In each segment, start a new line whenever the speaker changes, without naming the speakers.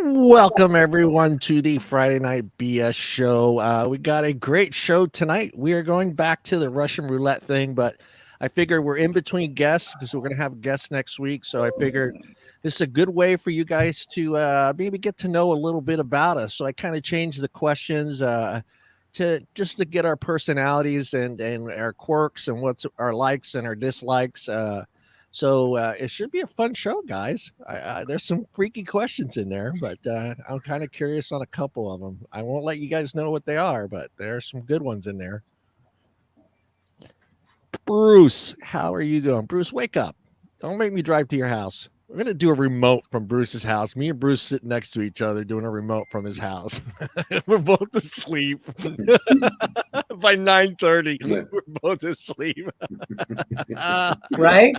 Welcome everyone to the Friday Night BS show. We got a great show tonight. We are going back to the Russian roulette thing, but I figured we're in between guests because we're going to have guests next week. So I figured this is a good way for you guys to maybe get to know a little bit about us. So I kind of changed the questions to just to get our personalities and our quirks and what's our likes and our dislikes. So it should be a fun show, guys. There's some freaky questions in there, but I'm kind of curious on a couple of them. I won't let you guys know what they are, but there are some good ones in there. Bruce, how are you doing? Bruce, wake up. Don't make me drive to your house. We're going to do a remote from Bruce's house. Me and Bruce sitting next to each other doing a remote from his house. We're both asleep. By 9:30, we're both asleep.
Right?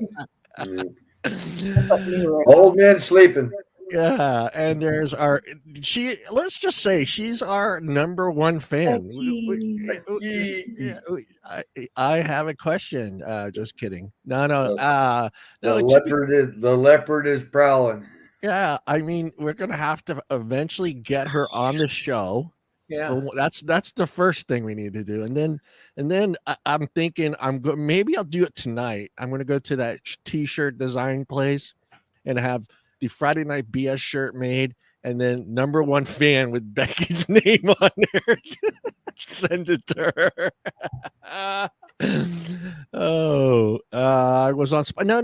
Old man sleeping.
Yeah, and there's let's just say she's our number one fan. I have a question. Just kidding. No.
The leopard is prowling.
Yeah, I mean, we're gonna have to eventually get her on the show.
Yeah,
that's the first thing we need to do, and then I'm thinking maybe I'll do it tonight. I'm gonna go to that t-shirt design place and have the Friday Night BS shirt made, and then number one fan with Becky's name on there. Send it to her. I was on no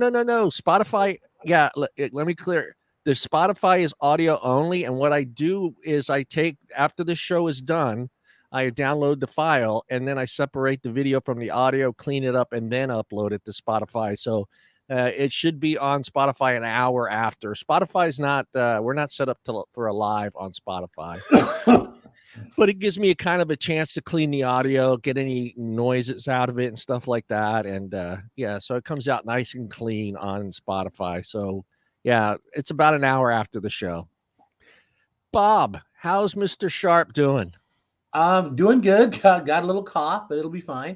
Spotify. Yeah, let me clear. The Spotify is audio only, and what I do is I take after the show is done, I download the file and then I separate the video from the audio, clean it up, and then upload it to Spotify. So it should be on Spotify an hour after. Spotify's not we're not set up for a live on Spotify, but it gives me a kind of a chance to clean the audio, get any noises out of it and stuff like that, and so it comes out nice and clean on Spotify. So. Yeah, it's about an hour after the show. Bob, how's Mr. Sharp doing?
Doing good. Got a little cough, but it'll be fine.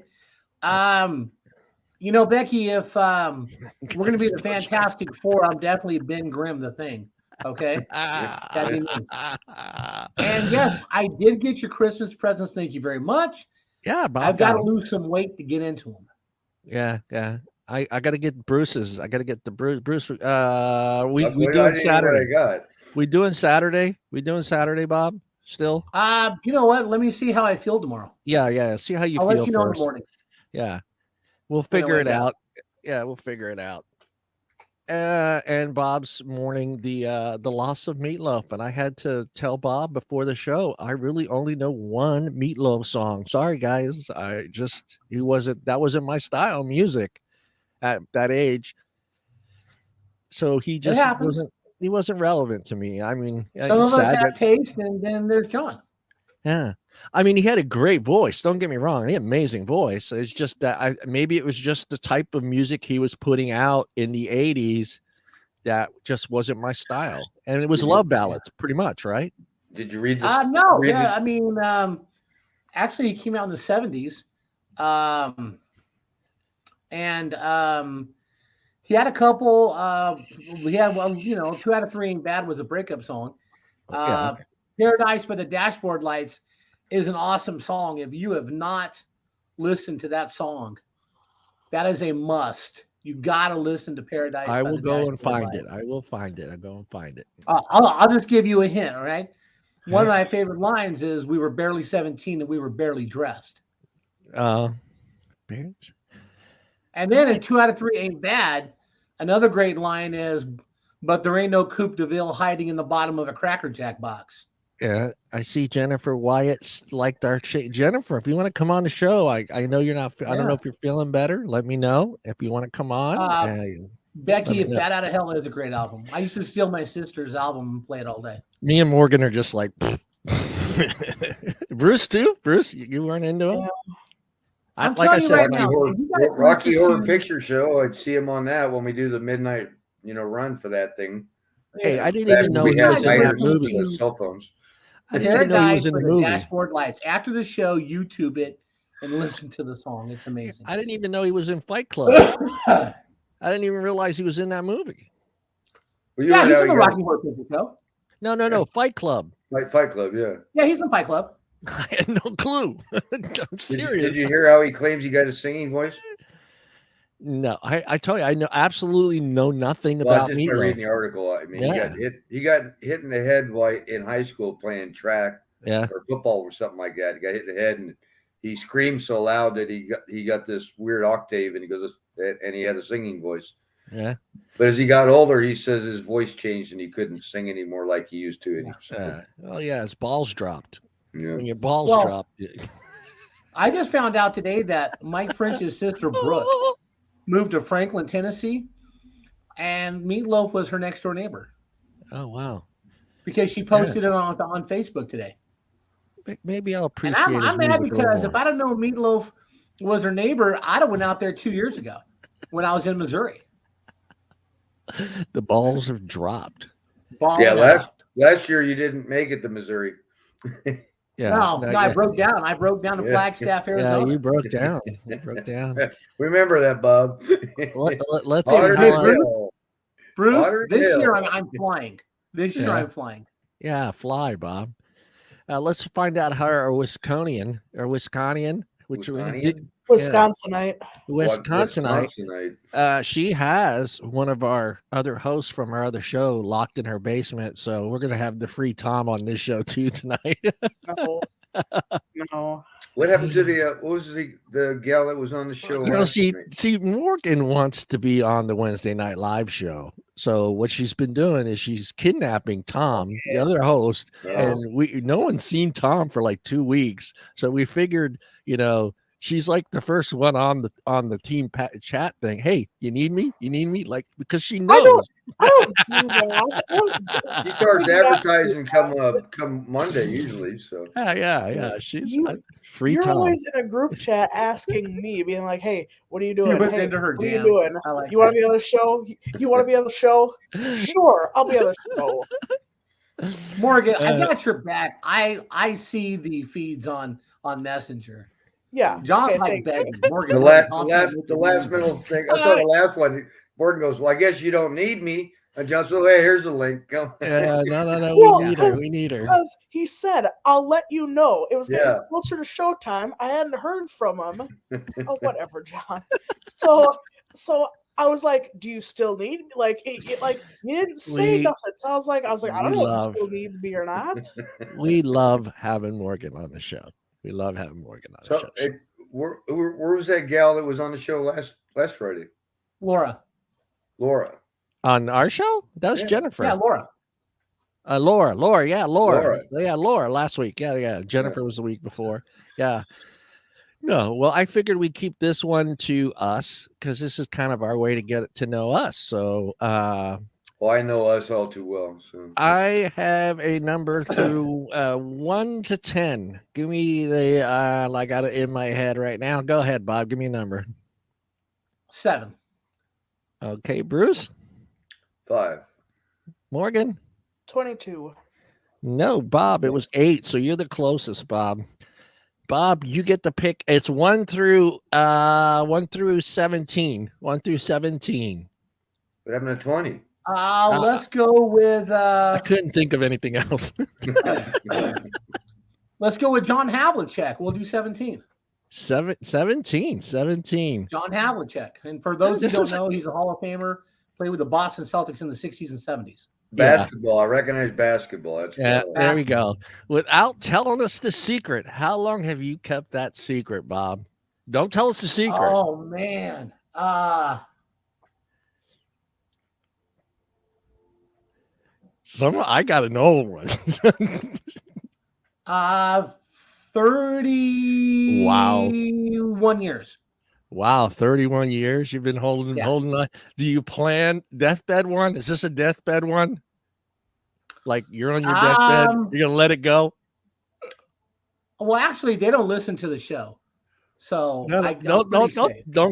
Becky, if we're gonna be the Fantastic Four, I'm definitely Ben Grimm the Thing. Okay. And yes, I did get your Christmas presents. Thank you very much.
Yeah, Bob.
I've got to lose some weight to get into them.
Yeah. I got to get Bruce's. I got to get the Bruce. We doing Saturday. We doing Saturday, Bob. Still.
You know what? Let me see how I feel tomorrow.
Yeah. See how you
I'll
feel
let you know
first.
in the morning.
Yeah, we'll figure it out. Yeah, we'll figure it out. And Bob's mourning the loss of Meatloaf, and I had to tell Bob before the show I really only know one Meatloaf song. Sorry, guys. That wasn't my style of music at that age, so he wasn't relevant to me. I mean,
some of us have taste, and then there's John.
Yeah, I mean, he had a great voice. Don't get me wrong; he had an amazing voice. It's just that maybe it was just the type of music he was putting out in the '80s that just wasn't my style, and it was love ballads, pretty much, right?
Did you read this?
No, I mean, actually, he came out in the '70s. And he had a couple. We had 2 out of 3 Ain't Bad was a breakup song. Paradise by the Dashboard Lights is an awesome song. If you have not listened to that song, that is a must. You got to listen to Paradise.
I will go and find it. I will find it. I'll go and find it.
I'll just give you a hint. All right. One of my favorite lines is, "We were barely 17 and we were barely dressed." And then in 2 out of 3 Ain't Bad, another great line is, "But there ain't no Coupe de Ville hiding in the bottom of a Cracker Jack box."
Yeah, I see Jennifer Wyatt liked our Jennifer, if you want to come on the show, I know you're not. I don't know if you're feeling better. Let me know if you want to come on.
Becky, if Bat Out of Hell is a great album. I used to steal my sister's album and play it all day.
Me and Morgan are just like Bruce too. Bruce, you weren't into him.
Like I said,
Rocky Horror Picture Show. I'd see him on that when we do the midnight, run for that thing.
Hey, I didn't even know he was in that movie.
Cell phones.
I didn't even know he was in the movie.
Dashboard Lights. After the show, YouTube it and listen to the song. It's amazing.
I didn't even know he was in Fight Club. I didn't even realize he was in that movie.
Well, he's in the Rocky Horror Picture Show.
No. Fight Club.
Fight Club, yeah.
Yeah, he's in Fight Club.
I had no clue. I'm serious.
Did you hear how he claims he got a singing voice?
No, I tell you, I know absolutely know nothing
Well,
about
just by
Meatloaf.
reading the article, I mean,
Yeah.
he got hit in the head while in high school playing track
Yeah.
or football or something like that. He got hit in the head and he screamed so loud that he got this weird octave, and he goes, and he had a singing voice.
Yeah.
But as he got older, he says his voice changed and he couldn't sing anymore like he used to.
Oh yeah, his balls dropped.
Yeah.
When your balls drop.
I just found out today that Mike French's sister Brooke moved to Franklin, Tennessee, and Meatloaf was her next door neighbor.
Oh wow!
Because she posted it on Facebook today.
Maybe I'll appreciate.
And I'm mad because if I'd have known Meatloaf was her neighbor, I'd have went out there 2 years ago when I was in Missouri.
The balls have dropped.
Last year you didn't make it to Missouri.
No, I broke down. I broke down to Flagstaff, Arizona.
Yeah, you broke down. You broke down.
Remember that, Bob.
Let's see.
Bruce, this year I'm flying. This year I'm flying.
Yeah, fly, Bob. Let's find out how our Wisconsinian, Wisconsinite. She has one of our other hosts from our other show locked in her basement, so we're gonna have the free Tom on this show too tonight.
No.
What happened to what was the gal that was on the show?
See, Morgan wants to be on the Wednesday Night Live show. So what she's been doing is she's kidnapping Tom, the other host, and no one's seen Tom for like 2 weeks. So we figured, she's like the first one on the team chat thing. Hey, you need me? You need me? Like, because she knows.
I don't do that.
She starts advertising come Monday usually. So
yeah. She's free
You're
Tom.
always in a group chat asking me, being like, "Hey, what are you doing?
Hey, what are
you doing? You want to be on the show? You want to be on the show? Sure, I'll be on the show."
Morgan, I got your back. I see the feeds on Messenger.
Yeah,
John's like begging Morgan.
The last middle thing. I saw the last one. Morgan goes, "Well, I guess you don't need me." And John said, "Hey, here's the link."
No. We need her.
Because he said, "I'll let you know." It was getting closer to showtime. I hadn't heard from him. Oh, whatever, John. So I was like, "Do you still need me?" Like, you didn't say nothing. So I was like, I don't know if he still needs me or not.
We love having Morgan on the show. We love having Morgan on the show.
Where was that gal that was on the show last Friday?
Laura.
On our show? That was Jennifer.
Yeah, Laura.
Laura. Yeah, Laura last week. Yeah. Jennifer was the week before. Yeah. No, well, I figured we'd keep this one to us because this is kind of our way to get to know us. So,
I know us all too well. So
I have a number through 1 to 10. Give me the I got it in my head right now. Go ahead, Bob. Give me a number.
7.
Okay, Bruce.
5.
Morgan.
22.
No, Bob. It was 8. So you're the closest, Bob. Bob, you get the pick. It's 1 through 17. 1 through 17.
What happened to 20?
Let's go with.
I couldn't think of anything else.
Let's go with John Havlicek. We'll do 17.
17.
John Havlicek. And for those who don't know, he's a Hall of Famer. Played with the Boston Celtics in the 60s and 70s.
Basketball. I recognize basketball.
There we go. Without telling us the secret, how long have you kept that secret, Bob? Don't tell us the secret.
Oh, man.
I got an old one.
31 years.
Wow, 31 years you've been holding on. Do you plan deathbed one? Is this a deathbed one? Like you're on your deathbed, you're gonna let it go?
Well, actually, they don't listen to the show. So
don't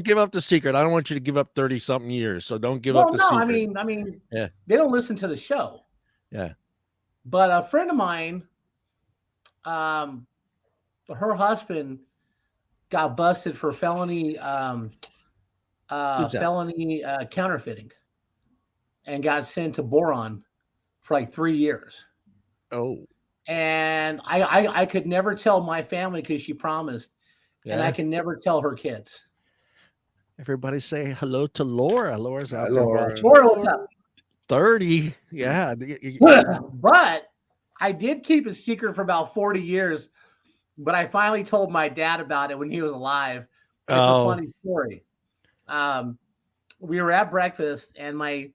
give up the secret. I don't want you to give up 30-something years. So don't give up the secret.
I mean, they don't listen to the show.
Yeah.
But a friend of mine, her husband got busted for felony counterfeiting and got sent to Boron for like 3 years.
Oh.
And I could never tell my family because she promised, and I can never tell her kids.
Everybody say hello to Laura. Laura's out there
Laura.
watching.
Laura, what's up?
30. Yeah.
But I did keep it secret for about 40 years. But I finally told my dad about it when he was alive. It's a funny story. We were at breakfast, and my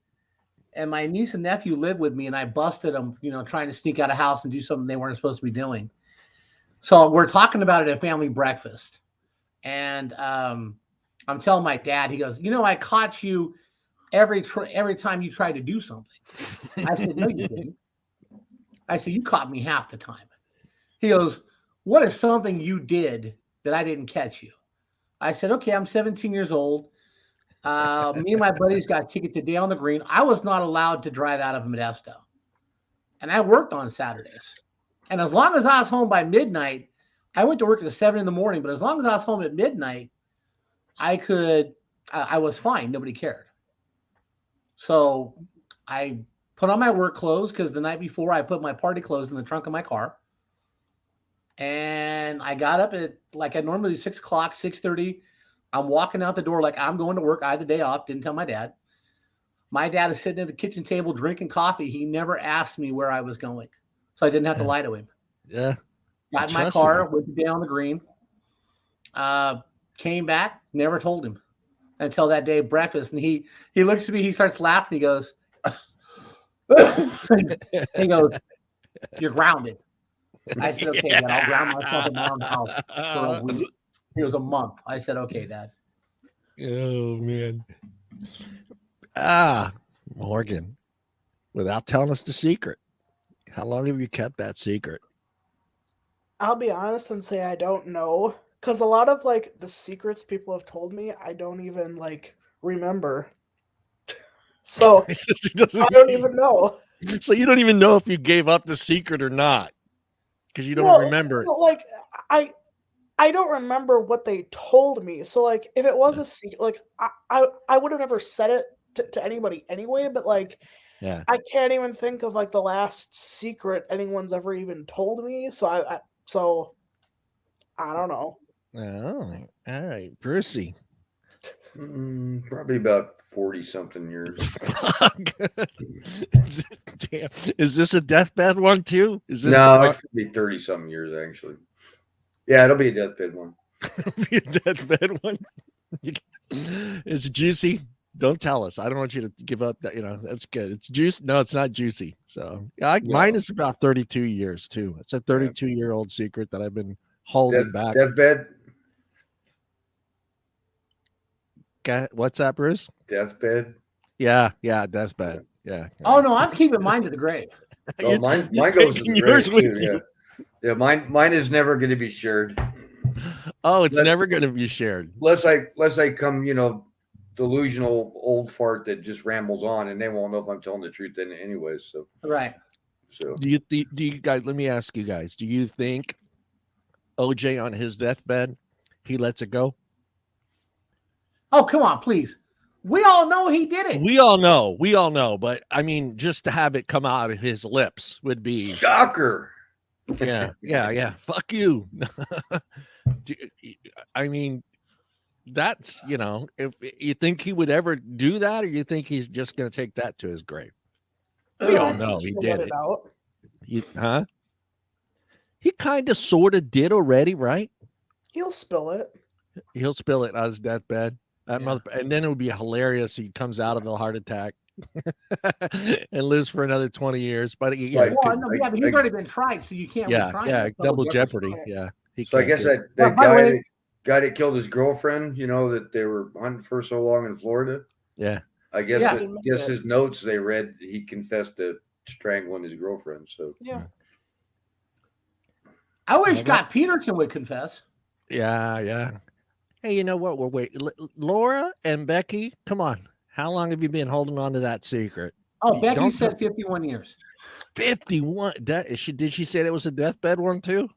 niece and nephew lived with me, and I busted them, trying to sneak out of house and do something they weren't supposed to be doing. So we're talking about it at family breakfast, and I'm telling my dad. He goes, I caught you every time you tried to do something. I said, no, you didn't. I said, you caught me half the time. He goes, what is something you did that I didn't catch you? I said, okay, I'm 17 years old. Me and my buddies got a ticket to Day on the Green. I was not allowed to drive out of Modesto. And I worked on Saturdays. And as long as I was home by midnight, I went to work at 7 in the morning, but as long as I was home at midnight, I was fine. Nobody cared. So I put on my work clothes because the night before I put my party clothes in the trunk of my car. And I got up at like I normally do 6 o'clock, 6:30. I'm walking out the door like I'm going to work. I had the day off. Didn't tell my dad. My dad is sitting at the kitchen table drinking coffee. He never asked me where I was going. So I didn't have to lie to him.
Yeah.
Got in my car, went to Day on the Green. Came back, never told him until that day at breakfast. And he looks at me, he starts laughing. He goes, you're grounded. I said, okay, Dad, I'll ground myself at Mom's house for a week. It was a month. I said, okay, Dad.
Oh, man. Morgan, without telling us the secret, how long have you kept that secret?
I'll be honest and say I don't know. Because a lot of, like, the secrets people have told me, I don't even, like, remember. So, I don't even know.
So you don't even know if you gave up the secret or not. Because you don't remember it.
Like, I don't remember what they told me. So, like, if it was a secret, like, I would have never said it to anybody anyway. But, like, I can't even think of, like, the last secret anyone's ever even told me. So, I don't know.
Oh, all right. Brucey.
Probably about 40-something years.
Damn. Is this a deathbed one too? Is this
no, it's probably 30-something years actually. Yeah, it'll be a deathbed one.
It'll be a deathbed one. It's juicy. Don't tell us. I don't want you to give up that. That's good. It's juice. No, it's not juicy. So mine is about 32 years too. It's a 32-year-old secret that I've been holding back.
Deathbed.
What's that, Bruce?
Deathbed.
Yeah, deathbed. Yeah.
Oh no, I'm keeping mine to the grave.
Oh, mine goes to the grave too. Yeah, mine is never going to be shared.
Oh, it's never going to be shared
unless I come, delusional old fart that just rambles on, and they won't know if I'm telling the truth then anyway. So
right.
So
do you guys? Let me ask you guys. Do you think OJ on his deathbed he lets it go?
Oh, come on, please. We all know he did it.
We all know, but I mean, just to have it come out of his lips would be
shocker.
Yeah. Fuck you. I mean, that's, if you think he would ever do that, or you think he's just going to take that to his grave? We all know he did it. He kind of sort of did already, right?
He'll spill it.
He'll spill it on his deathbed. And then it would be hilarious. He comes out of a heart attack and lives for another 20 years. But
but he's already been tried, so you can't retry him.
Yeah, double jeopardy. Yeah.
So I guess that guy that killed his girlfriend, that they were hunting for so long in Florida.
Yeah.
I guess his notes they read, he confessed to strangling his girlfriend. So
yeah.
I wish Scott Peterson would confess.
Yeah. Hey, you know what? We'll wait. Laura and Becky, come on. How long have you been holding on to that secret?
Oh, Becky said 51 years.
51? Did she say it was a deathbed one too?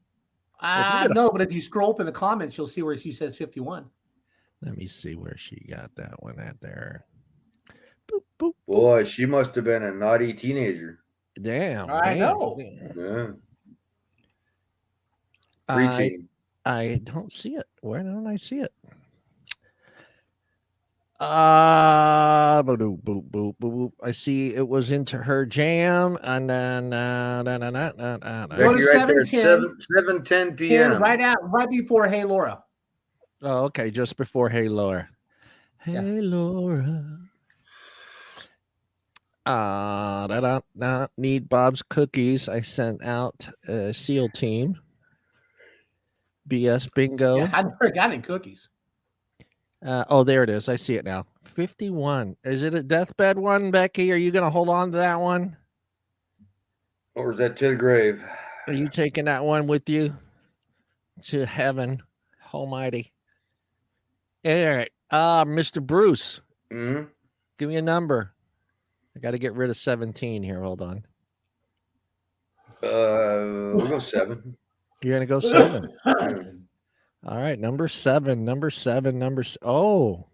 No, but if you scroll up in the comments, you'll see where she says 51.
Let me see where she got that one at there.
Boy, she must have been a naughty teenager.
Damn.
I know.
Yeah.
I don't see it. Where don't I see it? I see it was into her jam, and then
Becky, right there at 7:10 p.m.
Right before Hey Laura.
Oh, okay, just before Hey Laura. Hey Laura. Need Bob's cookies. I sent out SEAL team. BS bingo.
Yeah, I never got any cookies.
Oh, there it is. I see it now. 51. Is it a deathbed one, Becky? Are you going to hold on to that one?
Or is that to the grave?
Are you taking that one with you to heaven almighty? All right. Mr. Bruce.
Mm-hmm.
Give me a number. I got to get rid of 17 here. Hold on.
We'll go 7.
You're going to go 7. All right. Number 7. Oh.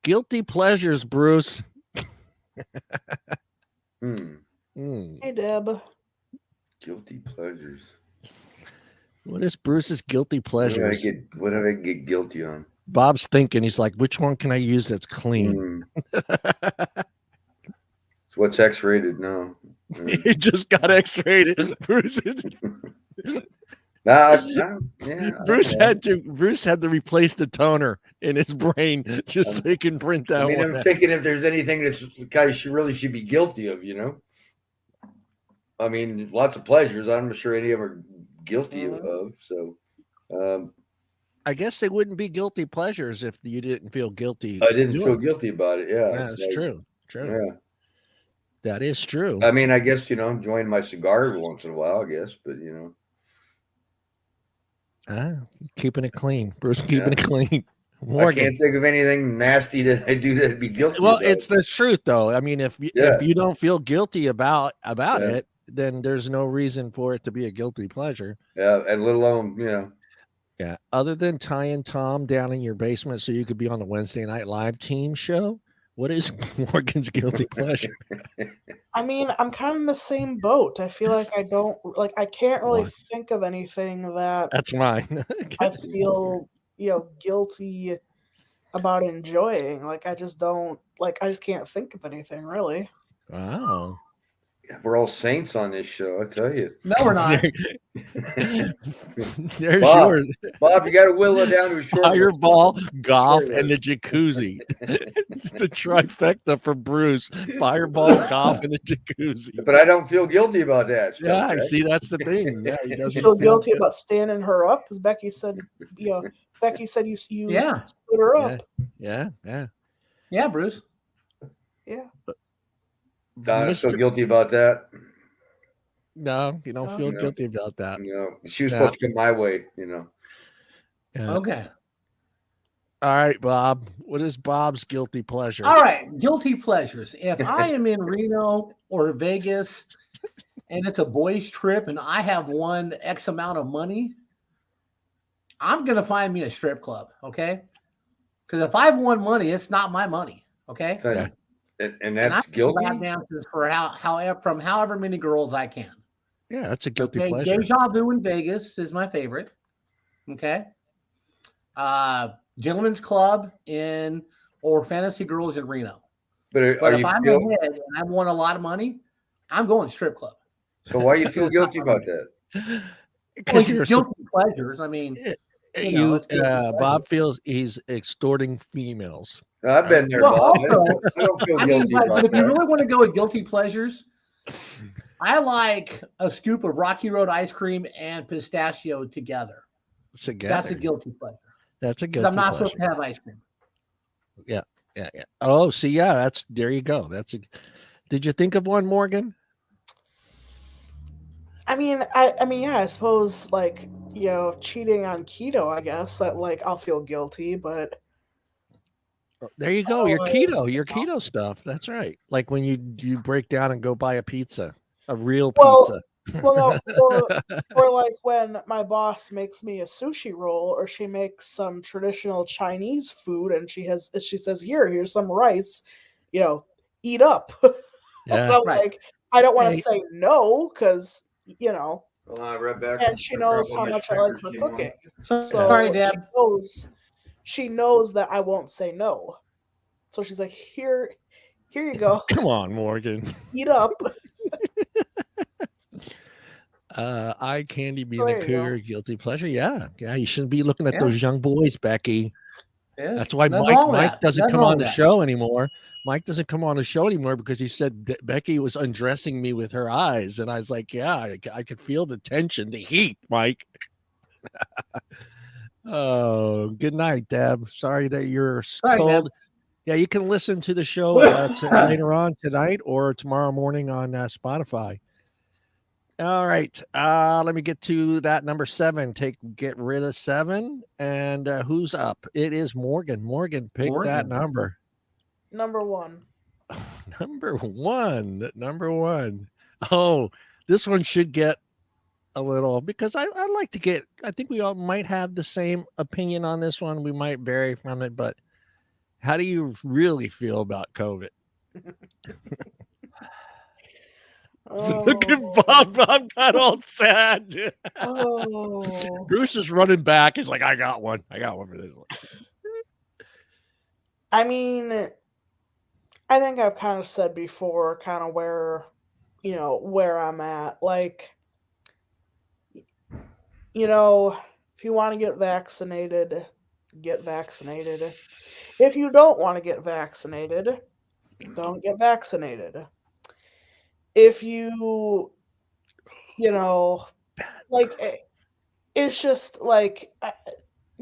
Guilty pleasures, Bruce.
Hey, Deb.
Guilty pleasures.
What is Bruce's guilty pleasures?
What did I get guilty on?
Bob's thinking. He's like, which one can I use that's clean?
So what's X-rated now?
He just got X-rated. Bruce. Bruce had to replace the toner in his brain just so he can print that one.
I'm thinking if there's anything that's guy really should be guilty of, I mean, lots of pleasures. I'm not sure any of them are guilty of. So,
I guess they wouldn't be guilty pleasures if you didn't feel guilty.
I didn't feel guilty about it. Yeah,
that's true.
Yeah,
that is true.
I mean, I guess enjoying my cigar once in a while. I guess, but
keeping it clean, Bruce. Keeping it clean.
Morgan. I can't think of anything nasty that I do that'd be guilty.
Well, it's the truth, though. I mean, if you don't feel guilty about it, then there's no reason for it to be a guilty pleasure.
Yeah, and let alone
Yeah. Other than tying Tom down in your basement so you could be on the Wednesday Night Live team show, what is Morgan's guilty pleasure?
I mean, I'm kind of in the same boat. I feel like I can't really think of anything
that's mine.
I feel, guilty about enjoying. I just can't think of anything really.
Wow.
Yeah, we're all saints on this show, I tell you.
No, we're not.
There's yours.
Bob, you got to whittle it down to a short
Fireball, golf, and the jacuzzi. It's the trifecta for Bruce. Fireball, golf, and the jacuzzi.
But I don't feel guilty about that stuff.
Yeah, I see. That's the thing. Yeah, he doesn't
feel guilty about standing her up because Becky said, Becky said you stood her up.
Yeah.
Yeah, Bruce.
Yeah.
Don, I feel guilty about that.
No, you don't feel guilty about that.
No, she was supposed to come my way,
Yeah.
Okay.
All right, Bob. What is Bob's guilty pleasure?
All right, guilty pleasures. If I am in Reno or Vegas and it's a boys' trip and I have won X amount of money, I'm going to find me a strip club, okay? Because if I've won money, it's not my money, okay?
Yeah. And that's guilty?
Lap dances for however many girls I can.
Yeah, that's a guilty pleasure.
Deja Vu in Vegas is my favorite. Okay. Gentlemen's Club or Fantasy Girls in Reno.
But if
I'm ahead and I won a lot of money, I'm going strip club.
So why you feel guilty about that?
Because you're
guilty pleasures. I mean,
Bob feels he's extorting females.
I've been there, Bob. I don't feel guilty about
but if
that.
you really want to go with guilty pleasures, I like a scoop of Rocky Road ice cream and pistachio together. That's a guilty pleasure.
That's a guilty pleasure.
I'm not supposed to have ice cream.
Yeah. Oh, see, there you go. Did you think of one, Morgan?
I mean, I suppose cheating on keto, I guess that I'll feel guilty, but
there you go. Your keto stuff. That's right. Like when you break down and go buy a pizza, a real pizza.
Well, or like when my boss makes me a sushi roll, or she makes some traditional Chinese food, and she says, here's some rice, eat up.
Yeah,
I'm like, I don't want to say no because you know,
Well, I read back.
and she knows how much I like her cooking. So
Sorry, Deb.
she knows that I won't say no. So she's like, here you go.
Come on, Morgan.
Eat up.
Eye candy being
There
a
you go.
cougar guilty pleasure. Yeah. You shouldn't be looking at those young boys, Becky.
Yeah.
That's why
Nothing wrong with
Mike
that.
doesn't
Nothing
come
wrong
on the
with that.
show anymore. Mike doesn't come on the show anymore because he said Becky was undressing me with her eyes. And I was like, yeah, I could feel the tension, the heat, Mike. Oh, good night, Deb. Sorry that you're cold.
Deb.
Yeah, you can listen to the show later on tonight or tomorrow morning on Spotify. All right. Let me get to that number 7. Get rid of 7. And who's up? It is Morgan. Morgan, pick that number.
Number 1.
Number 1. Number 1. Oh, this one should get a little, because I like to get, I think we all might have the same opinion on this one. We might vary from it, but how do you really feel about COVID? Look at Bob. Bob got all sad.
Oh.
Bruce is running back. He's like, I got one for this one.
I mean, I think I've kind of said before kind of where I'm at. Like, if you want to get vaccinated, get vaccinated. If you don't want to get vaccinated, don't get vaccinated. If you, like, it's just like,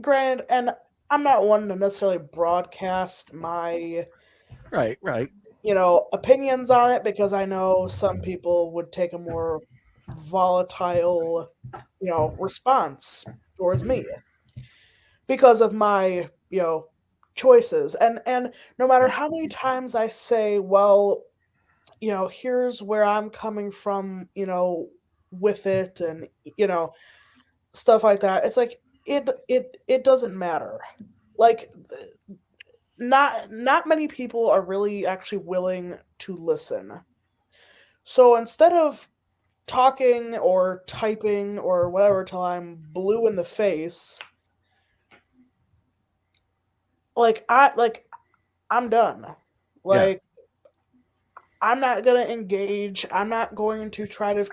granted, and I'm not one to necessarily broadcast my
right
opinions on it, because I know some people would take a more volatile response towards me because of my choices, and no matter how many times I say, well, here's where I'm coming from, with it, and stuff like that, it's like it doesn't matter. Like, not many people are really actually willing to listen. So instead of talking or typing or whatever till I'm blue in the face, I'm done. Like, I'm not gonna engage. I'm not going to try to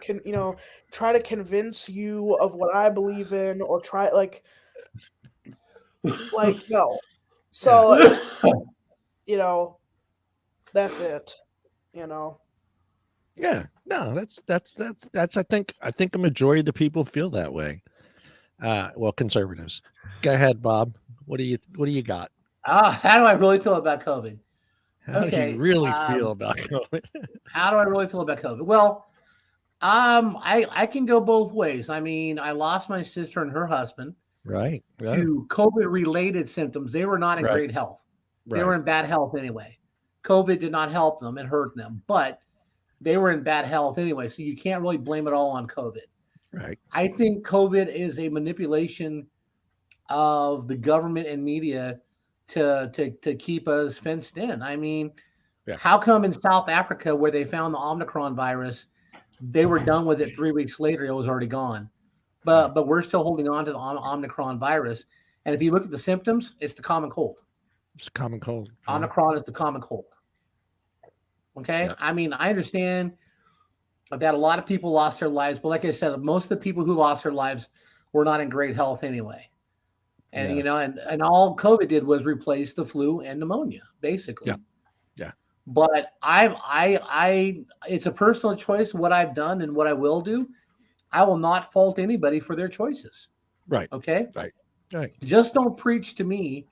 convince you of what I believe in, or try no. So that's it.
Yeah, no, that's I think a majority of the people feel that way. Well, conservatives. Go ahead, Bob. What do you got?
How do I really feel about COVID?
How do you really feel about COVID?
How do I really feel about COVID? Well, I can go both ways. I mean, I lost my sister and her husband
right
to COVID-related symptoms. They were not in great health. They were in bad health anyway. COVID did not help them; it hurt them. But they were in bad health anyway, so you can't really blame it all on COVID.
Right.
I think COVID is a manipulation of the government and media to keep us fenced in. I mean, how come in South Africa, where they found the Omicron virus, they were done with it 3 weeks later, it was already gone. But we're still holding on to the Omicron virus. And if you look at the symptoms, it's the common cold.
It's common cold.
Omicron is the common cold. Okay? Yeah. I mean, I understand that a lot of people lost their lives, but like I said, most of the people who lost their lives were not in great health anyway. And and all COVID did was replace the flu and pneumonia, basically.
Yeah.
But I it's a personal choice what I've done and what I will do. I will not fault anybody for their choices.
Right.
Okay.
Right.
Just don't preach to me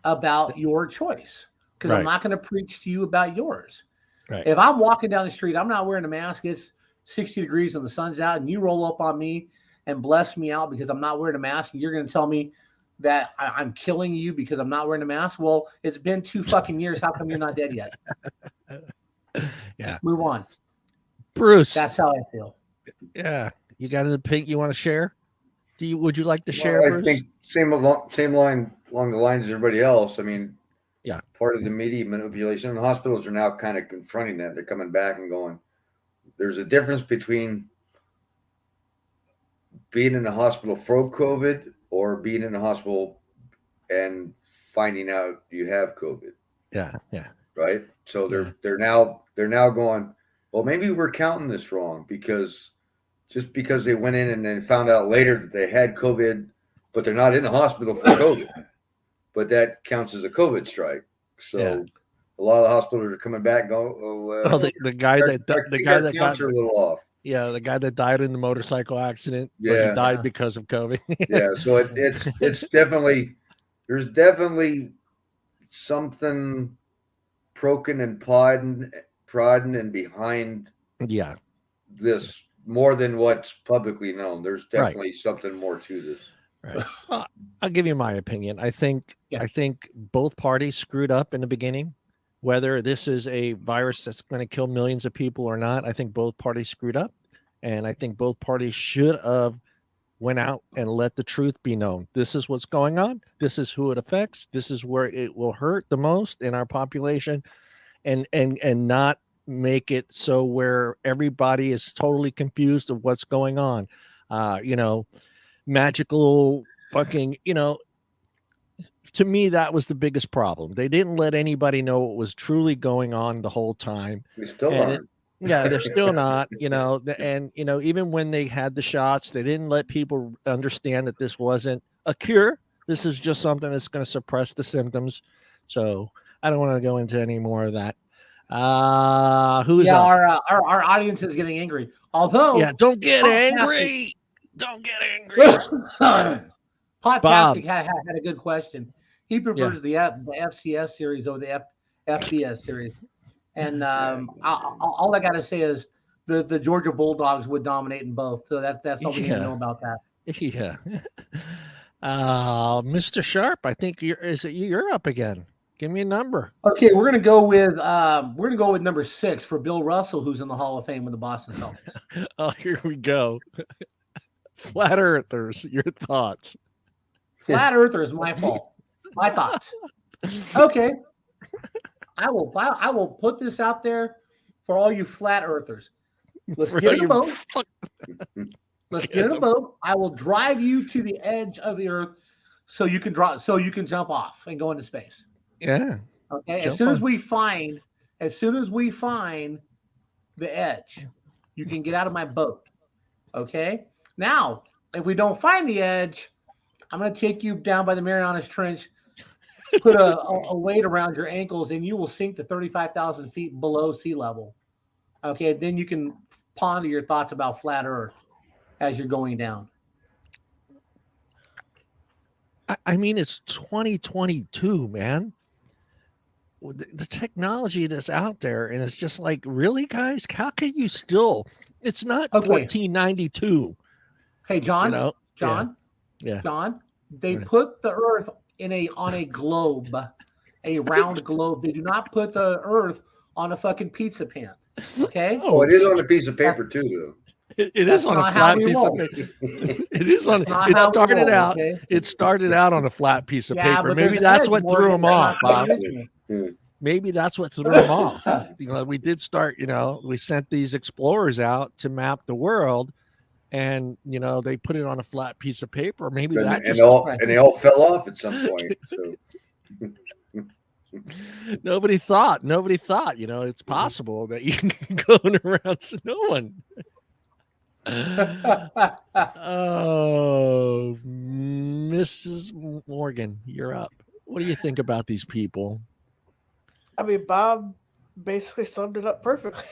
about your choice, because I'm not going to preach to you about yours.
Right.
If I'm walking down the street, I'm not wearing a mask, it's 60 degrees and the sun's out, and you roll up on me and bless me out because I'm not wearing a mask, and you're going to tell me that I'm killing you because I'm not wearing a mask. Well, it's been 2 fucking years. How come you're not dead yet?
Yeah.
Move on.
Bruce.
That's how I feel.
Yeah. You got an opinion you want to share? Would you like to share, Bruce?
I think same line along the lines as everybody else. I mean, part of the media manipulation, and hospitals are now kind of confronting that. They're coming back and going, there's a difference between being in the hospital for COVID or being in the hospital and finding out you have COVID.
Yeah.
Right. So they're now going, well, maybe we're counting this wrong because just because they went in and then found out later that they had COVID, but they're not in the hospital for COVID, but that counts as a COVID strike. So a lot of the hospitals are coming back going,
the guy that got
a little off.
Yeah, the guy that died in the motorcycle accident.
Yeah,
but he died because of COVID.
Yeah, so it's definitely, there's definitely something broken and prodding and behind this more than what's publicly known. There's definitely something more to this.
Right. I'll give you my opinion. I think both parties screwed up in the beginning. Whether this is a virus that's going to kill millions of people or not, I think both parties screwed up. And I think both parties should have went out and let the truth be known. This is what's going on. This is who it affects. This is where it will hurt the most in our population, and not make it so where everybody is totally confused of what's going on. Magical fucking, to me, that was the biggest problem. They didn't let anybody know what was truly going on the whole time.
We still aren't.
They're still not, and, even when they had the shots, they didn't let people understand that this wasn't a cure. This is just something that's going to suppress the symptoms. So I don't want to go into any more of that. Who's up?
Our audience is getting angry. Although,
don't get angry. Don't get angry.
Podcasting had a good question. He prefers the FCS series over the FBS series. And all I got to say is the Georgia Bulldogs would dominate in both. So that's all we need to know about that.
Yeah. Mr. Sharp, I think you're up again. Give me a number.
Okay, we're gonna go with number 6 for Bill Russell, who's in the Hall of Fame with the Boston Celtics.
Oh, here we go. Flat Earthers, your thoughts.
Flat Earthers, my fault. My thoughts. Okay. I will put this out there for all you flat earthers. Let's get in a boat. Let's get in a boat. I will drive you to the edge of the earth so you can jump off and go into space.
Yeah.
Okay. As soon as we find the edge, you can get out of my boat. Okay. Now, if we don't find the edge, I'm going to take you down by the Marianas Trench, put a weight around your ankles, and you will sink to 35,000 feet below sea level. Okay, then you can ponder your thoughts about flat Earth as you're going down.
I mean, it's 2022, man. The technology that's out there, and it's just like, really, guys? How can you still? It's not 1492.
Hey, John. John. They put the Earth on a globe, a round globe. They do not put the Earth on a fucking pizza pan. Okay.
Oh, it is on a piece of paper too, though.
It is on a flat piece of paper. It is on. It started out on a flat piece of paper. Maybe that's what threw them off, Bob. Maybe that's what threw them off. We did start. We sent these explorers out to map the world. And they put it on a flat piece of paper. Maybe and
they all fell off at some point. So
nobody thought. It's possible that you can go around to no one. Oh, Mrs. Morgan, you're up. What do you think about these people?
I mean, Bob basically summed it up perfectly.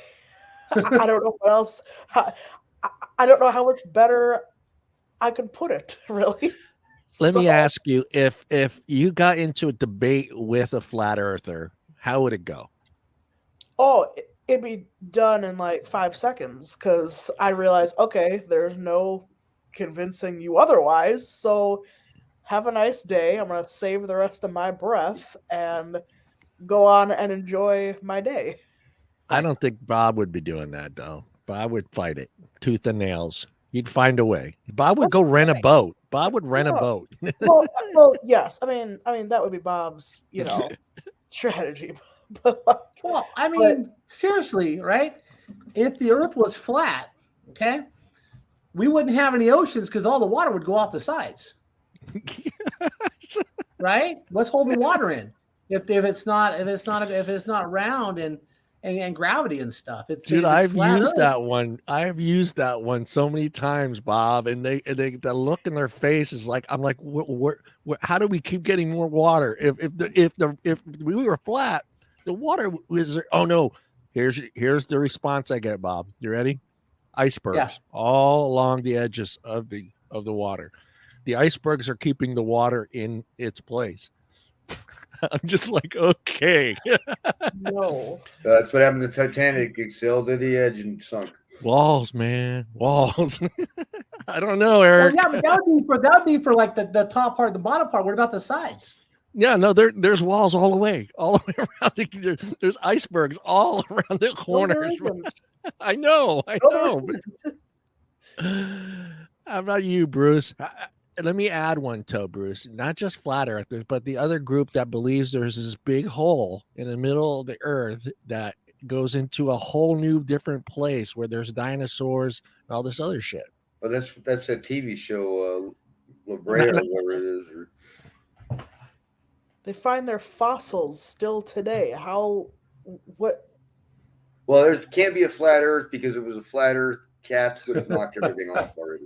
I don't know what else. I don't know how much better I could put it, really.
Let me ask you, if you got into a debate with a flat earther, how would it go?
Oh, it'd be done in like 5 seconds because I realized, okay, there's no convincing you otherwise. So have a nice day. I'm going to save the rest of my breath and go on and enjoy my day.
I don't think Bob would be doing that, though. Bob would fight it tooth and nails. He'd find a way. Bob would go rent a boat. Bob would rent a boat.
well, yes. I mean that would be Bob's, strategy. But
seriously, right? If the Earth was flat, okay, we wouldn't have any oceans because all the water would go off the sides. Right? What's holding water in? If it's not round and gravity and stuff.
Dude, I've used that one. I have used that one so many times, Bob. And the look in their face is like, I'm like, how do we keep getting more water? If we were flat, the water was. Oh no, here's the response I get, Bob. You ready? Icebergs all along the edges of the water. The icebergs are keeping the water in its place. I'm just like, okay.
No.
That's what happened to Titanic. It sailed to the edge and sunk.
Walls, man. Walls. I don't know, Eric.
Well, yeah, but that would be for like the top part, the bottom part. What about the sides?
Yeah, no, there's walls all the way around. There's icebergs all around the corners. I know. How about you, Bruce? Let me add one toe, Bruce. Not just flat earthers, but the other group that believes there's this big hole in the middle of the earth that goes into a whole new different place where there's dinosaurs and all this other shit.
Well, that's a TV show, La Brea or whatever it is.
They find their fossils still today. What?
Well, there can't be a flat earth because if it was a flat earth, cats would have knocked everything off already.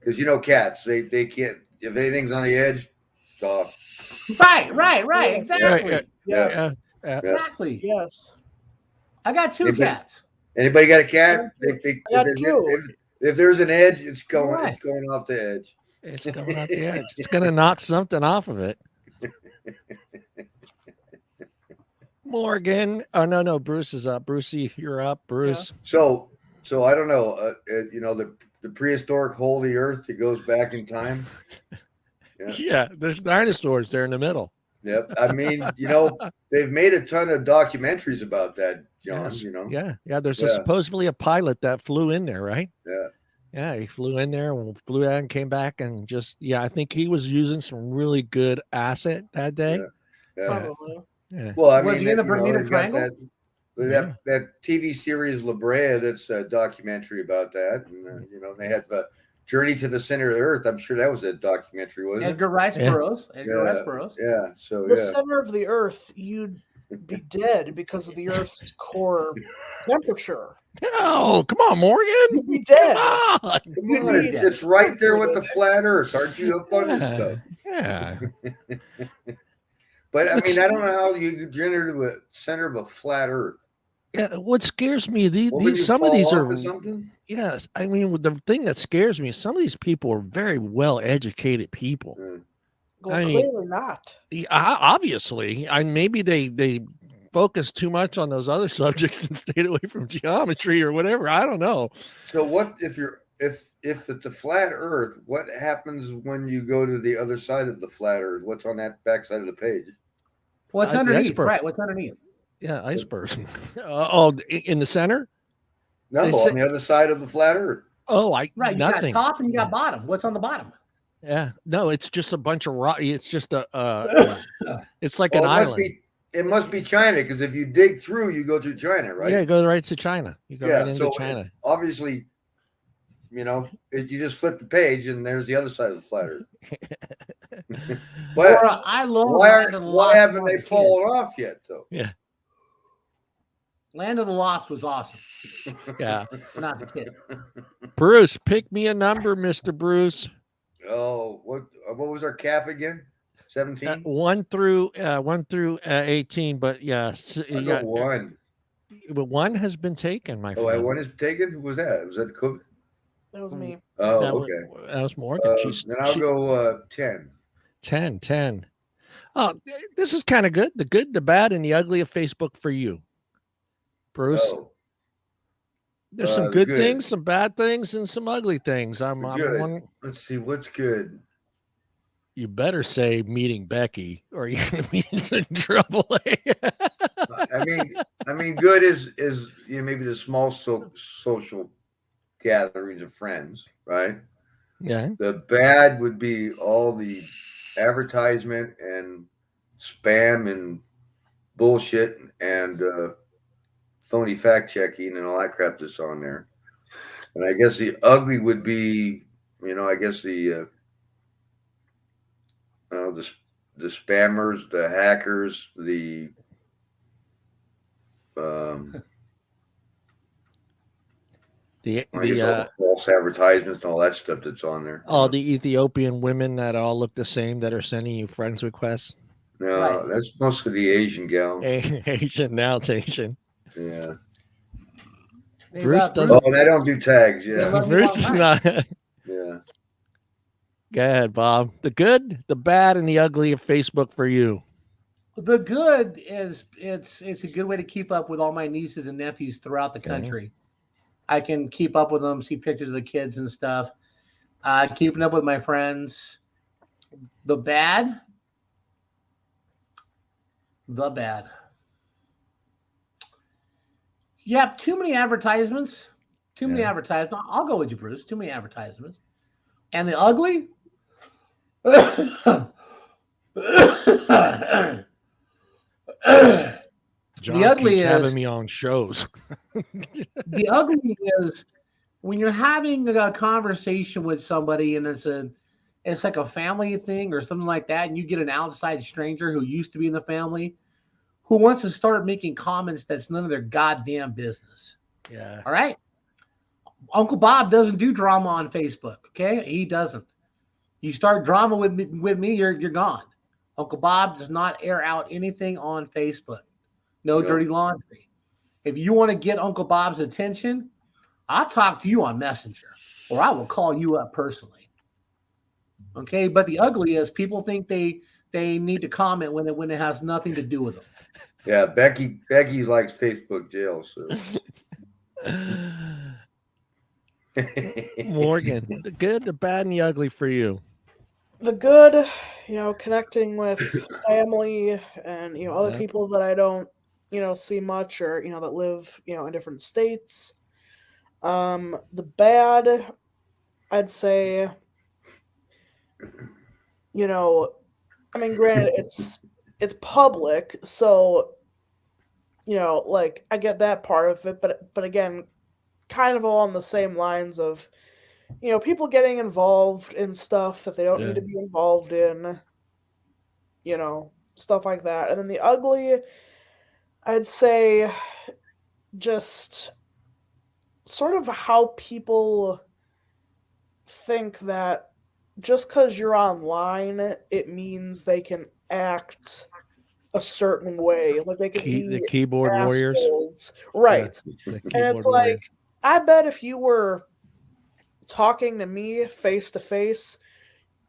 Because cats, they can't. If anything's on the edge, it's off.
Right. Exactly.
Yeah.
Exactly.
Yes.
I got two cats.
Anybody got a cat?
I got two.
If there's an edge, it's going.
Right.
It's going off the edge.
It's going off the edge. It's going to knock something off of it. Morgan. Oh no, Bruce is up. Brucey, you're up. Bruce.
Yeah. So I don't know. The prehistoric hole of the earth that goes back in time.
Yeah, there's dinosaurs there in the middle.
Yep. I mean, they've made a ton of documentaries about that, John.
Yes. Yeah. There's supposedly a pilot that flew in there, right?
Yeah.
Yeah, he flew in there and flew out and came back and I think he was using some really good asset that day.
Yeah.
Probably.
Yeah.
Well, I
Was
mean,
he in the Bermuda Triangle?
That TV series La Brea, that's a documentary about that, and they had Journey to the Center of the Earth. I'm sure that was a documentary, wasn't it?
Edgar Rice Burroughs.
Yeah. So
the center of the Earth, you'd be dead because of the Earth's core temperature.
Oh, come on, Morgan.
You'd be dead.
Come on. It's right there with the flat Earth. Aren't you up on this stuff?
Yeah.
But I mean, I don't know how you generate to a center of a flat Earth.
Yeah, what scares me, some of these are. Yes, I mean, the thing that scares me is some of these people are very well educated people.
Well, clearly not.
Obviously, maybe they focus too much on those other subjects and stayed away from geometry or whatever. I don't know.
So what if it's a flat Earth? What happens when you go to the other side of the flat Earth? What's on that back side of the page?
What's underneath? Right. What's underneath?
Yeah, icebergs. In the center?
No, on the other side of the flat Earth.
You
nothing.
got top and you got bottom. What's on the bottom?
Yeah, no, it's just a bunch of rock. It's just it's like an island.
It must be China because if you dig through, you go through China, right?
Yeah, you go right to China. You go right into China.
Obviously, you just flip the page and there's the other side of the flat Earth. But why haven't they fallen off yet, though?
Yeah.
Land of the Lost was awesome.
Yeah.
We're not the kid.
Bruce, pick me a number, Mr. Bruce.
Oh, what was our cap again? 17?
1 through 18, but yes.
I got 1.
But 1 has been taken, my friend.
Oh, 1 is taken? Who was that? Was that COVID?
That was me.
Oh, okay.
That was Morgan.
Then I'll go 10.
10. Oh, this is kind of good. The good, the bad, and the ugly of Facebook for you, Bruce.
Oh.
There's some good things, some bad things, and some ugly things.
Let's see what's good.
You better say meeting Becky, or you're gonna be in trouble.
I mean, good is maybe the small social gatherings of friends, right?
Yeah.
The bad would be all the advertisement and spam and bullshit and phony fact checking and all that crap that's on there. And I guess the ugly would be, I guess the spammers, the hackers, the false advertisements and all that stuff that's on there.
All the Ethiopian women that all look the same that are sending you friends requests.
No, that's mostly the Asian gals.
Asian, now it's Asian.
Yeah.
Bruce doesn't.
Oh, and I don't do tags. Yeah.
Bruce is not.
Yeah.
Go ahead, Bob. The good, the bad, and the ugly of Facebook for you.
The good is it's a good way to keep up with all my nieces and nephews throughout the country. I can keep up with them, see pictures of the kids and stuff. Keeping up with my friends. The bad. Yeah, too many advertisements. I'll go with you, Bruce. Too many advertisements. And the ugly?
John the ugly keeps having me on shows.
The ugly is when you're having a conversation with somebody and it's like a family thing or something like that, and you get an outside stranger who used to be in the family who wants to start making comments that's none of their goddamn business.
Yeah.
All right. Uncle Bob doesn't do drama on Facebook. Okay. He doesn't. You start drama with me, you're gone. Uncle Bob does not air out anything on Facebook. No dirty laundry. If you want to get Uncle Bob's attention, I'll talk to you on Messenger or I will call you up personally. Okay. But the ugly is people think they need to comment when it has nothing to do with them.
Yeah, Becky likes Facebook jail. So
Morgan, the good, the bad, and the ugly for you.
The good, connecting with family and other people that I don't see much or that live in different states. The bad, I'd say, granted it's public, so I get that part of it, but again, kind of along the same lines of people getting involved in stuff that they don't need to be involved in, stuff like that. And then the ugly, I'd say just sort of how people think that just because you're online, it means they can act a certain way. Like they could be
the keyboard
assholes.
warriors.
Right.
Yeah,
and it's like, I bet if you were talking to me face to face,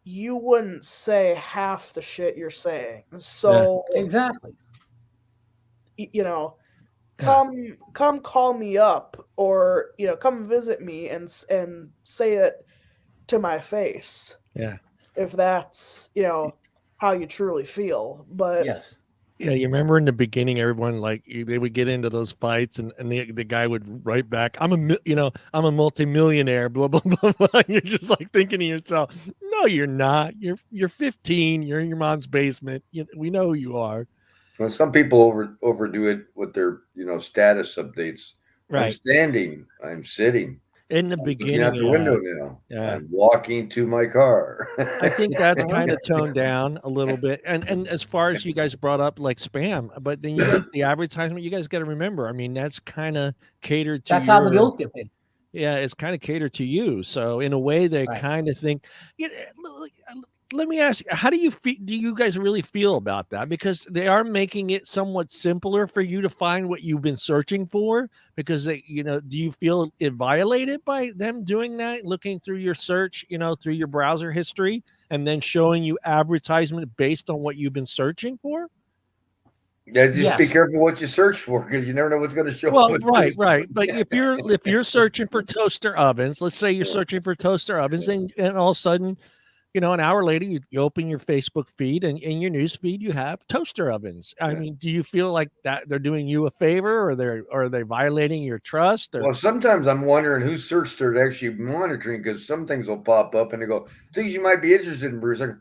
you wouldn't say half the shit you're saying. So
exactly.
Come call me up or come visit me and say it to my face.
Yeah.
If that's how you truly feel. But
yes.
Yeah, you remember in the beginning, everyone they would get into those fights, and the guy would write back, "I'm a multimillionaire." Blah blah blah blah. And you're just like thinking to yourself, "No, you're not. You're 15. You're in your mom's basement. We know who you are."
Well, some people overdo it with their status updates. Right. I'm standing. I'm sitting.
In the beginning,
out the window now. Yeah. I'm walking to my car.
I think that's kind of toned down a little bit. And as far as you guys brought up spam, but then the advertisement, you guys got to remember. I mean, that's kind of catered to.
That's how the bills get paid.
Yeah, it's kind of catered to you. So in a way, they kind of think. Let me ask you, how do you feel? Do you guys really feel about that? Because they are making it somewhat simpler for you to find what you've been searching for. Because do you feel it violated by them doing that, looking through your search, through your browser history, and then showing you advertisement based on what you've been searching for?
Yeah, just be careful what you search for because you never know what's going to show up.
Well, right. But if you're searching for toaster ovens, let's say you're searching for toaster ovens, and all of a sudden. An hour later, you open your Facebook feed and in your news feed, you have toaster ovens. I mean, do you feel like that they're doing you a favor or are they violating your trust? Or?
Well, sometimes I'm wondering whose search they're actually monitoring because some things will pop up and they go, things you might be interested in, Bruce. Like,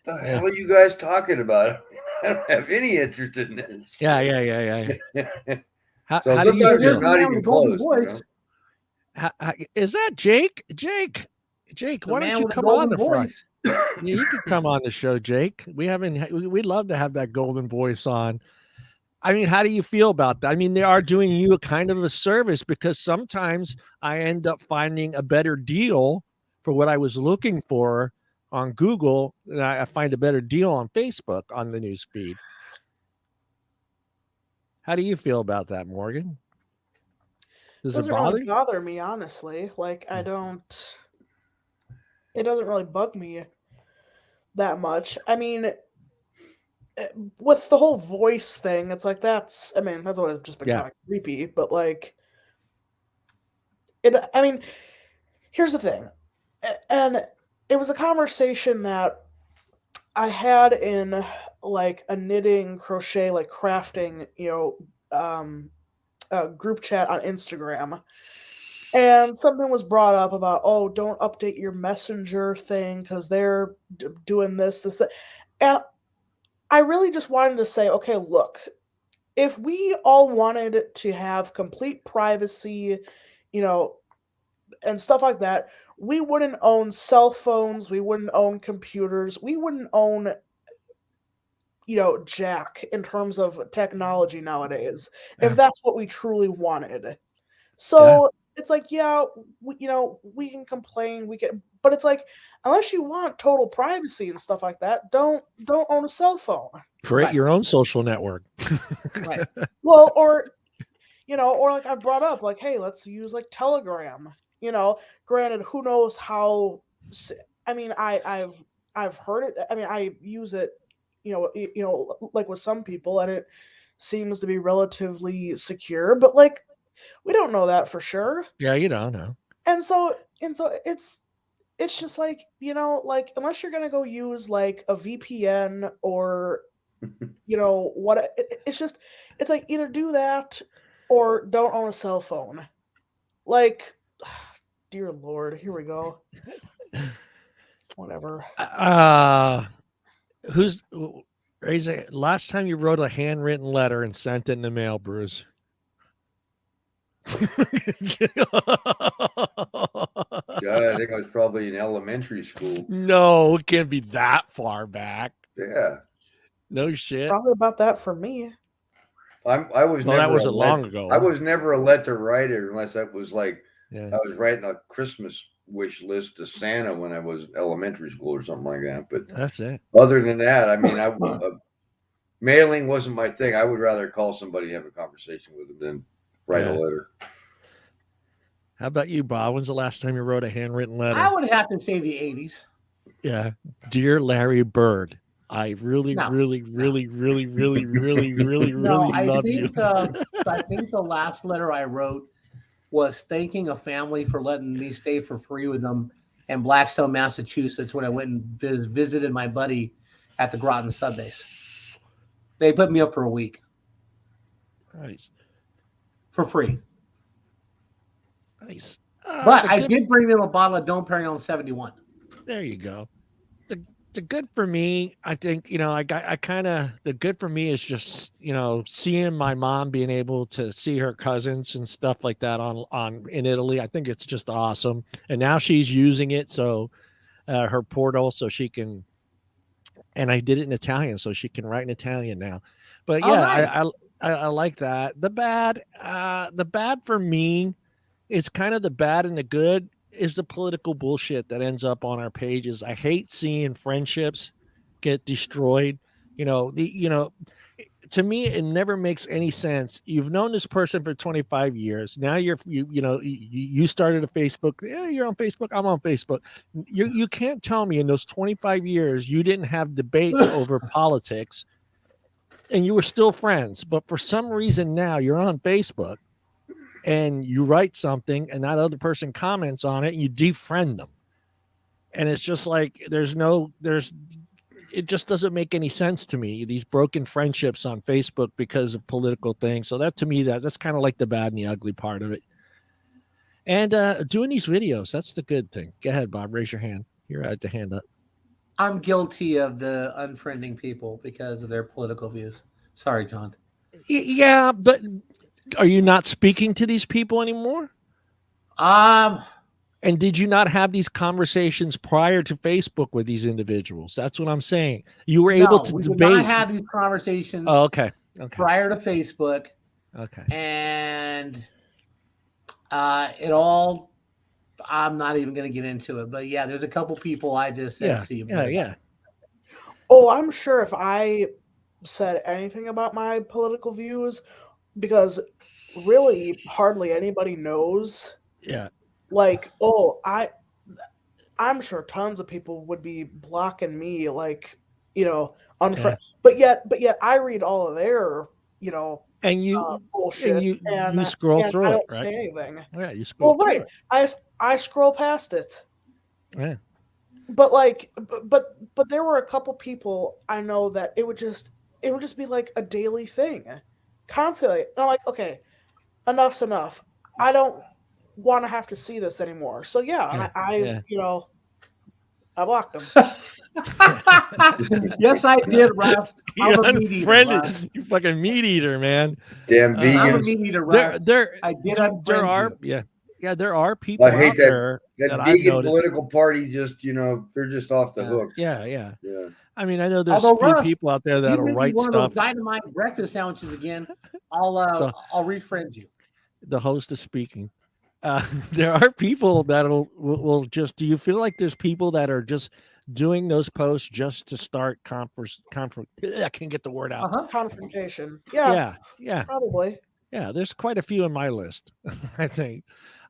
what the hell are you guys talking about? I don't have any interest in this.
Yeah.
So sometimes they're not even close.
Is that Jake? Jake, why don't you come on the front? Yeah, you can come on the show, Jake. We'd love to have that golden voice on. I mean, how do you feel about that? I mean, they are doing you a kind of a service, because sometimes I end up finding a better deal for what I was looking for on Google, and I find a better deal on Facebook on the news feed. How do you feel about that, Morgan? Does it bother?
Really bother me, honestly. Like, it doesn't really bug me that much. I mean, with the whole voice thing, it's like that's always just been kind of creepy, but like here's the thing. And it was a conversation that I had in like a knitting, crochet, like crafting, group chat on Instagram. And something was brought up about, oh, don't update your messenger thing because they're doing this, that. And I really just wanted to say, okay, look, if we all wanted to have complete privacy, and stuff like that, we wouldn't own cell phones, we wouldn't own computers, we wouldn't own, jack in terms of technology nowadays, if that's what we truly wanted. So it's like, we can complain, but it's like, unless you want total privacy and stuff like that, don't own a cell phone.
Create your own social network.
Right.
Well, or like I brought up, like, hey, let's use like Telegram. Granted, who knows how? I mean, I've heard it. I mean, I use it, like with some people, and it seems to be relatively secure. But like, we don't know that for sure.
Yeah, you don't know.
And so it's just like, like, unless you're gonna go use like a VPN or it's like, either do that or don't own a cell phone. Like, dear Lord, here we go. Whatever.
Who's last time you wrote a handwritten letter and sent it in the mail, Bruce?
God, I think I was probably in elementary school.
No, it can't be that far back.
Yeah.
No shit.
Probably about that for me.
I was
well,
never
that wasn't long ago.
I was never a letter writer unless that was like
I
was writing a Christmas wish list to Santa when I was elementary school or something like that. But
that's it.
Other than that, I mean, mailing wasn't my thing. I would rather call somebody and have a conversation with them than write a letter.
How about you, Bob? When's the last time you wrote a handwritten letter?
I would have to say the 80s.
Yeah. Dear Larry Bird, I really love you.
I think the last letter I wrote was thanking a family for letting me stay for free with them in Blackstone, Massachusetts, when I went and visited my buddy at the Groton Subbase. They put me up for a week.
Nice.
For free.
Nice.
But I did bring them a bottle of Dom Perignon 71.
There you go. The good for me, I think, the good for me is just, seeing my mom being able to see her cousins and stuff like that in Italy. I think it's just awesome. And now she's using it. So her portal, so she can, and I did it in Italian, so she can write in Italian now. But yeah, nice. I like that. The bad for me is kind of the bad and the good is the political bullshit that ends up on our pages. I hate seeing friendships get destroyed. To me, it never makes any sense. You've known this person for 25 years. Now you started a Facebook. Yeah, you're on Facebook. I'm on Facebook. You can't tell me in those 25 years you didn't have debates over politics and you were still friends. But for some reason now you're on Facebook and you write something and that other person comments on it and you defriend them. And it's just like, it just doesn't make any sense to me, these broken friendships on Facebook because of political things. So that, to me, that's kind of like the bad and the ugly part of it. And doing these videos, that's the good thing. Go ahead, Bob, raise your hand. You're at the hand up.
I'm guilty of the unfriending people because of their political views. Sorry, John.
Yeah, but are you not speaking to these people anymore? And did you not have these conversations prior to Facebook with these individuals? That's what I'm saying. You were able to
we
debate.
did not have these conversations.
Oh, okay.
Prior to Facebook.
Okay.
And it all. I'm not even going to get into it, but yeah, there's a couple people I just said, see.
Yeah.
Oh, I'm sure if I said anything about my political views, because really hardly anybody knows.
Yeah.
Like, I'm sure tons of people would be blocking me, like, unfriend.
Yeah.
But yet I read all of their,
and you
bullshit,
and you scroll through
I
it,
don't
right?
say anything.
Yeah, you scroll through it.
I scroll past it.
Yeah.
But like, but there were a couple people I know that it would just be like a daily thing, constantly. And I'm like, okay, enough's enough. I don't want to have to see this anymore. So I blocked them.
Yes, I did, Russ. I'm a meat eater, Russ.
You fucking meat eater, man.
Damn vegans.
I'm a meat eater, Russ.
I did unfriend you. Yeah, there are people
I hate
out there
that vegan political party. Just they're just off the hook.
Yeah. I mean, I know there's people out there that'll write
one
stuff.
Of those dynamite breakfast sandwiches again. I'll refriend you.
The host is speaking. There are people that will just. Do you feel like there's people that are just doing those posts just to start I can't get the word out.
Confrontation.
Yeah.
Probably.
Yeah, there's quite a few on my list, I think.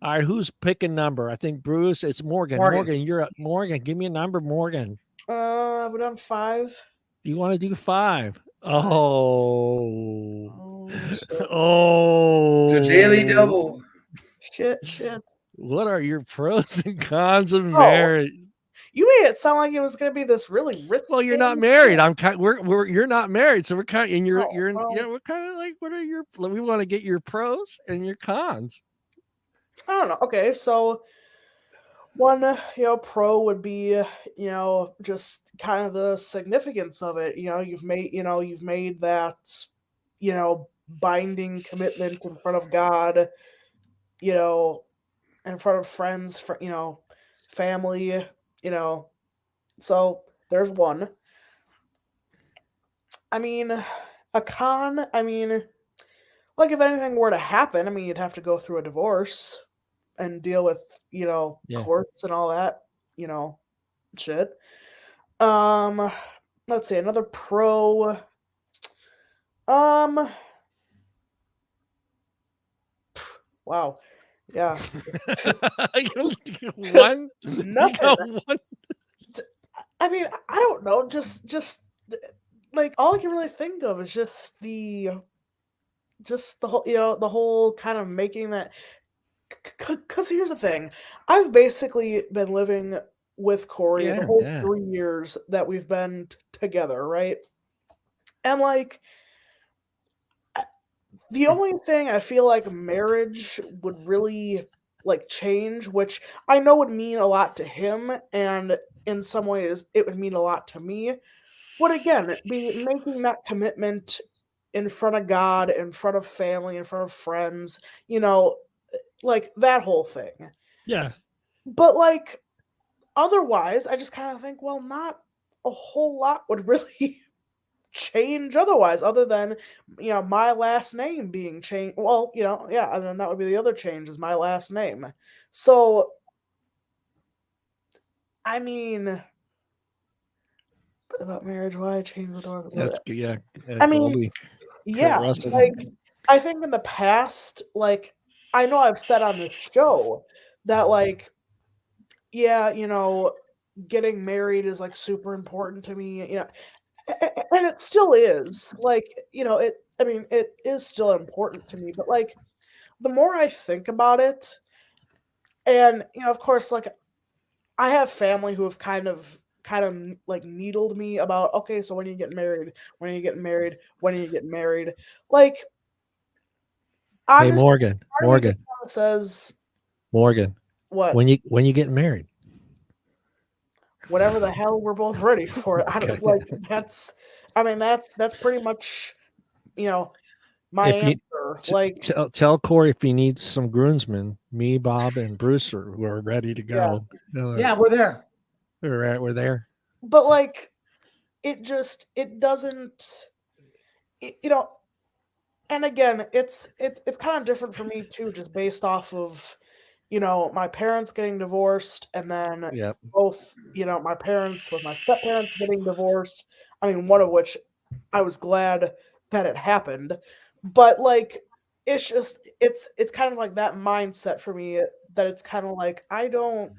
All right, who's picking number? I think Bruce. It's Morgan. Morgan, you're up. Morgan, give me a number, Morgan.
I've done 5.
You want to do 5? Oh.
It's a daily double.
Shit.
What are your pros and cons of marriage?
You made it sound like it was going to be this really risky.
Well, you're not married. You're not married, so we're kind of, and we're kind of like, what are your? We want to get your pros and your cons.
I don't know. Okay, so one, pro would be, just kind of the significance of it. You've made that, binding commitment in front of God, in front of friends, family, so there's one. I mean, a con, like if anything were to happen, you'd have to go through a divorce and deal with, courts and all that, shit. Let's see, another pro. Wow. Yeah.
One?
Nothing. One. I don't know. Just like all I can really think of is just the whole, the whole kind of making that. Because here's the thing, I've basically been living with Corey the whole 3 years that we've been together, right? And like, the only thing I feel like marriage would really like change, which I know would mean a lot to him, and in some ways it would mean a lot to me, would again be making that commitment in front of God, in front of family, in front of friends, like that whole thing.
Yeah.
But like otherwise, I just kind of think, well, not a whole lot would really change otherwise, other than my last name being changed. Well, and then that would be the other change, is my last name. So about marriage, why I changed the door.
That's good. Yeah.
Like I think in the past, like I know I've said on this show that like, getting married is like super important to me, and it still is. Like, it is still important to me, but like the more I think about it, and of course, like I have family who have kind of like needled me about, okay, so when are you getting married? When are you getting married? When are you getting married? Like,
hey, Morgan
says,
Morgan,
what?
When you getting married?
Whatever the hell we're both ready for it. I don't like that's pretty much, my
If you-
answer. Like,
tell Corey if he needs some groomsmen, me, Bob, and Bruce are ready to go.
Yeah, we're there.
We're there.
but like, it doesn't, you know. And again, it's kind of different for me too, just based off of, my parents getting divorced, and then
Yep.
both, my parents with my step parents getting divorced. I mean, one of which I was glad that it happened, but like, it's just it's kind of like that mindset for me, that it's kind of like I don't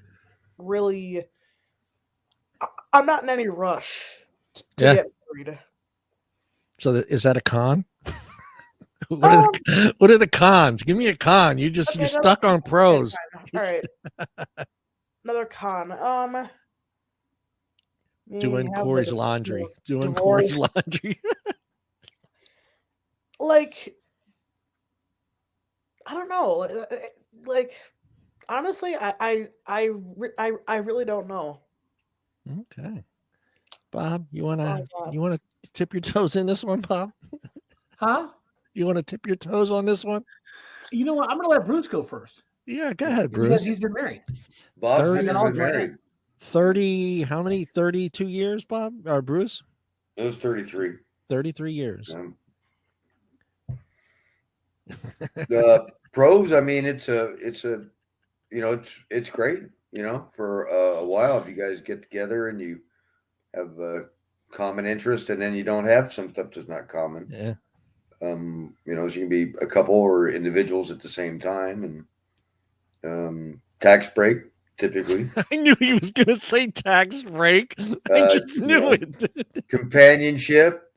really, I'm not in any rush to get married.
So is that a con? What are the cons? Give me a con. You're stuck on pros.
All right. Another con.
Doing Corey's laundry. Doing
divorce.
Corey's laundry.
Like, I don't know. Like, honestly, I really don't know.
Okay. Bob, you wanna tip your toes in this one, Bob?
Huh?
You want to tip your toes on this one?
You know what? I'm gonna let Bruce go first.
Yeah, go ahead,
Because
Bruce.
he's been married.
Bob's
30,
been married.
30, how many? 32 years, Bob? Or Bruce?
It was 33.
33 years.
The pros, I mean, it's great, for a while if you guys get together and you have a common interest, and then you don't have some stuff that's not common.
Yeah.
So you can be a couple or individuals at the same time, and tax break typically.
I knew he was going to say tax break. I just knew it.
Companionship,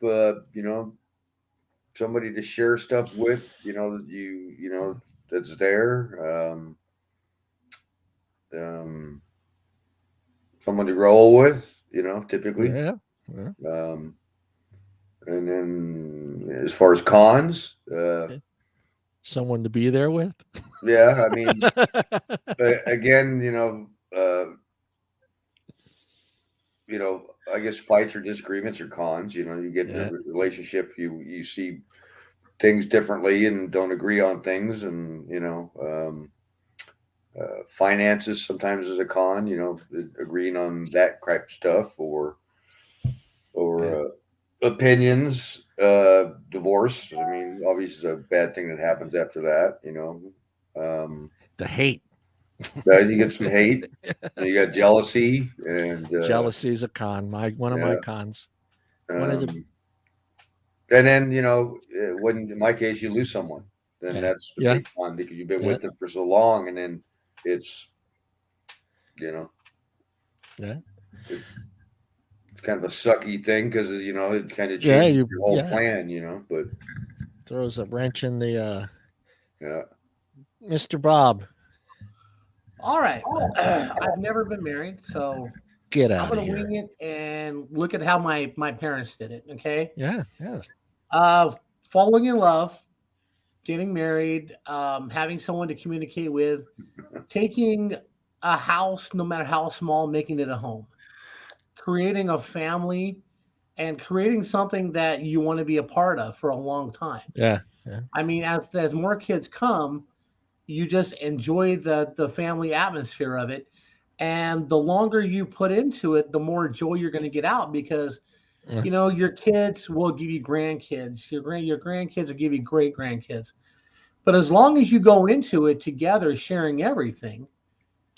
somebody to share stuff with, that's there. Someone to roll with, typically.
Yeah.
And then as far as cons,
someone to be there with.
Yeah, I mean, again, I guess fights or disagreements are cons. You get in a relationship, you see things differently and don't agree on things, and finances sometimes is a con. Agreeing on that type of stuff, or opinions, divorce. I mean, obviously, it's a bad thing that happens after that.
The hate.
Then you get some hate. And you got jealousy, and
jealousy is a con. One of my cons.
And then when in my case you lose someone, then that's the big con, because you've been with them for so long, and then it's it's kind of a sucky thing, because it kind of changes your whole plan, but
throws a wrench in the Mr. Bob.
All right. I've never been married, so
get out
I'm
of here.
gonna wing it and look at how my parents did it. Okay.
Yeah.
Falling in love, getting married, having someone to communicate with, taking a house, no matter how small, making it a home, creating a family, and creating something that you want to be a part of for a long time.
Yeah.
I mean, as more kids come, you just enjoy the family atmosphere of it. And the longer you put into it, the more joy you're going to get out, because, your kids will give you grandkids. Your grandkids will give you great grandkids. But as long as you go into it together, sharing everything,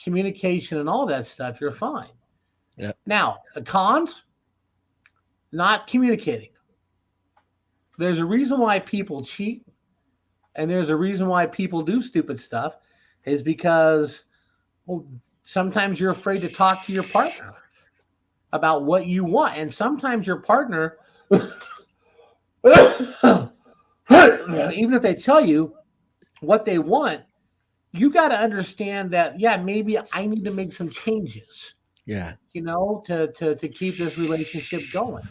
communication and all that stuff, you're fine.
Yeah.
Now, the cons, not communicating. There's a reason why people cheat, and there's a reason why people do stupid stuff, is because sometimes you're afraid to talk to your partner about what you want. And sometimes your partner, even if they tell you what they want, you got to understand that, maybe I need to make some changes.
Yeah.
To keep this relationship going.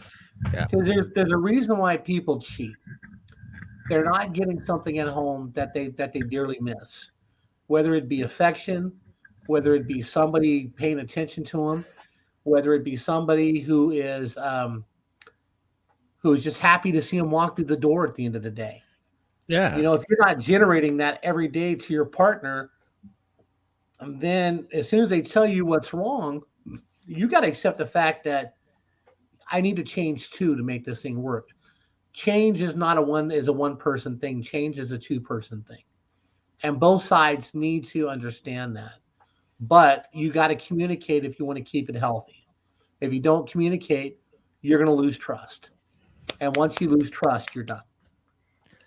Yeah.
Because there's a reason why people cheat. They're not getting something at home that they dearly miss, whether it be affection, whether it be somebody paying attention to them, whether it be somebody who is just happy to see them walk through the door at the end of the day.
Yeah.
You know, if you're not generating that every day to your partner, then as soon as they tell you what's wrong, you got to accept the fact that I need to change too to make this thing work. Change is not a one person thing. Change is a 2-person thing. And both sides need to understand that. But you got to communicate if you want to keep it healthy. If you don't communicate, you're going to lose trust. And once you lose trust, you're done.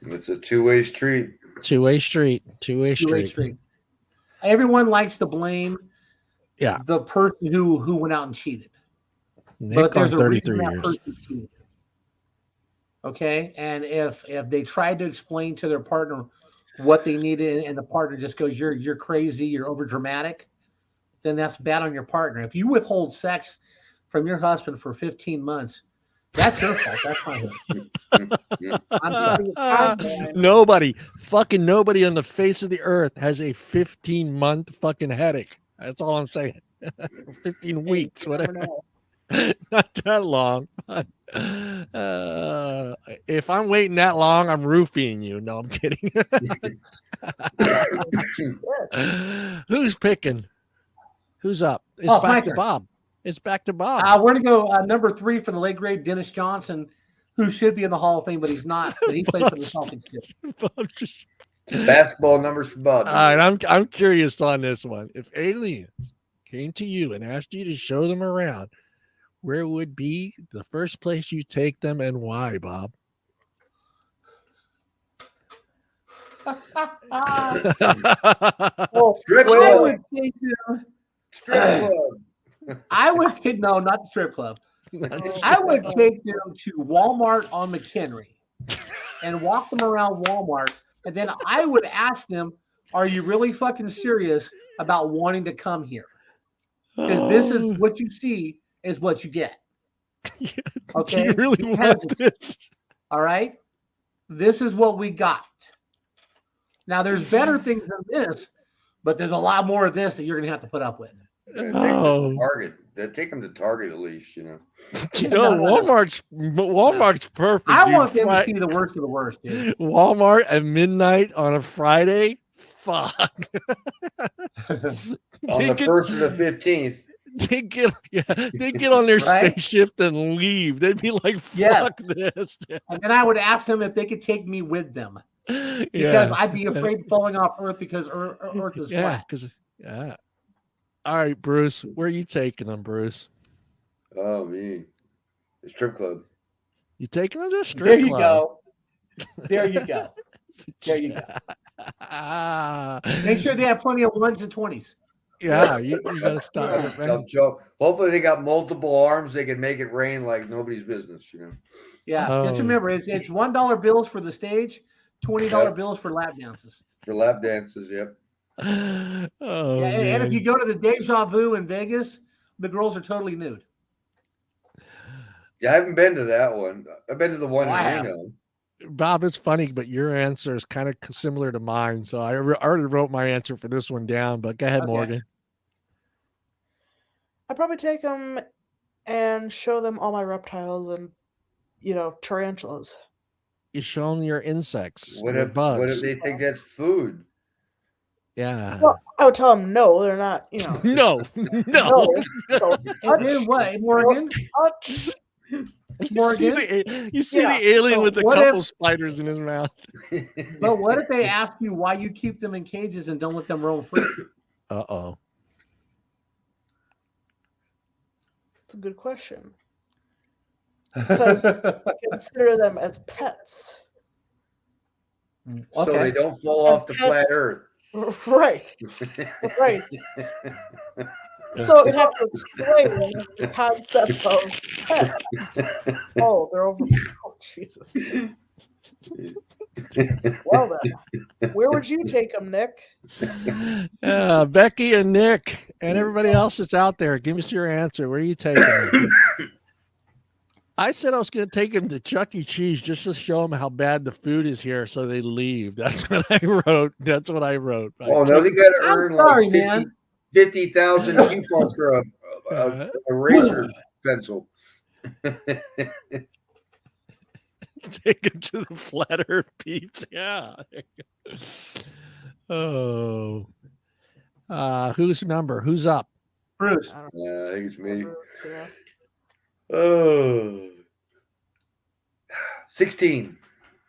It's a two-way street.
Two-way street. Two-way street.
Everyone likes to blame the person who went out and cheated.
Nick
but there's
on
a
33
reason that
years.
person cheated. Okay? And if they tried to explain to their partner what they needed and the partner just goes, you're crazy, you're over dramatic, then that's bad on your partner. If you withhold sex from your husband for 15 months, that's your fault. That's not his.
Nobody on the face of the earth has a 15-month fucking headache. That's all I'm saying. 15 weeks, whatever. Not that long. If I'm waiting that long, I'm roofing you. No, I'm kidding. Who's picking? Who's up? It's back to Bob. It's back to Bob.
We're going to go number 3 for the late great Dennis Johnson, who should be in the Hall of Fame, but he's not. But he plays for the Celtics too.
Basketball numbers for Bob.
All right, I'm curious on this one. If aliens came to you and asked you to show them around, where would be the first place you take them and why, Bob?
Strip club. Strip club.
I would take no, not the strip club. I would take them to Walmart on McHenry and walk them around Walmart, and then I would ask them, "Are you really fucking serious about wanting to come here? Because this is what you see is what you get." Okay,
do you really want this?
All right, this is what we got. Now, there's better things than this, but there's a lot more of this that you're going to have to put up with.
Target. Take them to Target at least, you know.
Walmart's perfect.
I want them to see the worst of the worst, dude.
Walmart at midnight on a Friday. Fuck.
On the 1st or the 15th.
They'd get on their spaceship and leave. They'd be like, fuck this.
And then I would ask them if they could take me with them. Because I'd be afraid of falling off Earth because Earth is flat.
All right, Bruce, where are you taking them, Bruce?
Oh, me. The strip club.
You taking them to a strip club?
There you go. Make sure they have plenty of 1s and 20s.
Yeah, you gotta stop it,
joke. Hopefully they got multiple arms. They can make it rain like nobody's business, you know.
Yeah, just remember, it's $1 bills for the stage, $20 bills for lap dances.
For lap dances, yep.
And if you go to the Deja Vu in Vegas, the girls are totally nude.
Yeah, I haven't been to that one. I've been to the one in Reno.
Bob, it's funny, but your answer is kind of similar to mine. So I already wrote my answer for this one down, but go ahead, Morgan.
I'd probably take them and show them all my reptiles and, tarantulas.
You show them your insects.
What
your
if
bugs.
What if they think that's food?
Yeah.
Well, I would tell them no, they're not,
No.
And then what, Morgan?
You see the alien with a couple spiders in his mouth.
But what if they ask you why you keep them in cages and don't let them roam free?
Uh-oh.
It's a good question. Because I consider them as pets.
So they don't fall off the flat earth.
Right. So you'd have to explain the concept of pet. Oh, they're over. Oh, Jesus. Well, then, where would you take them, Nick?
Becky and Nick and everybody else that's out there, give us your answer. Where are you taking them? I said I was going to take them to Chuck E. Cheese just to show them how bad the food is here, so they leave. That's what I wrote.
Oh, no, they got to earn 50,000 coupons for a razor pencil.
Take him to the flat Earth peeps. Yeah. Oh. Who's number? Who's up?
Bruce.
I think it's me.
Yeah.
Oh. 16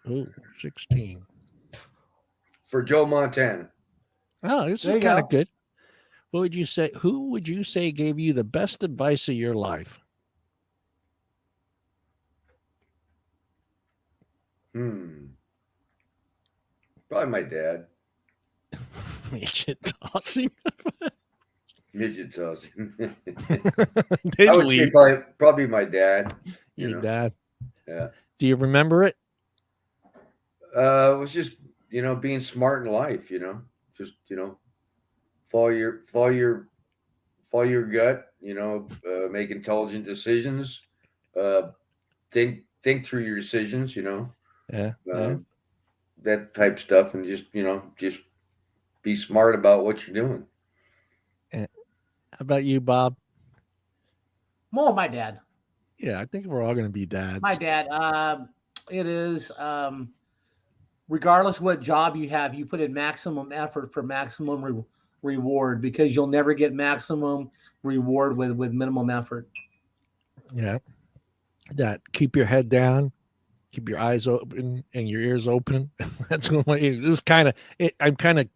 Ooh, 16.
for Joe Montana.
Oh, this
There
is
you
kind
go.
of good. What would you say? Who would you say gave you the best advice of your life?
Probably my dad.
Midget tossing.
Midget tossing.
They
I would
leave.
say probably my dad.
Your dad.
Yeah.
Do you remember it?
It was just, being smart in life, just, follow your gut, make intelligent decisions, think through your decisions,
Yeah.
that type stuff, and just be smart about what you're doing.
How about you, Bob?
Well, my dad.
Yeah, I think we're all going to be dads.
My dad. It is regardless what job you have, you put in maximum effort for maximum reward, because you'll never get maximum reward with minimum effort.
Yeah. That keep your head down, keep your eyes open and your ears open. That's what it was kind of. I'm kind of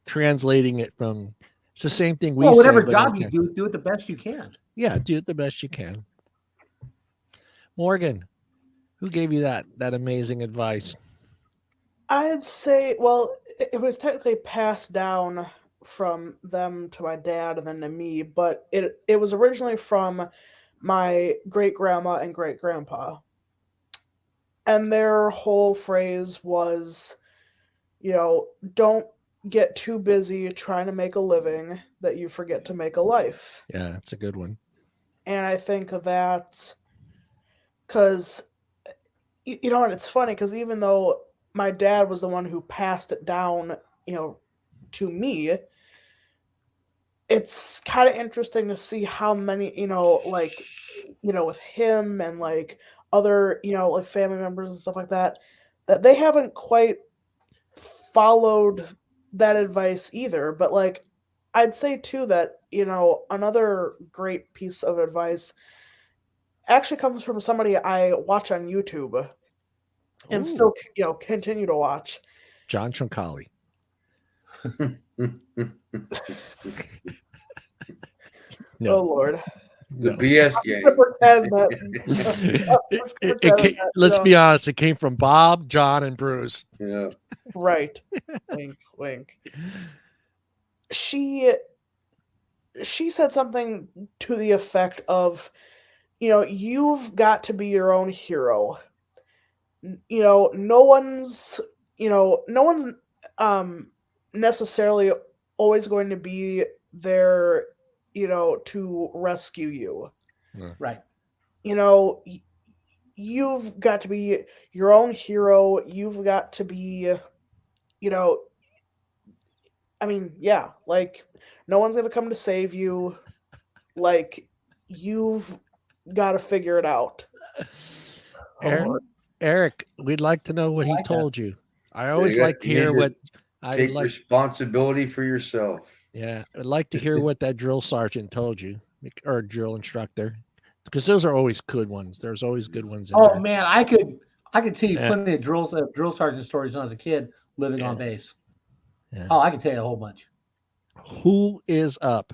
translating it from. It's the same thing we say.
Whatever job you do it the best you can.
Yeah, do it the best you can. Morgan, who gave you that amazing advice?
I'd say, well, it was technically passed down from them to my dad and then to me, but it was originally from my great grandma and great grandpa. And their whole phrase was, don't get too busy trying to make a living that you forget to make a life.
Yeah, that's a good one.
And I think that because, and it's funny because even though my dad was the one who passed it down, to me, it's kind of interesting to see how many, with him and like other, like family members and stuff like that they haven't quite followed that advice either. But like, I'd say too that, another great piece of advice actually comes from somebody I watch on YouTube and still, continue to watch.
John Truncali. No.
Oh Lord.
The BS game.
Let's be honest. It came from Bob, John, and Bruce.
Yeah.
Right. Wink, wink. She said something to the effect of, you've got to be your own hero. No one's necessarily always going to be there, to rescue you.
Right.
You've got to be your own hero. You've got to be, like no one's going to come to save you. Like you've got to figure it out.
Eric, we'd like to know what he told you. I always like to hear what
take responsibility for yourself.
Yeah, I'd like to hear what that drill sergeant told you, or drill instructor, because those are always good ones. There's always good ones.
Oh man, I could tell you plenty of drill sergeant stories when I was a kid living on base. Yeah. Oh, I can tell you a whole bunch.
Who is up?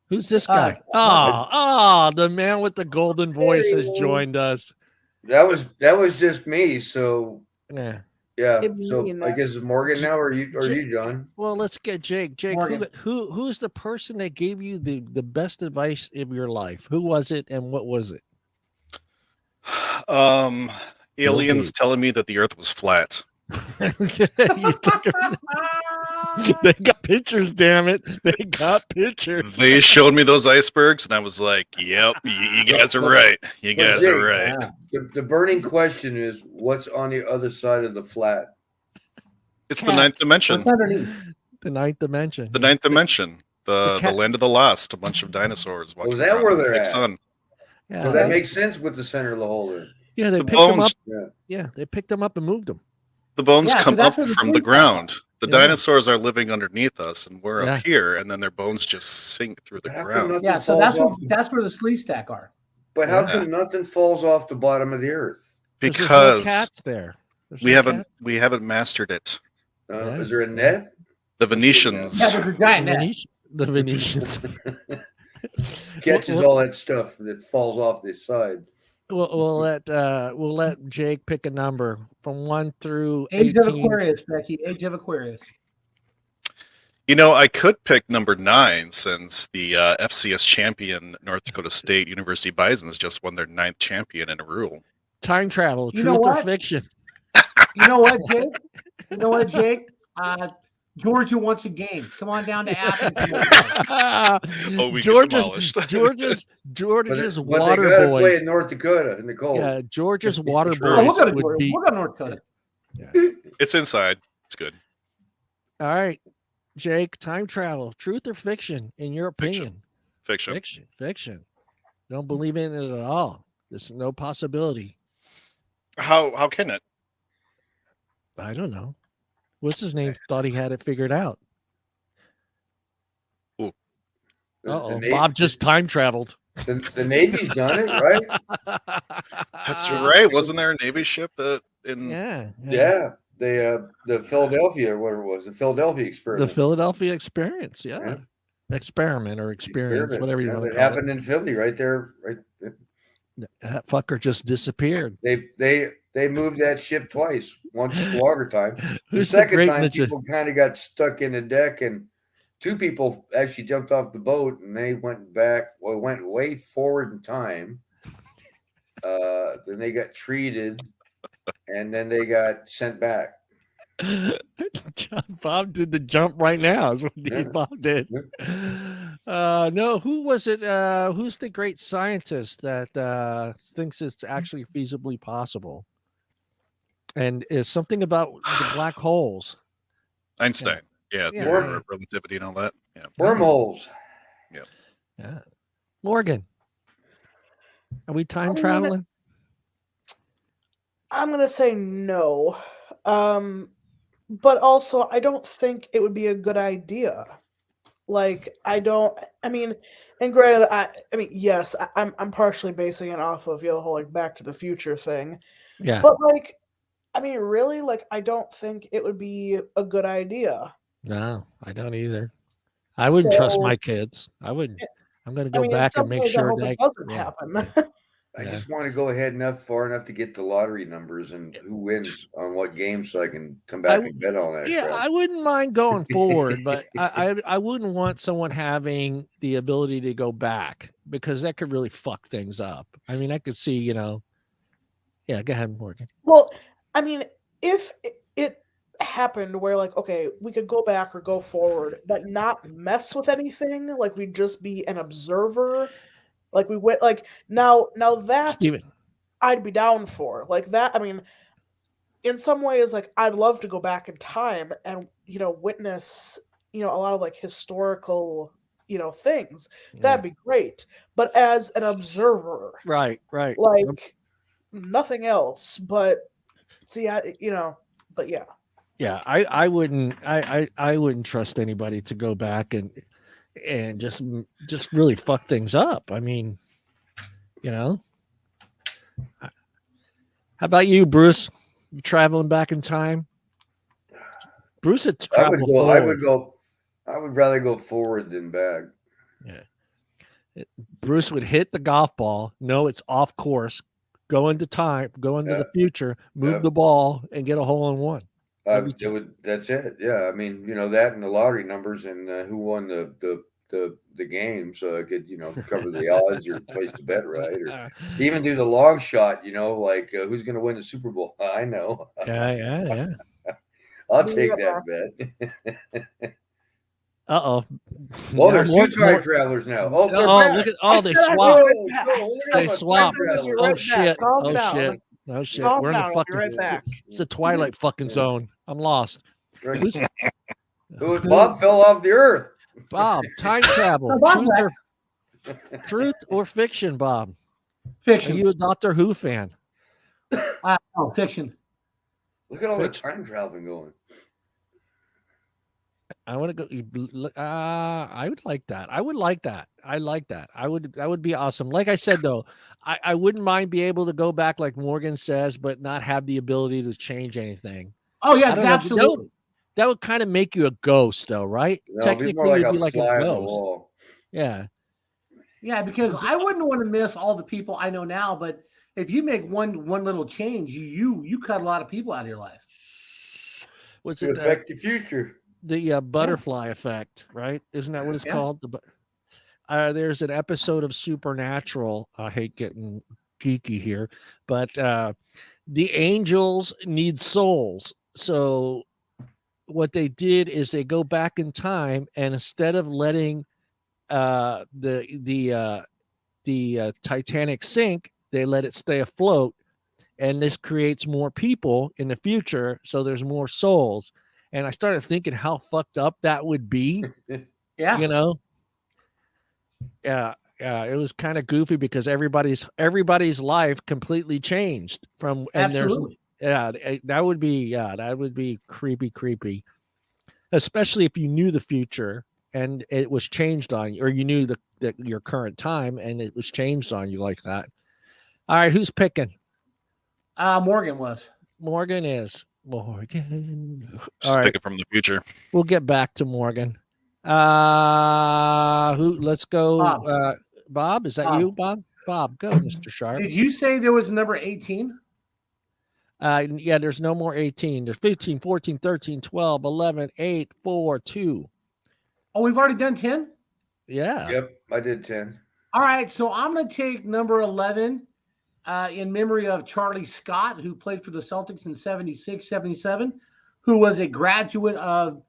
Who's this guy? The man with the golden voice has joined us.
That was just me. So
yeah.
So I guess it's Morgan now, or you, John?
Well, let's get Jake. Jake, who's the person that gave you the best advice of your life? Who was it, and what was it?
Aliens telling me that the Earth was flat.
They got pictures, damn it. They got pictures.
They showed me those icebergs, and I was like, yep, you guys are right. You guys are right.
The burning question is, what's on the other side of the flat?
It's the ninth dimension.
The ninth dimension.
The ninth dimension. The land of the lost. A bunch of dinosaurs.
Was that where they're at?
Sun.
Yeah. So that makes sense with the center of the hole there.
Yeah, they
The
picked them up.
bones,
Yeah, they picked them up and moved them.
the bones
Yeah, so
come
that's
up
where the
from the
bones come
ground. The
Yeah.
dinosaurs are living underneath us, and we're
Yeah.
up here, and then their bones just sink through the
How come
ground.
nothing
Yeah, so
falls off?
that's where the sleeve stack are.
But how
Yeah.
come nothing falls off the bottom of the earth?
There's no
Because
cats there. There's
we
no
haven't
cat.
we haven't mastered it.
Yeah.
Is there a net?
The Venetians.
Yeah, there's a giant net.
The Venetians.
Catches all that stuff that falls off this side.
We'll let Jake pick a number from 1 through
Age of
18.
Aquarius, Becky. Age of Aquarius.
You know, I could pick number 9 since the FCS champion North Dakota State University Bisons just won their 9th champion in a row.
Time travel,
You know
truth or
what?
fiction?
You know what, Jake? You know what, Jake? Georgia wants a game. Come on down to Athens.
Oh, we get
Georgia's
demolished.
But
water
they gotta play
boys.
in North Dakota in the cold.
Yeah, Georgia's water
Sure.
Oh,
boys
we'll go to
would
Georgia.
beat.
We'll go to North Dakota.
It's inside. It's good.
All right, Jake, time travel, truth or fiction, in your opinion?
Fiction.
Fiction. Don't believe in it at all. There's no possibility.
How can it?
I don't know. What's his name? Thought he had it figured out.
The Navy-
Bob just time traveled.
the Navy's done it, right?
That's right. Wasn't there a Navy ship that in
Yeah.
The Philadelphia, whatever it was, the Philadelphia
The
experiment.
Philadelphia experience. Yeah.
Yeah.
Experiment or experience,
Experiment,
whatever you
yeah,
want to
that
call
happened in Philly, right there. Right,
it. That fucker just disappeared.
they moved that ship twice. Once the longer time. The
Who's the
second
great
time,
magician?
people kind of got stuck in the deck, and 2 people actually jumped off the boat, and they went back. Well, went way forward in time. Then they got treated, and then they got sent back.
Bob did the jump right now. Is what
Yeah.
Bob did. No, who was it? Who's the great scientist that thinks it's actually feasibly possible? And is something about the black holes.
Einstein. Yeah,
Yeah.
theory of relativity and all that. Yeah.
Wormholes.
Yeah. Morgan. Are we time
I'm gonna-
traveling?
I'm gonna say no. But also I don't think it would be a good idea. Like I mean, and granted, I mean, yes, I'm partially basing it off of the whole like Back to the Future thing.
Yeah.
But like, I mean, really, like I don't think it would be a good idea.
No, I don't either. I wouldn't trust
So-
my kids. I wouldn't. I'm going to
I
go
mean, in
back
some
and make
ways, I
sure
hope
that
it doesn't
yeah.
happen.
I
Yeah.
just want to go ahead far enough to get the lottery numbers and who wins on what game, so I can come back and bet on that.
Yeah,
crap.
I wouldn't mind going forward, but I wouldn't want someone having the ability to go back because that could really fuck things up. I mean, I could see, yeah, go ahead, Morgan.
Well, I mean, if it happened where like, okay, we could go back or go forward, but not mess with anything, like we'd just be an observer. Like we went like now that
Steven.
I'd be down for. Like that, I mean, in some ways, like I'd love to go back in time and witness, a lot of like historical, things. That'd be great. But as an observer,
Right.
like nothing else. But see, but yeah.
Yeah, I wouldn't I wouldn't trust anybody to go back and just really fuck things up. I mean, how about you, Bruce? You traveling back in time? Bruce had traveled
I would rather go forward than back.
Yeah. Bruce would hit the golf ball, know it's off course, go into the future, move the ball, and get a hole in one.
That's it. Yeah, I mean, that and the lottery numbers and who won the game, so I could cover the odds or place to bet right, or even do the long shot. Like who's going to win the Super Bowl? I know.
Yeah.
I'll take that bet.
Uh-oh.
Well, there's 2 time travelers now. Oh,
look at they swapped. They swapped. Oh shit.
Calm
Oh shit.
Calm
We're in the
down, I'll be
fucking
right back.
It's the Twilight fucking zone. I'm lost.
Right. Bob fell off the earth.
Bob, time travel. Truth or fiction, Bob? Are
Fiction.
you a Doctor Who fan?
No, fiction.
Look at all the time traveling going.
I want to go. I would like that. I would like that. I like that. That would be awesome. Like I said, though, I wouldn't mind be able to go back, like Morgan says, but not have the ability to change anything.
Oh yeah,
I don't know,
absolutely.
that would kind of make you a ghost, though, right?
No,
Technically,
it'd be more like
you'd
a
be like
fly
a
on the
ghost.
wall.
Yeah.
Yeah, because I wouldn't want to miss all the people I know now, but if you make one little change, you cut a lot of people out of your life.
What's
To
it?
affect the future.
The butterfly effect, right? Isn't that what it's called? There's an episode of Supernatural. I hate getting geeky here, but the angels need souls. So what they did is they go back in time, and instead of letting the Titanic sink, they let it stay afloat, and this creates more people in the future. So there's more souls. And I started thinking how fucked up that would be.
Yeah.
You know? Yeah. It was kind of goofy because everybody's life completely changed from, and
Absolutely.
that would be creepy. Especially if you knew the future and it was changed on you, or you knew that your current time and it was changed on you like that. All right, who's picking?
Morgan was.
Morgan is Morgan.
Just picking from the future.
We'll get back to Morgan. Let's go.
Bob.
Bob, is that you, Bob? Bob, go, Mr. Sharp.
Did you say there was number 18?
Yeah, there's no more 18. There's 15, 14, 13, 12, 11, 8, 4, 2.
Oh, we've already done 10?
Yeah.
Yep, I did 10.
All right, so I'm going to take number 11 in memory of Charlie Scott, who played for the Celtics in 76, 77, who was a graduate of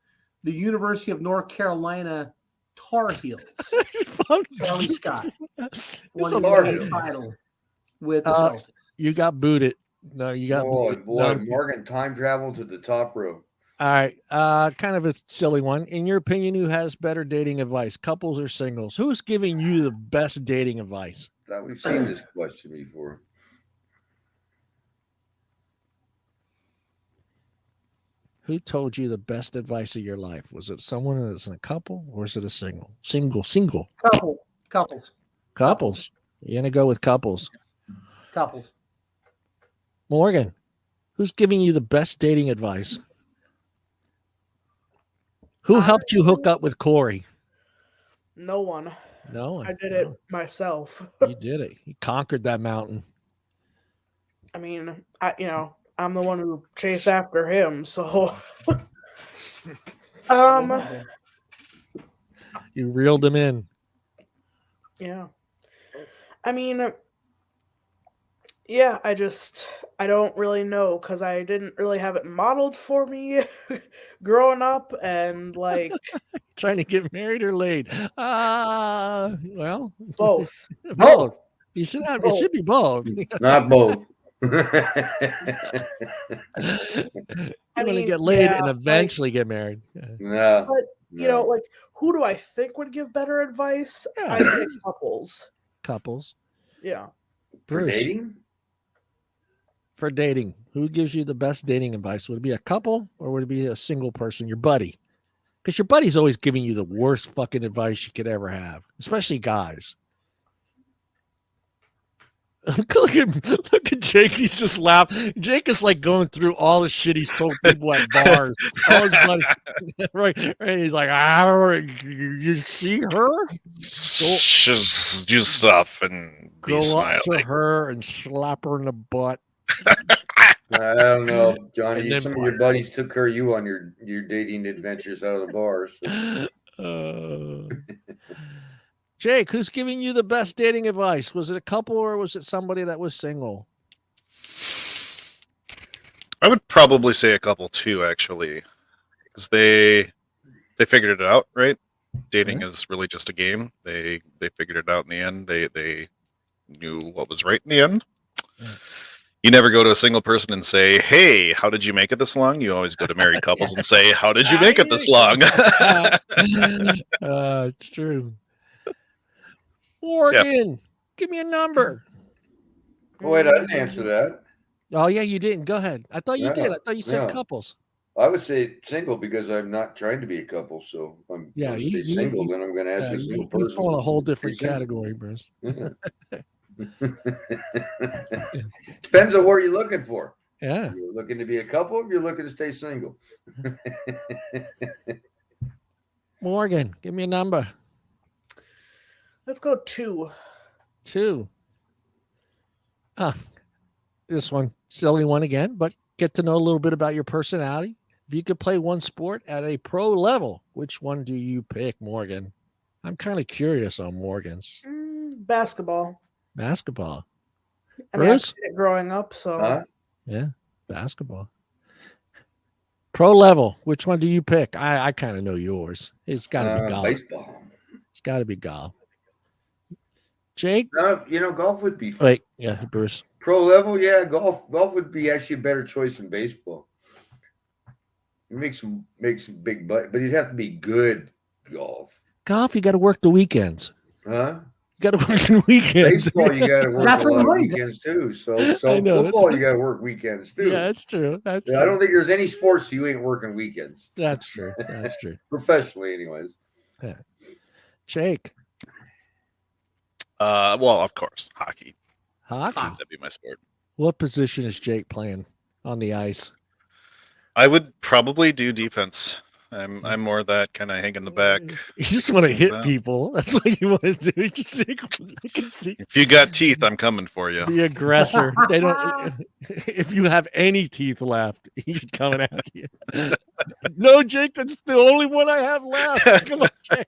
the University of North Carolina Tar Heels. Charlie Scott won the title with the Celtics.
You got booted. No, you got
boy. Morgan time travel to the top row.
All right. Kind of a silly one. In your opinion, who has better dating advice, couples or singles? Who's giving you the best dating advice?
That we've seen this question before.
Who told you the best advice of your life? Was it someone that's in a couple, or is it a single? Single. Couples. You're gonna go with couples.
Couples.
Morgan, who's giving you the best dating advice? Who helped you hook up with Corey?
No one.
No one.
I did it myself.
You did it. You conquered that mountain.
I mean, I'm the one who chased after him, so
you reeled him in.
Yeah. I mean, yeah, I don't really know because I didn't really have it modeled for me growing up, and like
trying to get married or laid. Well,
both.
Both. You should have. It should be both.
Not both.
You want to get laid and eventually get married.
No.
But you know, like, who do I think would give better advice? I think couples.
Couples.
Yeah.
For dating?
For dating. Who gives you the best dating advice? Would it be a couple or would it be a single person, your buddy? Because your buddy's always giving you the worst fucking advice you could ever have, especially guys. Look at Jake. He's just laughing. Jake is like going through all the shit he's told people at bars. All his buddies, right? He's like, you see her?
Just do stuff and be
go
smiling.
up to her and slap her in the butt.
I don't know, Johnny. Some of your buddies took care of you on your dating adventures out of the bars. So.
Jake, who's giving you the best dating advice? Was it a couple or was it somebody that was single?
I would probably say a couple too, actually, because they figured it out, right? Dating is really just a game. They figured it out in the end. They knew what was right in the end. You never go to a single person and say, "Hey, how did you make it this long?" You always go to married couples and say, "How did you make it this long?"
It's true. Morgan, give me a number.
Oh, wait, I didn't answer that.
Oh yeah, you didn't. Go ahead. I thought you did. I thought you said
no.
couples.
I would say single because I'm not trying to be a couple. So I'm going to stay single. Then I'm going to ask a single person.
You fall in a whole different category, Bruce.
Yeah. Depends on what you're looking for.
Yeah.
You're looking to be a couple, or you're looking to stay single.
Morgan, give me a number.
Let's go 2.
2. This one, silly one again, but get to know a little bit about your personality. If you could play one sport at a pro level, which one do you pick, Morgan? I'm kind of curious on Morgan's.
Basketball.
Basketball.
I mean, I played it growing up, so.
Yeah, basketball. Pro level, which one do you pick? I kind of know yours. It's got to be golf.
Baseball.
It's got to be golf. Jake?
Golf would be fun.
Wait, yeah, Bruce.
Pro level, yeah, golf would be actually a better choice than baseball. It makes some big butt, but you'd have to be good golf.
Golf, you got to work the weekends.
Huh?
You got to work the weekends.
Baseball, you got to work a lot of weekends too. So football, you got to work weekends too.
Yeah, that's true. That's
true. I don't think there's any sports you ain't working weekends.
That's true. That's true.
Professionally, anyways.
Yeah. Jake.
Well, of course, hockey.
Hockey?
That'd be my sport.
What position is Jake playing on the ice?
I would probably do defense. I'm more that kind of hang in the back.
You just want to hit people. That's what you want to do. You can see.
If you got teeth, I'm coming for you.
The aggressor. They don't. If you have any teeth left, he's coming after you. No, Jake, that's the only one I have left. Come on, Jake.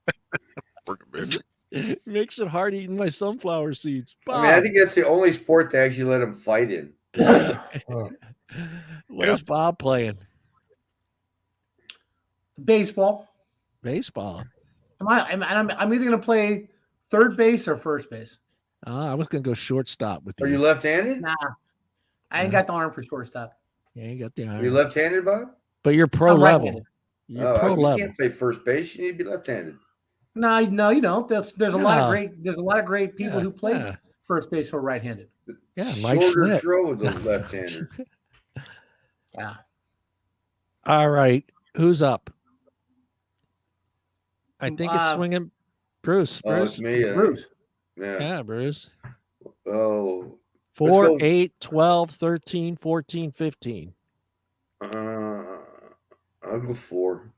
Makes it hard eating my sunflower seeds. Bob.
I mean, I think that's the only sport they actually let him fight in.
What is Bob playing?
Baseball.
Baseball.
I'm either going to play third base or first base.
I was going to go shortstop with you.
Are you left-handed?
Nah, I ain't got the arm for shortstop.
Yeah, you got the arm.
Are you left-handed, Bob?
But you're pro level.
Right-handed.
You're pro
you
level.
can't play first base. You need to be left-handed.
No, you don't. There's a lot of great people who play first base for right-handed.
Yeah, Mike
Shorter
Schmidt.
throw with those left-handers.
Yeah.
All right, who's up? I think it's swinging. Bruce.
Oh, it's me.
Bruce.
Yeah, Bruce.
Oh.
4, 8, 12, 13, 14, 15.
I'll go 4.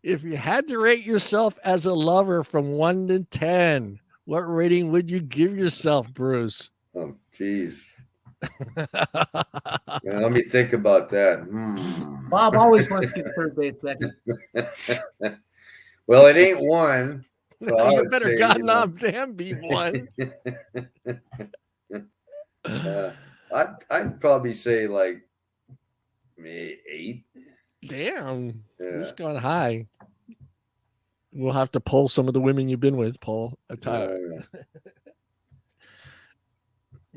If you had to rate yourself as a lover from 1 to 10, what rating would you give yourself, Bruce?
Oh, jeez. Let me think about that.
Bob always wants to get third base second.
Well, it ain't 1. So
you better goddamn be 1.
I'd probably say like maybe 8.
Damn. Who's gone high? We'll have to poll some of the women you've been with, Paul.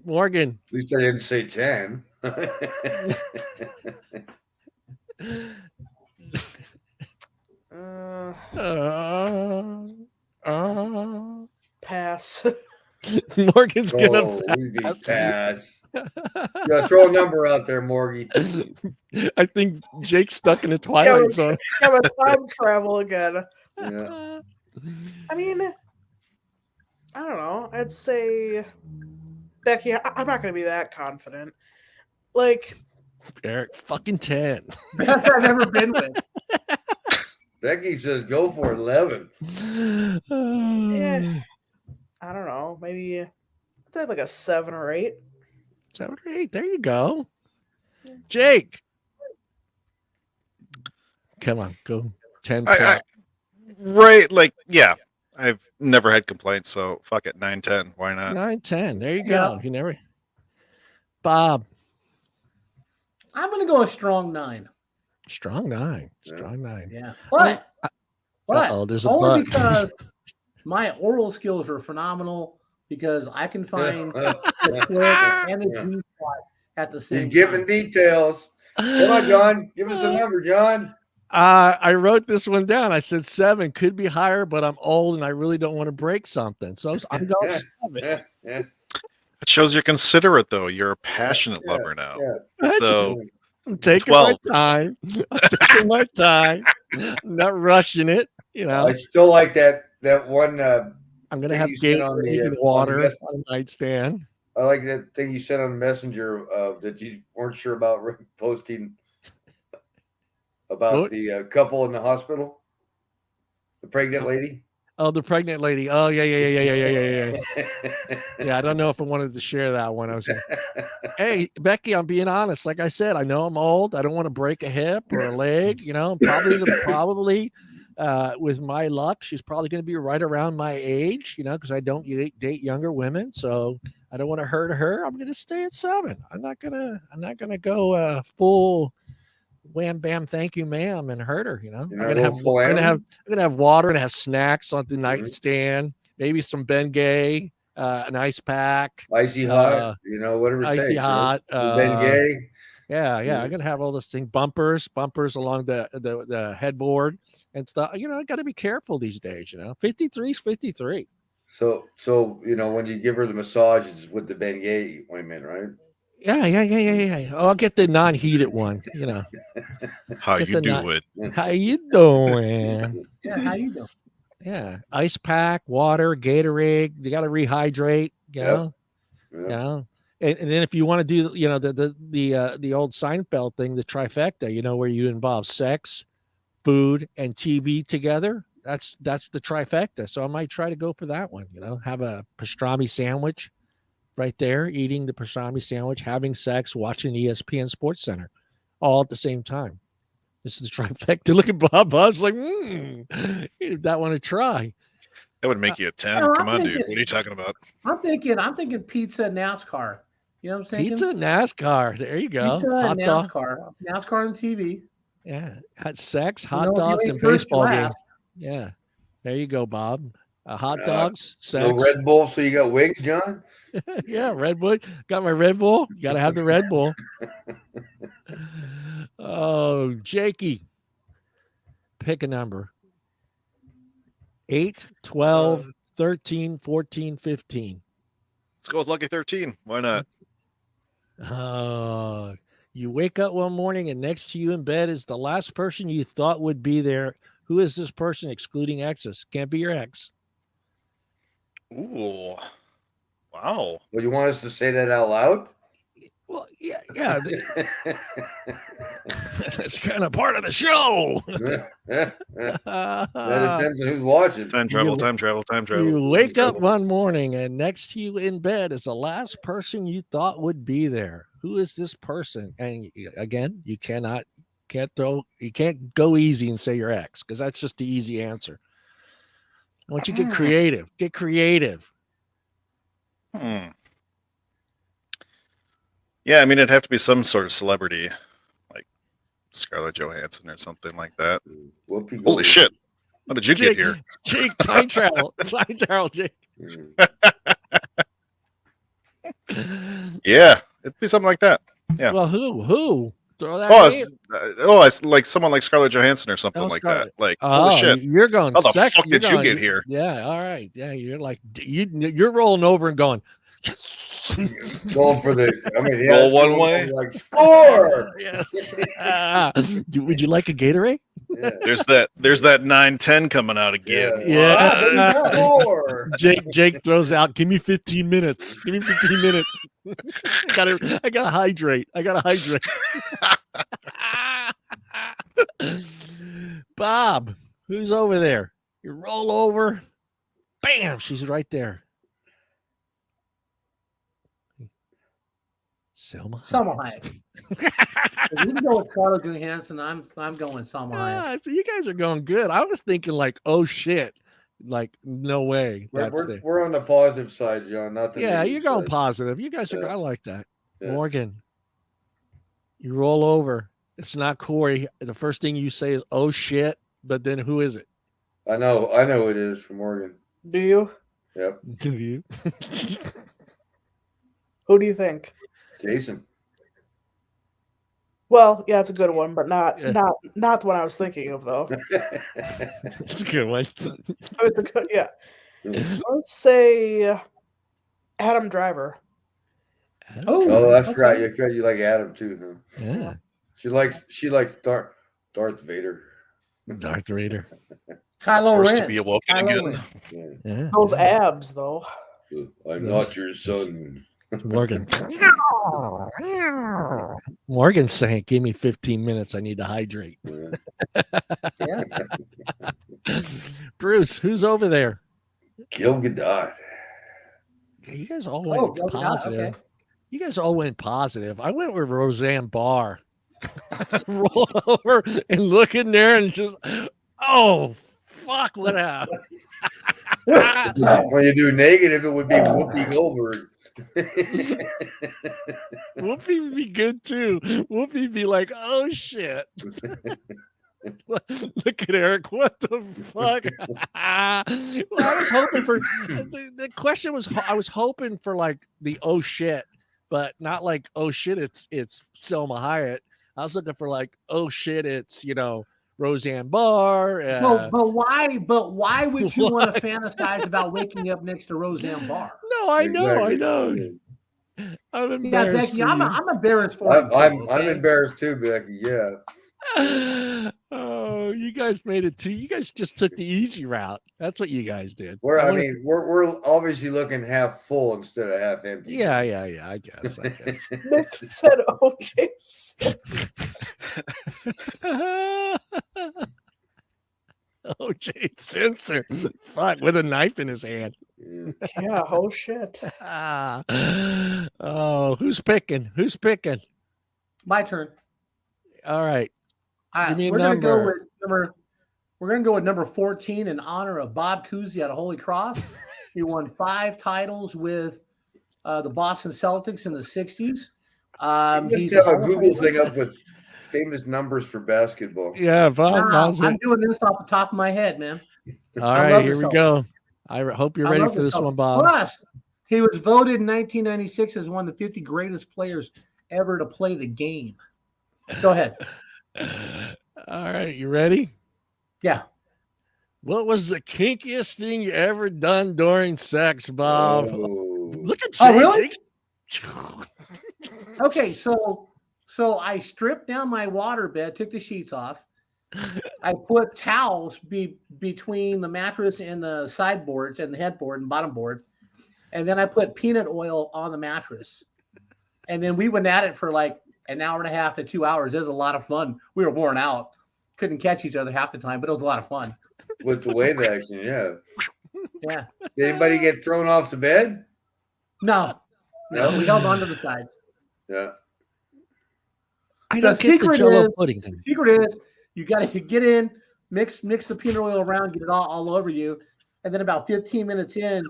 Morgan.
At least I didn't say 10.
Pass.
Morgan's gonna
pass. Yeah, throw a number out there, Morgie.
I think Jake's stuck in a Twilight Zone.
Yeah, time travel again.
Yeah.
I mean, I don't know. I'd say Becky. I'm not going to be that confident. Like
Eric, fucking 10.
Best I've ever been with.
Becky says go for 11.
Yeah. I don't know. Maybe I'd say like a 7 or 8.
7 or 8. There you go. Jake. Come on, go 10.
Right, like, yeah. I've never had complaints, so fuck it, 9, 10. Why not?
9, 10. There you go. You never. Bob.
I'm going to go a strong 9.
Strong 9. Strong 9.
Yeah. But
there's a
only
but.
because my oral skills are phenomenal because I can find the clip and the G spot at the same time.
He's giving details. Come on, John. Give us a number, John.
I wrote this one down. I said 7 could be higher, but I'm old and I really don't want to break something. So I'm going 7.
It shows you're considerate, though. You're a passionate lover now.
Yeah.
So
I'm taking
12.
my time. I'm taking my time. I'm not rushing it. You know,
I still like that one.
I'm gonna
thing
have
you sent
Gatorade
on the,
and water on the nightstand.
I like that thing you sent on Messenger that you weren't sure about posting about
What?
the couple in the hospital, the pregnant lady.
Oh, the pregnant lady. Oh, yeah. Yeah, I don't know if I wanted to share that one. I was like, hey, Becky, I'm being honest. Like I said, I know I'm old. I don't want to break a hip or a leg. You know, probably with my luck, she's probably going to be right around my age, you know, because I don't date younger women. So I don't want to hurt her. I'm going to stay at 7. I'm not going to go full wham bam thank you ma'am and hurt her. You know, I'm gonna have water and have snacks on the nightstand, maybe some Bengay, an ice pack,
icy hot, you know, whatever it
icy
takes,
hot,
Bengay.
Yeah, I'm gonna have all this thing, bumpers along the headboard and stuff. You know, I got to be careful these days. You know, 53 is 53.
So you know, when you give her the massage, it's with the Bengay ointment, right?
Yeah. Oh, I'll get the non-heated one. You know,
how you doing?
How you doing?
Yeah, how you doing?
Yeah, ice pack, water, Gatorade. You got to rehydrate. You know, you know, and then if you want to do, you know, the old Seinfeld thing, the trifecta. You know, where you involve sex, food, and TV together. That's the trifecta. So I might try to go for that one. You know, have a pastrami sandwich. Right there, eating the pastrami sandwich, having sex, watching ESPN Sports Center, all at the same time. This is the trifecta. Look at Bob. Bob's like, that want to try.
That would make you a 10. Come on, dude. What are you talking about?
I'm thinking pizza, NASCAR. You know what I'm saying?
Pizza, NASCAR. There you go.
Pizza and NASCAR. NASCAR on TV.
Yeah, had sex, hot dogs, and baseball games. Yeah, there you go, Bob. Hot dogs, sex.
No Red Bull, so you got wings, John?
Yeah, Red Bull. Got my Red Bull. You got to have the Red Bull. Oh, Jakey. Pick a number. 8, 12, 13, 14, 15.
Let's go with lucky 13. Why not?
You wake up one morning and next to you in bed is the last person you thought would be there. Who is this person excluding exes? Can't be your ex.
Ooh. Wow.
Well, you want us to say that out loud?
Well, yeah. That's kind of part of the show.
That depends on who's watching.
Time travel.
You wake up one morning and next to you in bed is the last person you thought would be there. Who is this person? And again, you can't go easy and say your ex, because that's just the easy answer. I want you to get creative. Get creative.
Yeah, I mean, it'd have to be some sort of celebrity, like Scarlett Johansson or something like that. Holy shit! How did you get here?
Jake, time travel, Jake.
Yeah, it'd be something like that. Yeah.
Well, who? Throw that.
It's like someone like Scarlett Johansson or something like that. Like, holy shit!
You're going.
How the fuck did you get here?
Yeah. All right. Yeah. You're like you're rolling over and going.
Going for the. I mean,
roll one way.
Like score.
Yes. Would you like a Gatorade?
Yeah.
There's that 9-10 coming out again.
Yeah.
Score.
Jake throws out. Give me 15 minutes. Give me 15 minutes. I gotta hydrate. Bob, who's over there? You roll over. Bam! She's right there. Selma
Hayek. If you can go with Scarlett Johansson, I'm going Selma Hayek.
So you guys are going good. I was thinking like, oh shit, like no way.
We're on the positive side, John. Not the
you're going
side.
Positive. You guys are. I like that.
Yeah.
Morgan, you roll over. It's not Corey. The first thing you say is, "Oh shit!" But then who is it?
I know who it is for Morgan.
Do you?
Yep.
Do you?
Who do you think?
Jason.
Well, yeah, it's a good one, but not the one I was thinking of, though.
It's a good one.
It's a good, yeah. Let's say Adam Driver.
Oh, that's
okay.
right. You like Adam too, huh?
Yeah.
She likes Darth Vader.
Darth Vader.
Kylo
Forced to
Ren.
be awoken
Kylo
again.
Ren.
Yeah.
Yeah.
Those abs, though.
I'm not your son.
Morgan. Morgan's saying, "Give me 15 minutes. I need to hydrate."
Yeah.
Bruce, who's over there?
Gil Gadot.
You guys all went
Gil Gadot,
positive.
okay.
You guys all went positive. I went with Roseanne Barr. Roll over and look in there and just, oh, fuck, what happened?
When you do negative, it would be Whoopi Goldberg.
Whoopi would be good too. Whoopi would be like, oh shit. Look at Eric. What the fuck? Well, I was hoping for the question was I was hoping for like the oh shit, but not like oh shit, it's Selma Hayek. I was looking for like oh shit, it's Roseanne Barr.
But why would you want to fantasize about waking up next to Roseanne Barr?
No, I know. I'm embarrassed.
Yeah, Becky, I'm embarrassed for you.
I'm embarrassed too, Becky. Yeah.
Oh, you guys made it too. You guys just took the easy route. That's what you guys did.
We're obviously looking half full instead of half empty.
Yeah. I guess.
Nick said OJ
O.J. Simpson, fuck, with a knife in his hand.
Yeah, oh shit.
Oh, who's picking?
My turn.
All right. Give me a
We're gonna go
number.
with number 14 in honor of Bob Cousy out of Holy Cross. He won 5 titles with the Boston Celtics in the 60s.
Just have a Google thing up with famous numbers for basketball.
Yeah, Bob.
I'm doing this off the top of my head, man.
All right, here we go. I hope you're ready for this one, Bob.
Plus, he was voted in 1996 as one of the 50 greatest players ever to play the game. Go ahead.
All right, you ready?
Yeah.
What was the kinkiest thing you ever done during sex, Bob?
Oh.
Look at Jake.
Oh, really?
Jake's-
Okay, so I stripped down my water bed, took the sheets off. I put towels between the mattress and the sideboards and the headboard and bottom board. And then I put peanut oil on the mattress. And then we went at it for like an hour and a half to 2 hours. It was a lot of fun. We were worn out. Couldn't catch each other half the time, but it was a lot of fun.
With the wave action, yeah.
Yeah.
Did anybody get thrown off the bed?
No, we held on to the sides.
Yeah.
I don't get the Jell-O pudding thing.
The secret is you got to get in, mix the peanut oil around, get it all over you, and then about 15 minutes in,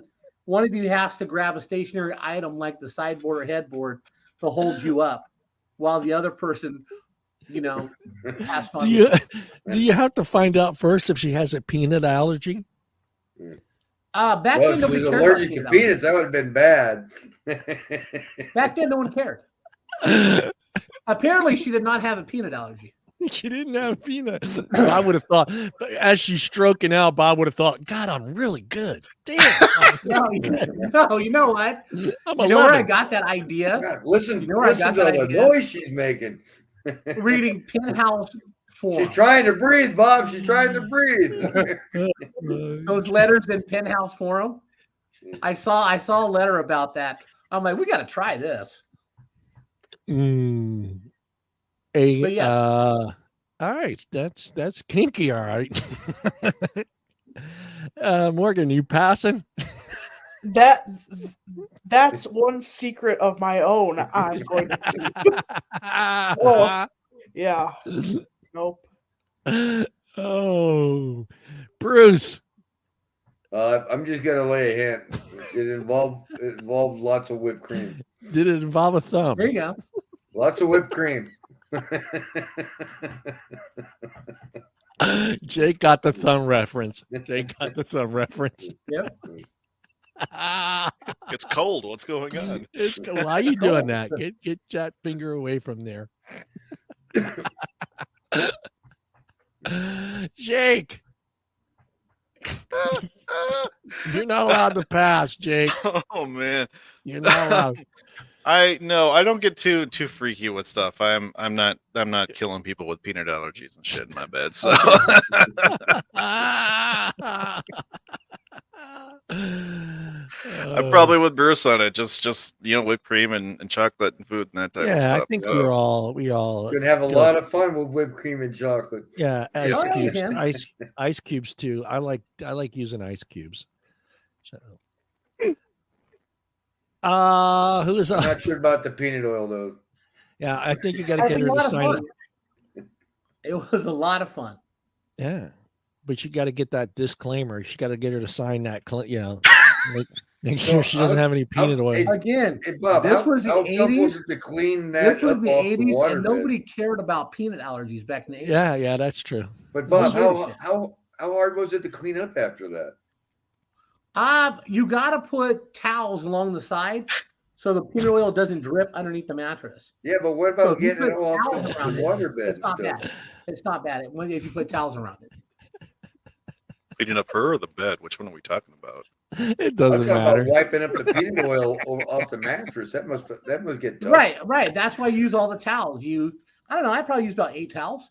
one of you has to grab a stationary item like the sideboard or headboard to hold you up, while the other person, has fun.
Do you have to find out first if she has a peanut allergy?
Back
Well,
then,
if
nobody
she's
cared
allergic
about
to
peanut
peanuts, that would have been bad.
allergy. Back then, no one cared. Apparently, she did not have a peanut allergy.
She didn't have peanut. I would have thought, as she's stroking out, Bob would have thought, God, I'm really good. Damn.
No, you know what?
I'm
You know where I got that idea?
God, listen
You know where I
listen
got
to
that
the
idea?
noise she's making.
Reading Penthouse Forum.
She's trying to breathe, Bob. She's trying to breathe.
Those letters in Penthouse Forum. I saw a letter about that. I'm like, we got to try this. But yes.
All right, that's kinky. All right. Morgan, you passing?
That's one secret of my own. I'm going to Oh, yeah. Nope.
Oh, Bruce.
I'm just gonna lay a hint. It involved lots of whipped cream.
Did it involve a thumb?
There you go.
Lots of whipped cream.
Jake got the thumb reference.
Yep.
It's cold. What's going on?
Why are you doing that? Get that finger away from there. Jake. You're not allowed to pass, Jake.
Oh man.
You're not allowed.
I don't get too freaky with stuff. I'm not killing people with peanut allergies and shit in my bed. So I'm probably with Bruce on it. Just whipped cream and chocolate and food and that type of stuff.
I think we all
gonna have a lot of fun with whipped cream and chocolate.
Yeah, ice
Oh, yeah,
cubes,
man.
ice cubes too. I like using ice cubes. So, who is
I'm not sure about the peanut oil though.
Yeah, I think you got to get her to sign it.
It was a lot of fun.
Yeah, but you got to get that disclaimer. You got to get her to sign that. Make sure she doesn't have any peanut oil.
Again,
Hey Bob,
this was the
how tough
80s.
was it to clean that
This was
up
the
off the
80s,
water
and
bed?
nobody cared about peanut allergies back in the 80s.
Yeah, that's true.
But Bob,
Bullshit.
how hard was it to clean up after that?
You got to put towels along the side so the peanut oil doesn't drip underneath the mattress.
Yeah, but what
So
about
if you
getting it
put
off
towels
the
around it,
water bed?
It's not
still?
bad. It's not bad if you put towels around it.
cleaning up her or the bed? Which one are we talking about?
It
I'm
doesn't
talking
matter.
about wiping up the peanut oil off the mattress. That must get tough.
Right. That's why you use all the towels. I don't know. I probably use about 8 towels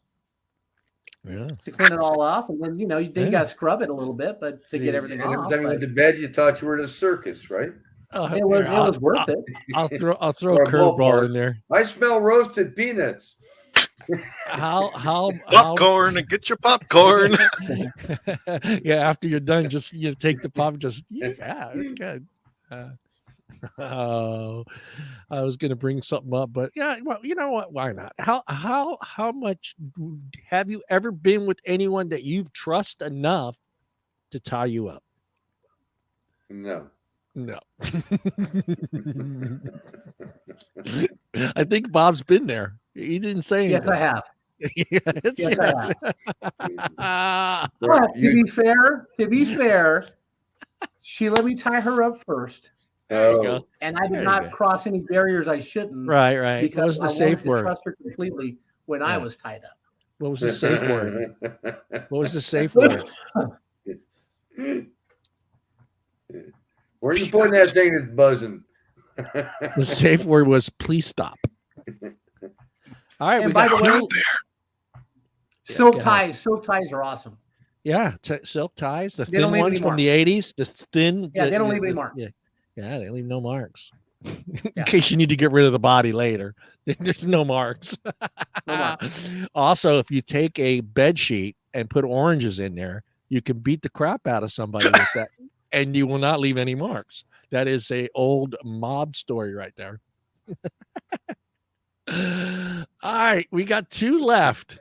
Yeah.
to clean it all off, and then you got to scrub it a little bit, but to get everything
and
off.
every time you went to bed, you thought you were in a circus, right?
It was worth it.
I'll throw a
Or a
curveball
ballpark.
in there.
I smell roasted peanuts.
How
Popcorn and get your popcorn.
yeah, after you're done, just take the pop. Just it's good. Oh, I was gonna bring something up, but yeah, well, you know what? Why not? How much have you ever been with anyone that you've trust enough to tie you up?
No.
No. I think Bob's been there. He didn't say anything.
Yes, I have.
Yes.
But to be fair, she let me tie her up first,
There you go.
and I
There
did
you
not
go.
cross any barriers I shouldn't.
Right. What
Because
was the
I
safe
wanted to
word?
trust her completely when I was tied up.
What was the safe word? What was the safe word?
Where are you putting that thing that's buzzing?
The safe word was please stop. All right,
And
we
by
got
the way,
two.
silk
go ahead.
ties. Silk ties are awesome.
Yeah, silk ties, the
They don't
thin
leave
ones
any
from the 80s, the thin.
Yeah, they don't leave any marks.
Yeah, they leave no marks. In
Yeah.
case you need to get rid of the body later, there's no marks.
No marks.
Also, if you take a bed sheet and put oranges in there, you can beat the crap out of somebody with that, and you will not leave any marks. That is a old mob story right there. All right, we got 2 left.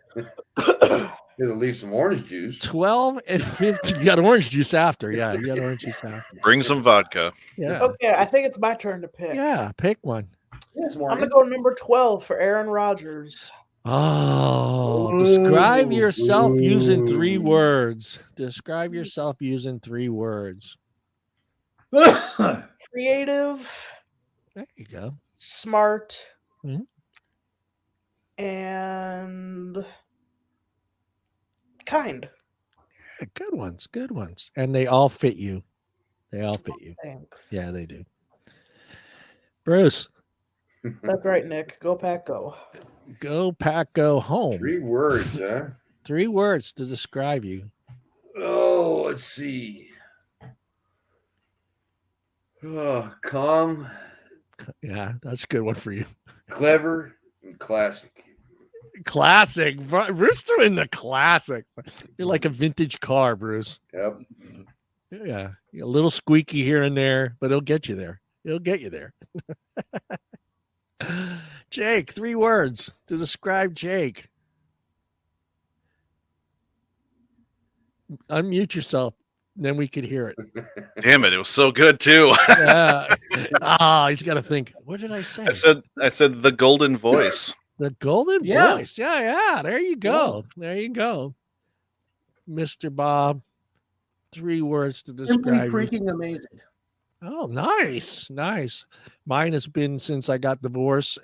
It'll leave some orange juice.
12 and 15. You got orange juice after. Yeah, you got orange juice after.
Bring some vodka.
Yeah.
Okay, I think it's my turn to pick.
Yeah, pick one.
Yes,
I'm
Morgan.
gonna go number 12 for Aaron Rodgers.
Oh, describe yourself using 3
Ooh.
words. Describe yourself using 3 words.
Creative,
There you go.
smart,
Mhm.
and kind.
Yeah, good ones. Good ones. And they all fit you. They all fit you.
Thanks.
Yeah, they do. Bruce,
That's right, Nick. Go Pack, go.
go pack, go home.
3 words, huh?
3 words to describe you.
Oh, let's see. Oh, calm,
Yeah, that's a good one for you.
clever, and classic.
Classic. Bruce doing the classic. You're like a vintage car, Bruce.
Yep.
Yeah. A little squeaky here and there, but it'll get you there. It'll get you there. Jake, 3 words to describe Jake. Unmute yourself, then we could hear it.
Damn it! It was so good too.
Yeah. He's got to think. What did I say?
I said the golden voice.
The golden
Yeah.
voice. Yeah. There you go. There you go. Mr. Bob, 3 words to
Simply
describe you.
freaking amazing.
Oh, nice. Mine has been since I got divorced.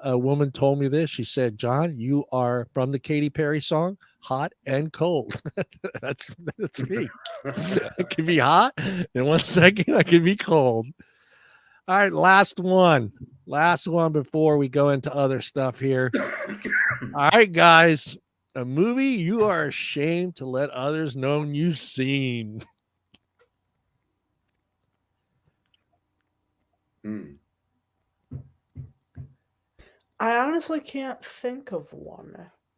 A woman told me this. She said, "John, you are from the Katy Perry song, hot and cold." that's me. I can be hot, in 1 second I can be cold. All right, last one before we go into other stuff here. All right, guys, a movie you are ashamed to let others know you've seen.
I honestly can't think of one.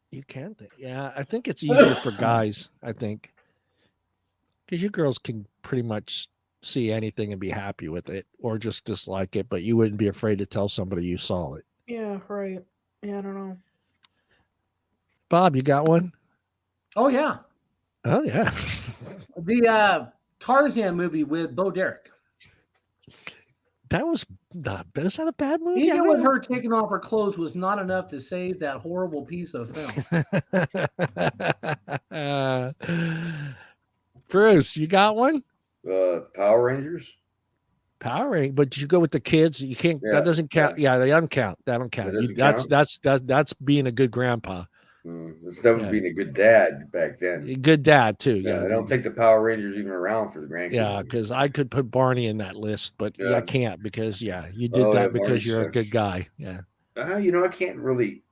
You can think. Yeah, I think it's easier for guys, I think. Because you girls can pretty much see anything and be happy with it or just dislike it, but you wouldn't be afraid to tell somebody you saw it.
Yeah, right. Yeah, I don't know.
Bob, you got one?
Oh yeah,
Oh, yeah.
the Tarzan movie with Bo Derek.
That was not, is that a bad movie?
Even with her taking off her clothes was not enough to save that horrible piece of film.
Bruce, you got one?
Power Rangers.
Power Rangers, but did you go with the kids? You can't.
Yeah,
that doesn't count. Yeah, they don't count. That don't count.
That doesn't
That's being a good grandpa.
That was being a good dad back then.
Good dad too.
Yeah, I don't think the Power Rangers even around for the grandkids.
Yeah, because I could put Barney in that list, but I can't because you did that because
Barney
you're
sucks.
a good guy. Yeah.
I can't really.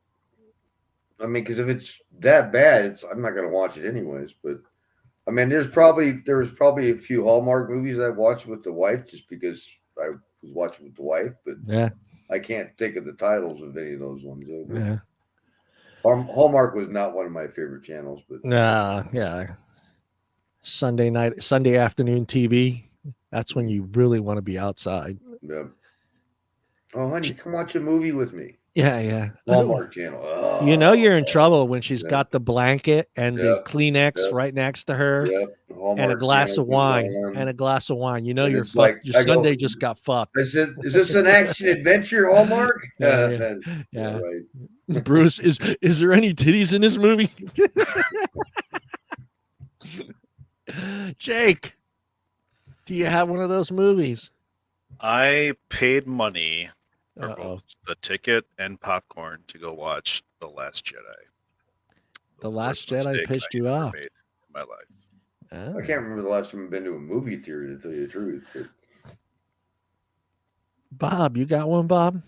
I mean, because if it's that bad, I'm not going to watch it anyways. But I mean, there was probably a few Hallmark movies I watched with the wife just because I was watching with the wife. But
yeah,
I can't think of the titles of any of those ones.
Yeah.
Hallmark was not one of my favorite channels, but
yeah. Sunday afternoon TV. That's when you really want to be outside.
Yeah. Oh, honey, come watch a movie with me.
Yeah.
Hallmark channel. Oh,
you're in trouble when she's got the blanket and the Kleenex right next to her, and a glass of wine. Your Sunday just got fucked.
Is this an action adventure, Hallmark?
Yeah. Right. Bruce, is there any titties in this movie? Jake, do you have one of those movies?
I paid money for both the ticket and popcorn to go watch The Last Jedi.
The Last Jedi pissed you off.
In my life.
Oh. I can't remember the last time I've been to a movie theater, to tell you the truth. But...
Bob, you got one, Bob?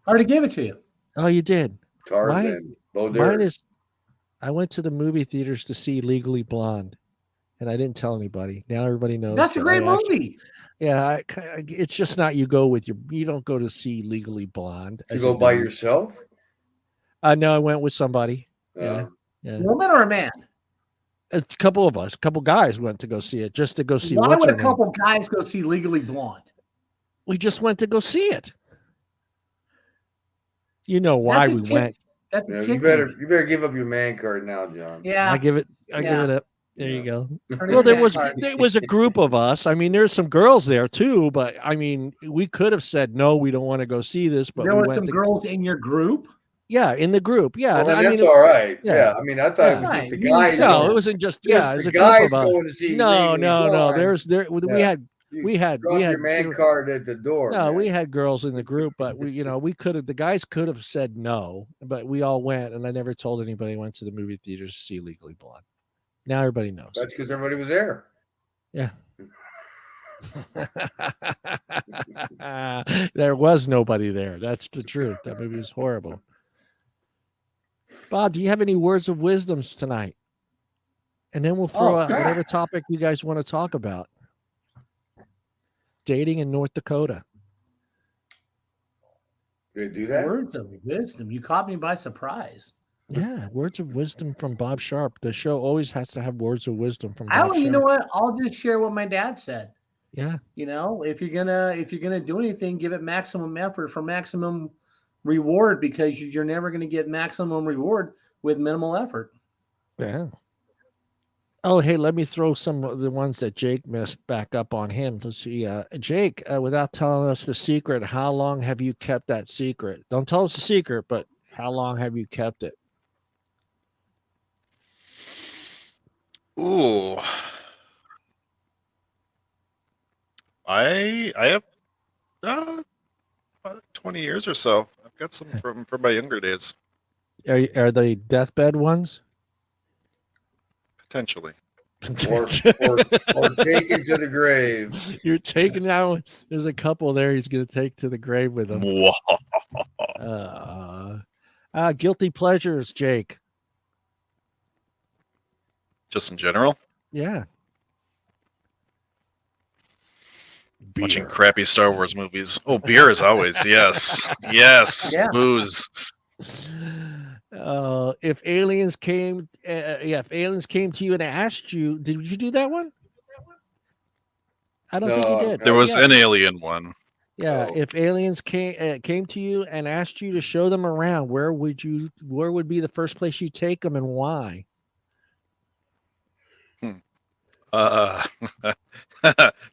I already gave it to you.
Oh, you did.
Tarzan.
Mine is. I went to the movie theaters to see Legally Blonde, and I didn't tell anybody. Now everybody knows.
That's a great movie.
It's just not you don't go to see Legally Blonde.
You go by yourself?
No, I went with somebody. Yeah.
Woman or a man?
A couple of us, a couple guys went to go see it, just to go see.
Why would a couple guys go see Legally Blonde?
We just went to go see it. You know why we went.
You better give up your man card now, John.
Yeah,
I give it up. There you go. Well, there was a group of us. I mean, there's some girls there too, but I mean, we could have said no, we don't want to go see this. But
there were some girls in your group.
Yeah, in the group. Yeah,
well, that's all right. Yeah, I mean, I thought it was just the guys.
No, it wasn't just as a group of us. No. We had
your man card at the door.
No, we had girls in the group, but the guys could have said no, but we all went, and I never told anybody I went to the movie theaters to see Legally Blonde. Now everybody knows.
That's because everybody was there.
Yeah. There was nobody there. That's the truth. That movie was horrible. Bob, do you have any words of wisdoms tonight? And then we'll throw out whatever topic you guys want to talk about. Dating in North Dakota.
Did they do that?
Words of wisdom. You caught me by surprise.
Yeah, words of wisdom from Bob Sharp. The show always has to have words of wisdom from Bob Sharp.
You know what? I'll just share what my dad said.
Yeah.
If you're gonna do anything, give it maximum effort for maximum reward, because you're never gonna get maximum reward with minimal effort.
Yeah. Oh, hey, let me throw some of the ones that Jake missed back up on him. Let's see. Jake, without telling us the secret, how long have you kept that secret? Don't tell us the secret, but how long have you kept it?
Ooh. I have 20 years or so. I've got some from my younger days.
Are they deathbed ones?
Potentially.
or taken to the grave.
You're taking that. There's a couple there he's going to take to the grave with him. Guilty pleasures, Jake.
Just in general?
Yeah.
Watching crappy Star Wars movies. Oh, beer is always, yes. Yes.
Yeah.
Booze.
If aliens came to you and asked you, did you do that one? I don't think you did.
There was an alien one.
Yeah,
Oh.
if aliens came to you and asked you to show them around, where would be the first place you take them and why?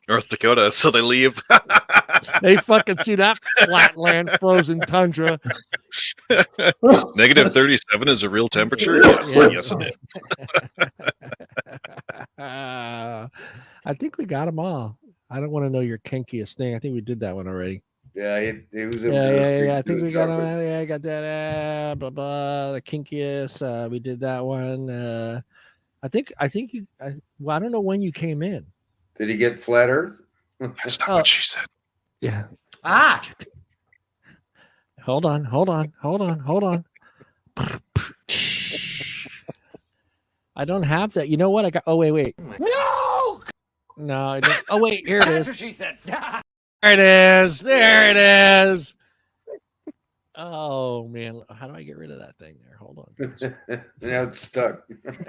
North Dakota, so they leave.
They fucking see that flatland frozen tundra.
Negative 37 is a real temperature? Yes,
Yeah.
yes it is.
I think we got them all. I don't want to know your kinkiest thing. I think we did that one already.
Yeah, it was.
Yeah. I think we got them. Yeah, I got that. Blah blah. The kinkiest. We did that one. I think you. I don't know when you came in.
Did he get flat Earth?
That's not what she said.
Yeah.
Ah,
Hold on. I don't have that. You know what? I got. Oh wait. No, I don't. Oh wait, here it is.
That's what she said.
There it is. Oh man, how do I get rid of that thing there? Hold on.
Now it's stuck.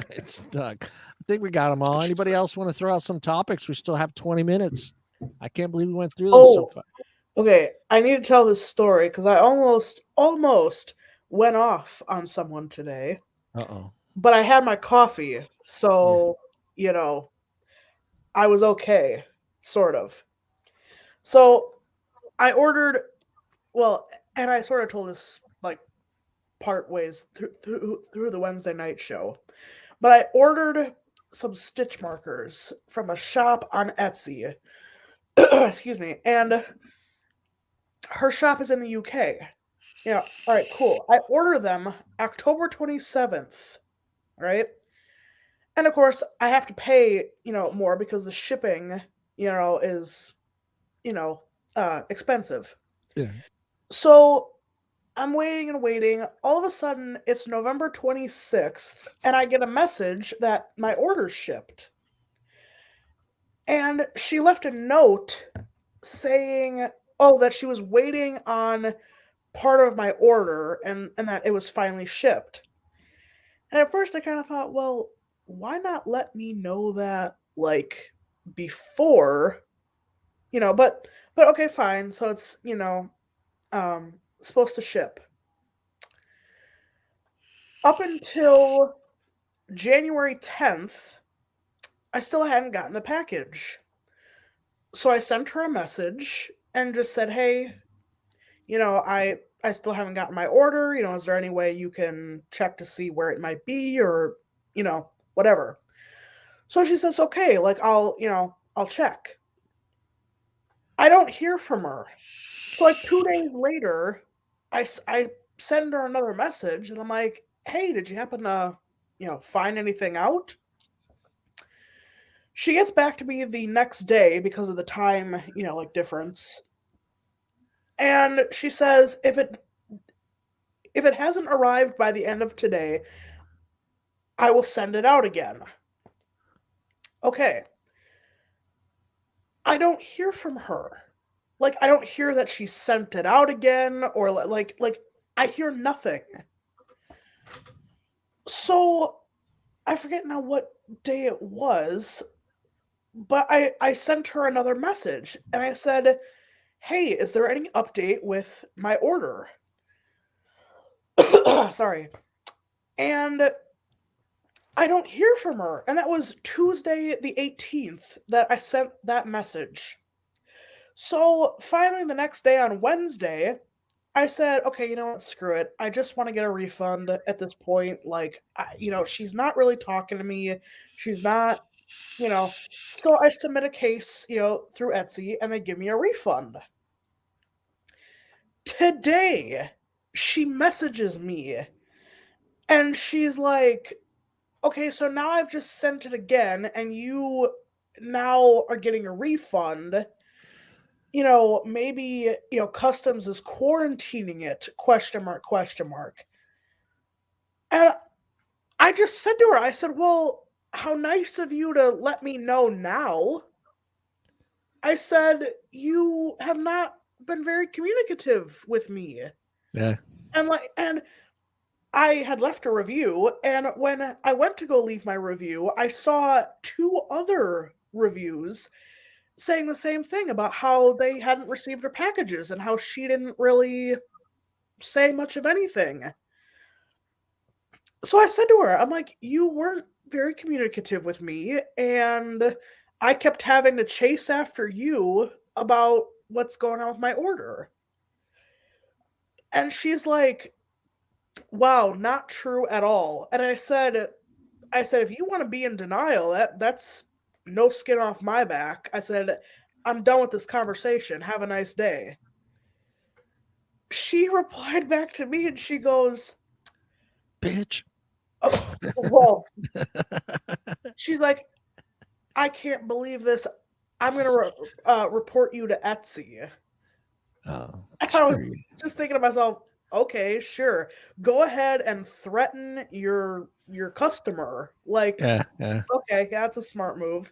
It's stuck. I think we got them all. Anybody else want to throw out some topics? We still have 20 minutes. I can't believe we went through this so far.
Okay, I need to tell this story because I almost went off on someone today.
Uh-oh.
But I had my coffee, so I was okay, sort of. So I ordered, and I sort of told this like part ways through the Wednesday night show, but I ordered some stitch markers from a shop on Etsy. Excuse me, and her shop is in the UK. Yeah, all right, cool. I order them October 27th, right? And of course, I have to pay, more because the shipping, is, expensive.
Yeah.
So I'm waiting and waiting. All of a sudden, it's November 26th, and I get a message that my order's shipped. And she left a note saying, that she was waiting on part of my order and that it was finally shipped. And at first I kind of thought, well, why not let me know that like before, but okay, fine. So it's, supposed to ship. Up until January 10th, I still hadn't gotten the package. So I sent her a message and just said, hey, I still haven't gotten my order. Is there any way you can check to see where it might be or, whatever. So she says, okay, like I'll check. I don't hear from her. So like 2 days later, I send her another message and I'm like, hey, did you happen to, find anything out? She gets back to me the next day because of the time, difference. And she says, if it hasn't arrived by the end of today, I will send it out again. Okay. I don't hear from her. Like, I don't hear that she sent it out again or like I hear nothing. So I forget now what day it was, but I sent her another message and I said, hey, is there any update with my order? Sorry. And I don't hear from her. And that was Tuesday the 18th that I sent that message. So finally the next day on Wednesday, I said, okay, you know what? Screw it. I just want to get a refund at this point. Like, she's not really talking to me. She's not, So I submit a case, through Etsy and they give me a refund. Today, she messages me and she's like, okay, so now I've just sent it again, and you now are getting a refund. Maybe, customs is quarantining it, question mark, question mark. And I just said to her, I said, well, how nice of you to let me know now. I said, you have not been very communicative with me.
Yeah.
And I had left a review, and when I went to go leave my review, I saw 2 other reviews saying the same thing about how they hadn't received her packages and how she didn't really say much of anything. So I said to her, I'm like, you weren't very communicative with me, and I kept having to chase after you about what's going on with my order. And she's like, wow, not true at all. And I said, if you want to be in denial, that's no skin off my back. I said, I'm done with this conversation. Have a nice day. She replied back to me and she goes,
Bitch.
oh, well, she's like, I can't believe this. I'm going to report you to Etsy.
Oh,
And I was just thinking to myself, okay, sure. Go ahead and threaten your customer. Like,
yeah.
okay, yeah, that's a smart move.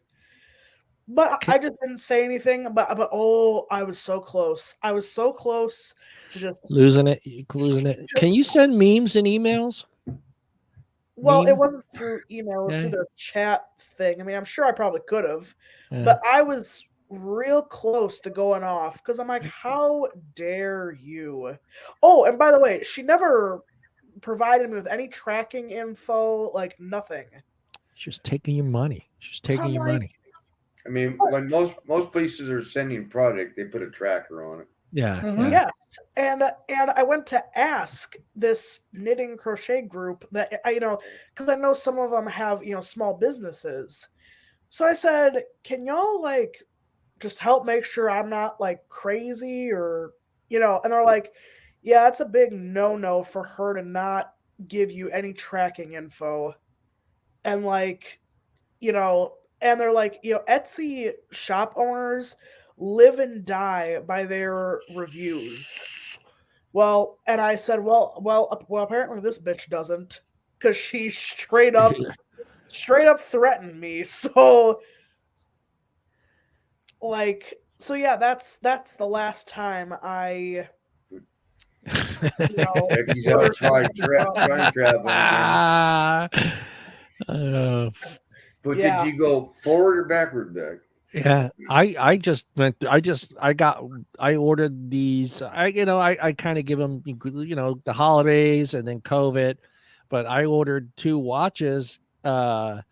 But I just didn't say anything. But I was so close. I was so close to just
losing it. Can you send memes and emails?
Well, it
Meme?
wasn't through email, it was through
Yeah.
the chat thing. I mean, I'm sure I probably could have,
Yeah.
but I was real close to going off because I'm like, how dare you? Oh, and by the way, she never provided me with any tracking info, like nothing.
She's taking your money. She's taking
I'm
your
like,
money.
I mean, when most places are sending product, they put a tracker on it.
Yeah.
Mhm.
Yeah.
Yes, and I went to ask this knitting crochet group that because I know some of them have small businesses. So I said, "Can y'all like just help make sure I'm not like crazy or And they're like, "Yeah, it's a big no-no for her to not give you any tracking info." And and they're like, Etsy shop owners live and die by their reviews. Well, and I said, well, apparently this bitch doesn't, because she straight up threatened me. So, yeah, that's the last time I,
Becky's out time traveling again. But
Yeah.
did you go forward or backward, Beck?
Yeah, I ordered these. I kind of give them, the holidays and then COVID, but I ordered 2 watches, November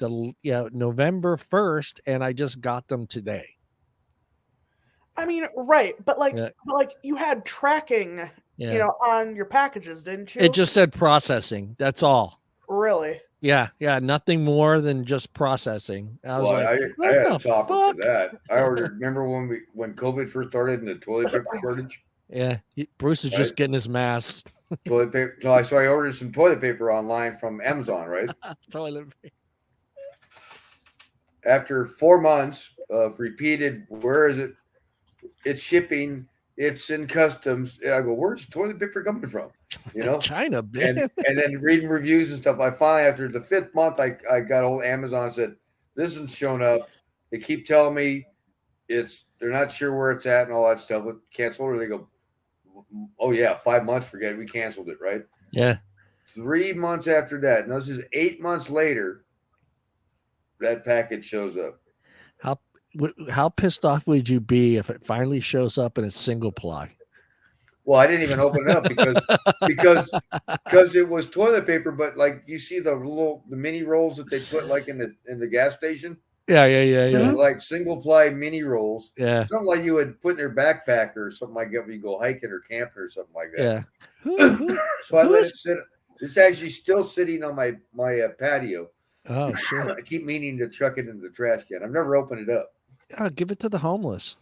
1st, and I just got them today.
I mean, right, but
Yeah.
you had tracking,
Yeah.
on your packages, didn't you?
It just said processing. That's all.
Really?
Yeah, nothing more than just processing. I was like,
I
what
had
the
a topic
fuck?
to that. I ordered. Remember when COVID first started and the toilet paper shortage?
Yeah, Bruce is just getting his mask.
Toilet paper. No, so I ordered some toilet paper online from Amazon, right?
Toilet paper.
After 4 months of repeated, where is it? It's shipping. It's in customs. I go, where's toilet paper coming from?
China, man.
And then reading reviews and stuff. I finally, after the 5th month, I got old Amazon and said, this isn't showing up. They keep telling me they're not sure where it's at and all that stuff. But cancel order. They go, oh yeah, 5 months. Forget it. We canceled it, right?
Yeah.
3 months after that. Now this is 8 months later. That package shows up.
How pissed off would you be if it finally shows up and it's single ply?
Well, I didn't even open it up because it was toilet paper, but like you see the mini rolls that they put like in the gas station.
Yeah.
Like single ply mini rolls.
Yeah.
Something like you would put in your backpack or something like that when you go hiking or camping or something like that.
Yeah.
So I let it sit. It's actually still sitting on my patio.
Oh, sure.
I keep meaning to chuck it into the trash can. I've never opened it up.
Give it to the homeless.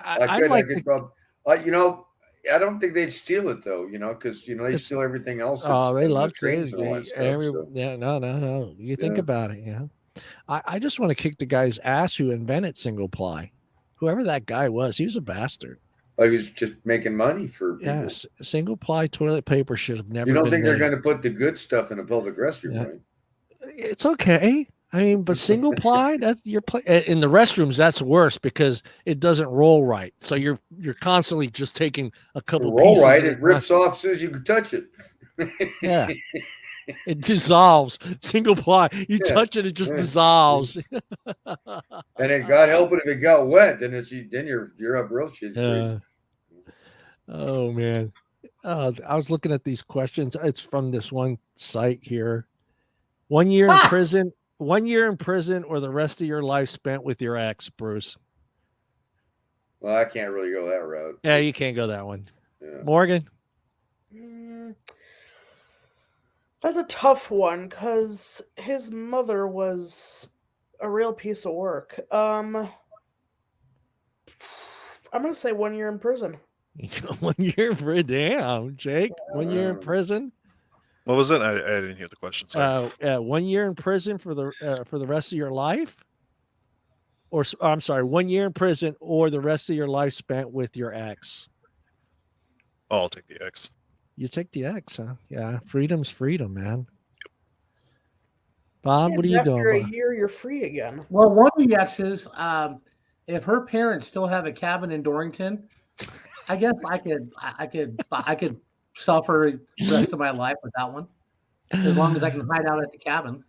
I
could probably, I don't think they'd steal it though, because they steal everything else.
Oh, they love
trains and all that stuff. So.
Yeah, no. You think about it, I just want to kick the guy's ass who invented single ply. Whoever that guy was, he was a bastard.
Oh, he was just making money for people.
Yes, single ply toilet paper should have never.
You don't
been
think
made.
they're going to put the good stuff in a public restroom, right?
It's okay. I mean, but single ply, that's your in the restrooms. That's worse because it doesn't roll right. So you're constantly just taking a couple
roll
pieces.
Right, it rips off as soon as you can touch it.
Yeah, it dissolves. Single ply, you touch it, it just dissolves.
And then God help it if it got wet, then you're up real shit.
Oh man, I was looking at these questions. It's from this one site here. 1 year in prison. 1 year in prison, or the rest of your life spent with your ex, Bruce.
Well, I can't really go that route.
Yeah, you can't go that one.
Yeah.
Morgan?
That's a tough one because his mother was a real piece of work. I'm going to say 1 year in prison.
1 year for damn, Jake. 1 year in prison.
What was it? I didn't hear the question. Sorry.
1 year in prison for the rest of your life, or I'm sorry, 1 year in prison or the rest of your life spent with your ex.
Oh, I'll take the X.
You take the X, huh? Yeah, freedom's freedom, man. Bob, what are you doing?
After a year, you're free again.
Well, one of the X's, if her parents still have a cabin in Dorrington, I guess I could suffer the rest of my life with that one, as long as I can hide out at the cabin.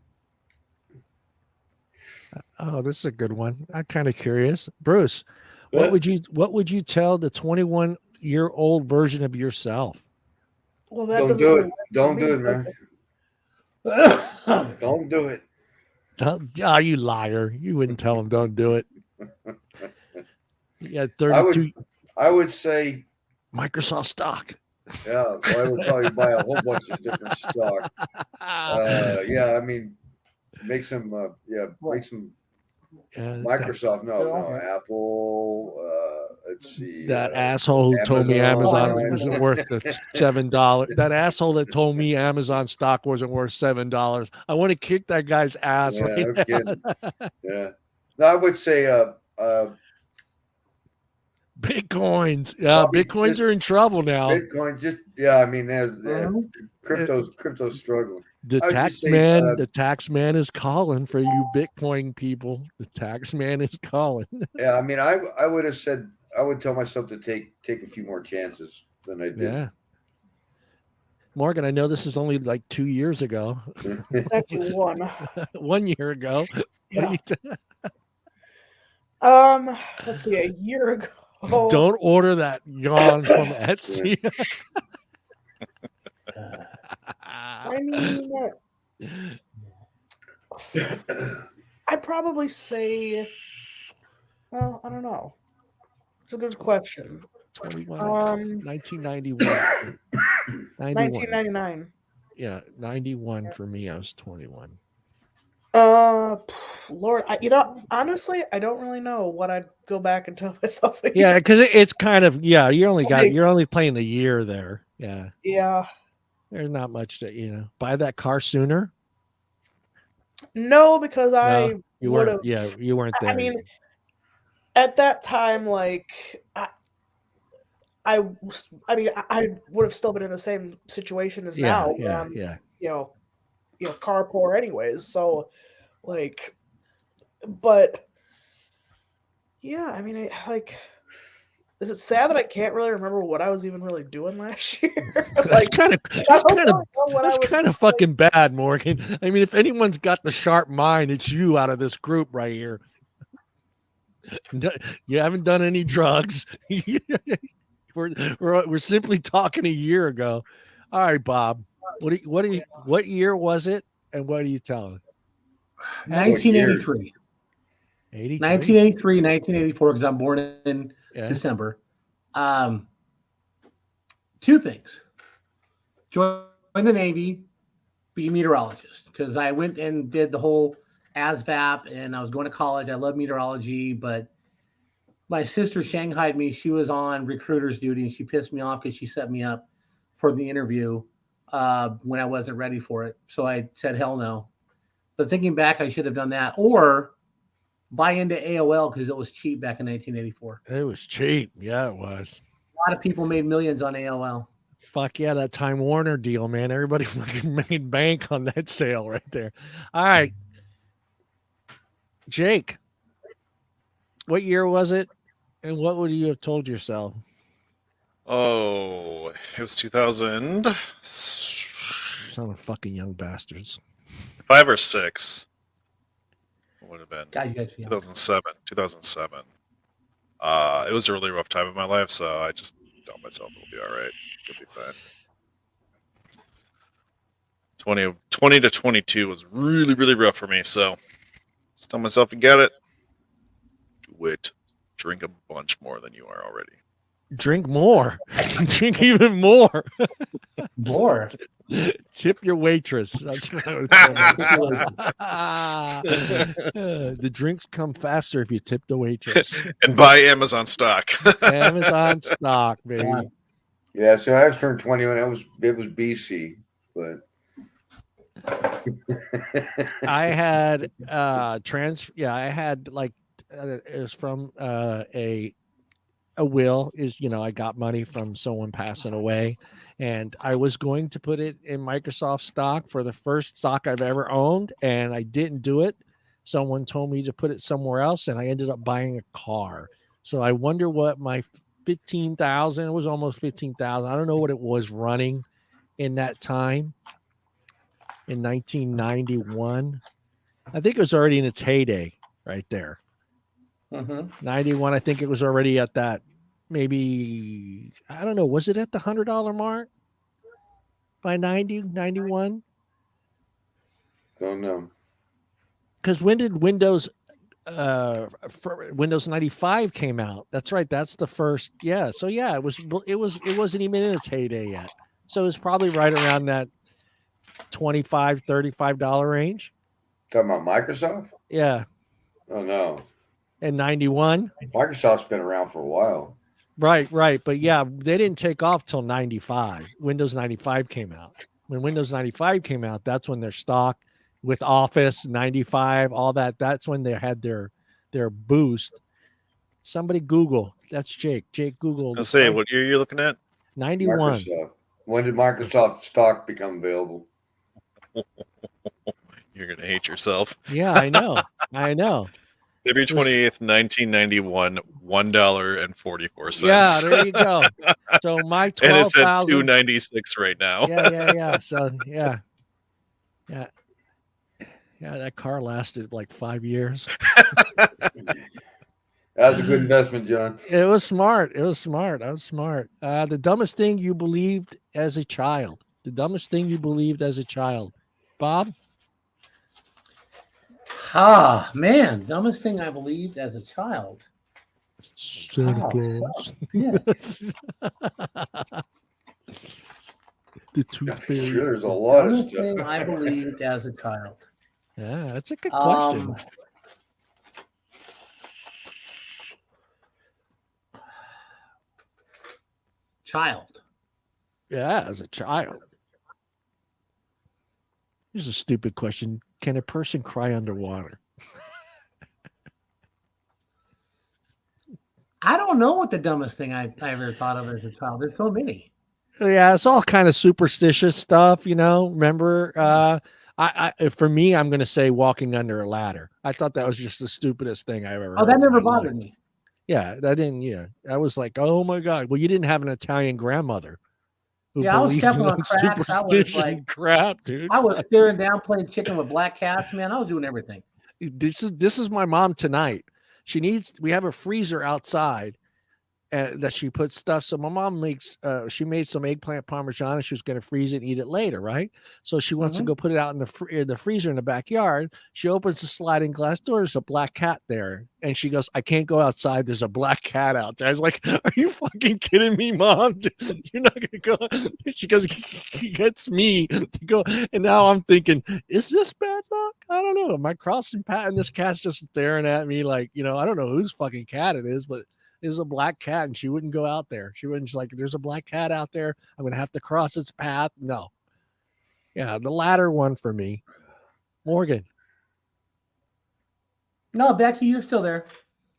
Oh, this is a good one. I'm kind of curious, Bruce. What would you tell the 21-year-old version of yourself?
Well, that
don't do it. Don't do it, man. Don't do it.
Oh, you liar! You wouldn't tell him don't do it. Yeah, 32.
I would say
Microsoft stock.
Yeah, well, I would probably buy a whole bunch of different stock. Yeah, I mean, make some. Microsoft, no, Apple. Let's see.
That asshole who told me Amazon wasn't worth the $7. That asshole that told me Amazon stock wasn't worth $7. I want to kick that guy's ass.
Yeah,
right
no kidding. Yeah. No, I would say
Bitcoins. Yeah, Bitcoins are in trouble now.
Bitcoin, I mean, crypto's struggling.
The tax man is calling for you Bitcoin people. The tax man is calling.
Yeah, I mean, I would have said, I would tell myself to take a few more chances than I did.
Yeah. Morgan, I know this is only like 2 years ago.
It's actually 1.
1 year ago.
Yeah. Let's see, a year ago.
Don't order that yawn from Etsy.
I mean, I'd probably say, well, I don't know. It's a good question.
1991.
1999.
Yeah, 91 for me. I was 21.
Lord, honestly, I don't really know what I'd go back and tell myself.
Yeah, because it's kind of you're only playing a year there. Yeah.
Yeah.
There's not much that buy that car sooner.
No, because you would have.
Yeah, you weren't there.
I mean, at that time, like I would have still been in the same situation as now.
Yeah.
Car poor anyways. So, like, but yeah, I mean, is it sad that I can't really remember what I was even really doing last year?
That's kind of fucking bad, Morgan. I mean, if anyone's got the sharp mind, it's you out of this group right here. You haven't done any drugs. We're simply talking a year ago. All right, Bob. What year was it, and what are you telling?
1983. 1983, 1984, because I'm born in December. 2 things. Join the Navy, be a meteorologist, because I went and did the whole ASVAB, and I was going to college. I love meteorology, but my sister shanghaied me. She was on recruiter's duty, and she pissed me off because she set me up for the interview when I wasn't ready for it. So I said, hell no. But thinking back, I should have done that. Or buy into AOL because it was cheap back in 1984.
It was cheap. Yeah, it was.
A lot of people made millions on AOL.
Fuck yeah, that Time Warner deal, man. Everybody fucking made bank on that sale right there. All right. Jake, what year was it? And what would you have told yourself?
Oh, it was 2000.
Son of fucking young bastards.
5 or 6. What would have been?
God, you guys,
2007. It was a really rough time in my life, so I just told myself it'll be all right. It'll be fine. 20 to 22 was really, really rough for me, so just tell myself you got it. Do it. Drink a bunch more than you are already.
Drink more. Drink even more.
More.
Tip your waitress. That's what I would the drinks come faster if you tip the waitress.
And buy Amazon stock.
Amazon stock, baby.
Yeah, so I was turned 21. It was BC, but
I had I had like it was from a will is I got money from someone passing away, and I was going to put it in Microsoft stock for the first stock I've ever owned, and I didn't do it. Someone told me to put it somewhere else, and I ended up buying a car. So I wonder what my 15,000, it was almost 15,000. I don't know what it was running in that time in 1991. I think it was already in its heyday right there. 91, I think it was already at that, maybe, I don't know, was it at the $100 mark by 90, 91?
Don't know.
Because when did Windows 95 came out? That's right, that's the first. Yeah, so yeah, it wasn't even in its heyday yet. So it was probably right around that $25, $35 range.
Talking about Microsoft?
Yeah.
Oh no.
In 91.
Microsoft's been around for a while.
Right. But yeah, they didn't take off till 95. Windows 95 came out. When Windows 95 came out, that's when their stock with Office 95, all that, that's when they had their boost. Somebody Google. That's Jake. Jake Google.
I'll say, what year are you looking at?
91.
Microsoft. When did Microsoft stock become available?
You're going to hate yourself.
Yeah, I know.
February 28th, 1991, $1.44.
Yeah, there you go. So my 12,000.
And it's at $2.96 right now.
Yeah. So yeah. That car lasted like 5 years.
That was a good investment, John.
It was smart. I was smart. The dumbest thing you believed as a child. Bob?
Ah, man. Dumbest thing I believed as a child.
Santa Claus.
Yeah.
The tooth fairy.
Sure, there's a lot of
Dumbest
stuff.
thing I believed as a child.
Yeah, that's a good question.
Child.
Yeah, as a child. Here's a stupid question. Can a person cry underwater?
I don't know what the dumbest thing I ever thought of as a child. There's so many.
Yeah, it's all kind of superstitious stuff, Remember, for me, I'm going to say walking under a ladder. I thought that was just the stupidest thing I ever heard.
Oh, that never bothered me.
Yeah, that didn't. Yeah, I was like, oh my god. Well, you didn't have an Italian grandmother.
Yeah, I was stepping on cracks. I was
superstition
like,
crap, dude.
I was staring down playing chicken with black cats, man. I was doing everything.
This is my mom tonight. We have a freezer outside that she puts stuff. So my mom she made some eggplant parmesan and she was going to freeze it and eat it later. Right. So she wants to go put it out in the freezer in the backyard. She opens the sliding glass door. There's a black cat there. And she goes, I can't go outside. There's a black cat out there. I was like, are you fucking kidding me, Mom? You're not going to go. She goes, he gets me to go. And now I'm thinking, is this bad luck? I don't know. Am I crossing path? And this cat's just staring at me like, I don't know whose fucking cat it is, but is a black cat, and she wouldn't go out there. She wouldn't. She's like, there's a black cat out there. I'm gonna have to cross its path. No. Yeah, the latter one for me. Morgan.
No, Becky, you're still there.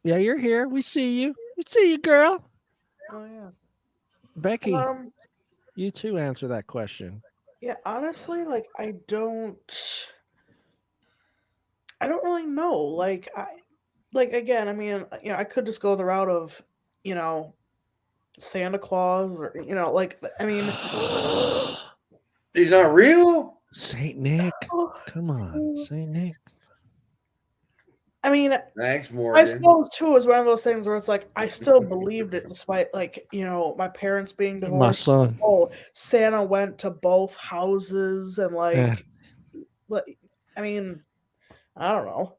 Yeah, you're here. We see you. We see you, girl.
Oh yeah.
Becky, you too answer that question.
Yeah, honestly, like I don't really know. Like again, I mean, I could just go the route of, Santa Claus or like I mean,
He's not real.
Saint Nick. Come on, Saint Nick.
I mean,
Thanks, Morgan.
I suppose too it was one of those things where it's like I still believed it despite like my parents being divorced.
My son.
Oh, Santa went to both houses and like, I mean, I don't know.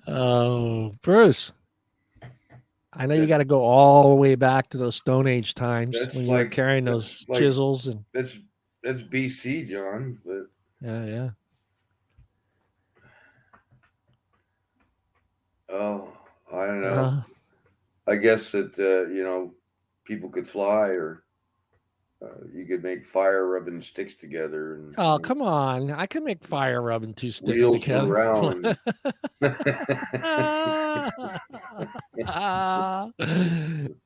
Oh, Bruce. I know you got to go all the way back to those Stone Age times when you were carrying those chisels and
that's BC, John. But
yeah.
Oh, I don't know. I guess that people could fly, or you could make fire rubbing sticks together. And,
come on! I can make fire rubbing two sticks
wheels
together.
Around.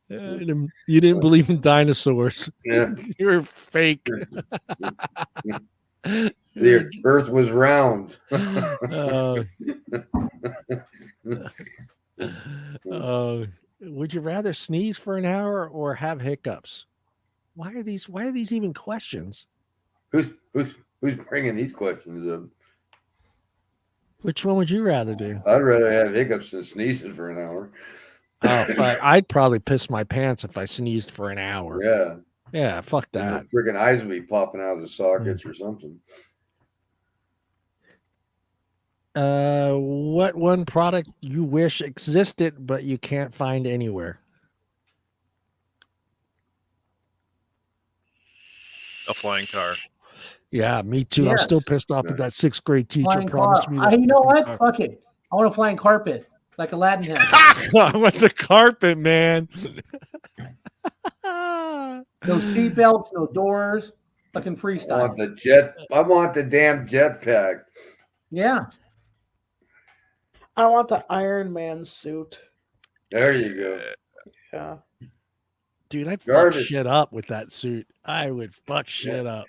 You didn't believe in dinosaurs.
Yeah,
you're fake.
The Earth was round.
Would you rather sneeze for an hour or have hiccups? Why are these even questions?
Who's bringing these questions up?
Which one would you rather do?
I'd rather have hiccups than sneezing for an hour.
I'd probably piss my pants if I sneezed for an hour. Yeah, fuck that.
Freaking eyes would be popping out of the sockets or something.
What one product you wish existed but you can't find anywhere?
A flying car.
Yeah, me too. Yes. I'm still pissed off at that 6th grade teacher
flying
promised
car.
me.
You know what? Fuck it. I want a flying carpet like Aladdin had.
I want the carpet, man.
No seatbelts, no doors, fucking freestyle.
I want the damn jetpack.
Yeah.
I want the Iron Man suit.
There you go.
Yeah.
Dude, I'd fuck shit up with that suit. I would fuck shit up.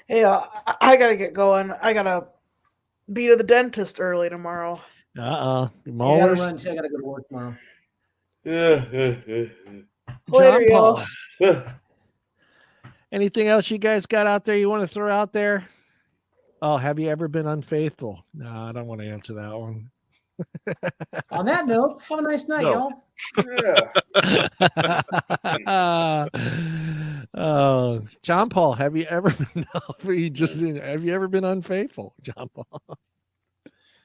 Hey, I gotta get going. I gotta be to the dentist early tomorrow.
Molars?
I gotta go to work tomorrow.
John Paul. Anything else you guys got out there you want to throw out there? Oh, have you ever been unfaithful? No, I don't want to answer that one.
On that note, have a nice night, y'all.
Yeah. John Paul, have you ever been have you ever been unfaithful, John Paul?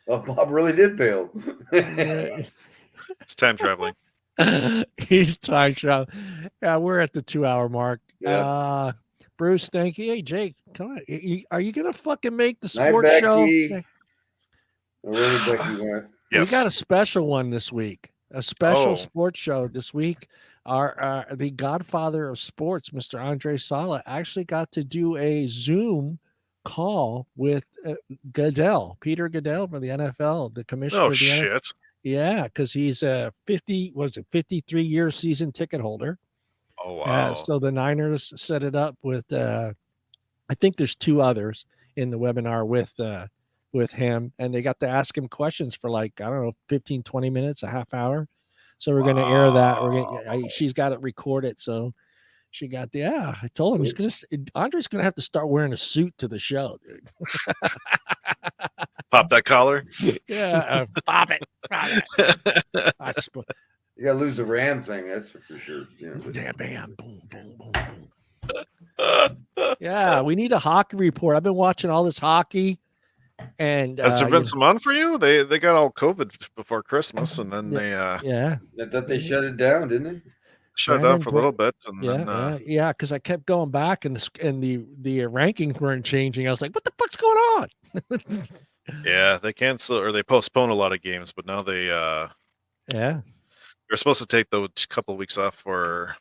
Oh, Bob really did bail.
It's time traveling.
He's time traveling. Yeah, we're at the 2-hour mark.
Yeah.
Bruce, thank you. Hey, Jake, come on. Are you gonna fucking make the sports show?
Where did Becky went?
Yes.
We got a special one this week. A special sports show this week. The godfather of sports, Mr. Andre Sala, actually got to do a Zoom call with Goodell, Peter Goodell from the NFL, the commissioner.
Oh,
of the
shit.
NFL. Yeah, because he's a 53-year season ticket holder.
Oh, wow.
So the Niners set it up with, I think there's 2 others in the webinar with him, and they got to ask him questions for 15, 20 minutes, a half hour. So we're going to air that. She's got it recorded. So she got I told him Andre's going to have to start wearing a suit to the show, dude.
Pop that collar.
Yeah. Pop it.
You got to lose the Ram thing. That's for sure.
Yeah, bam, boom, boom, boom, boom. Yeah, we need a hockey report. I've been watching all this hockey. And
has there been some on for you? They got all COVID before Christmas, and then
I thought they shut it down, didn't they?
Shut it down for a little bit, and then
because I kept going back, and the rankings weren't changing. I was like, what the fuck's going on?
Yeah, they cancel or they postpone a lot of games, but now
Yeah.
they're supposed to take those couple of weeks off for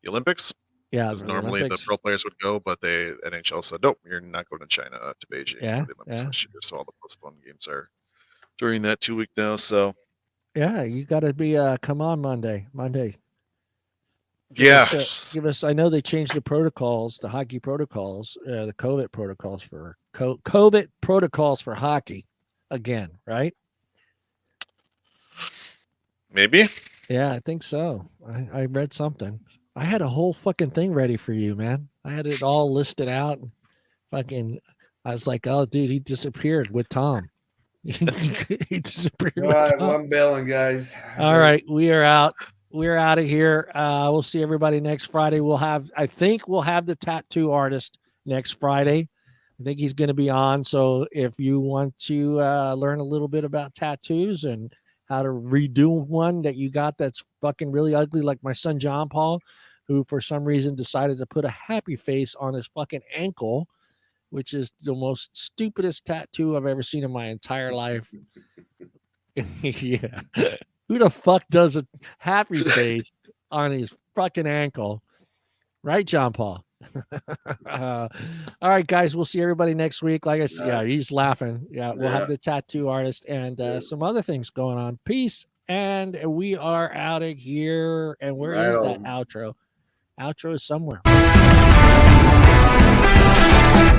the Olympics.
Yeah.
Because
The
normally the
Olympics.
pro players would go, but NHL said, nope, you're not going to China to Beijing
Yeah,
for the Olympics
yeah.
this year. So all the postponed games are during that 2 week now. So
Yeah, you got to be come on Monday.
yeah,
Give us. I know they changed the protocols, the hockey protocols, the COVID protocols for COVID protocols for hockey again, right?
maybe.
Yeah, I think so. I read something. I had a whole fucking thing ready for you, man. I had it all listed out. Fucking, I was like, oh, dude, he disappeared with Tom. He disappeared
All
with
right,
Tom.
well, I'm bailing, guys.
All right, we are out. We're out of here. We'll see everybody next Friday. I think we'll have the tattoo artist next Friday. I think he's going to be on. So if you want to learn a little bit about tattoos and how to redo one that you got that's fucking really ugly, like my son John Paul, who for some reason decided to put a happy face on his fucking ankle, which is the most stupidest tattoo I've ever seen in my entire life. Yeah. Who the fuck does a happy face on his fucking ankle? Right, John Paul? All right, guys. We'll see everybody next week. Like I said, yeah, he's laughing. Yeah, we'll have the tattoo artist and some other things going on. Peace. And we are out of here. And where is that outro? Outro is somewhere.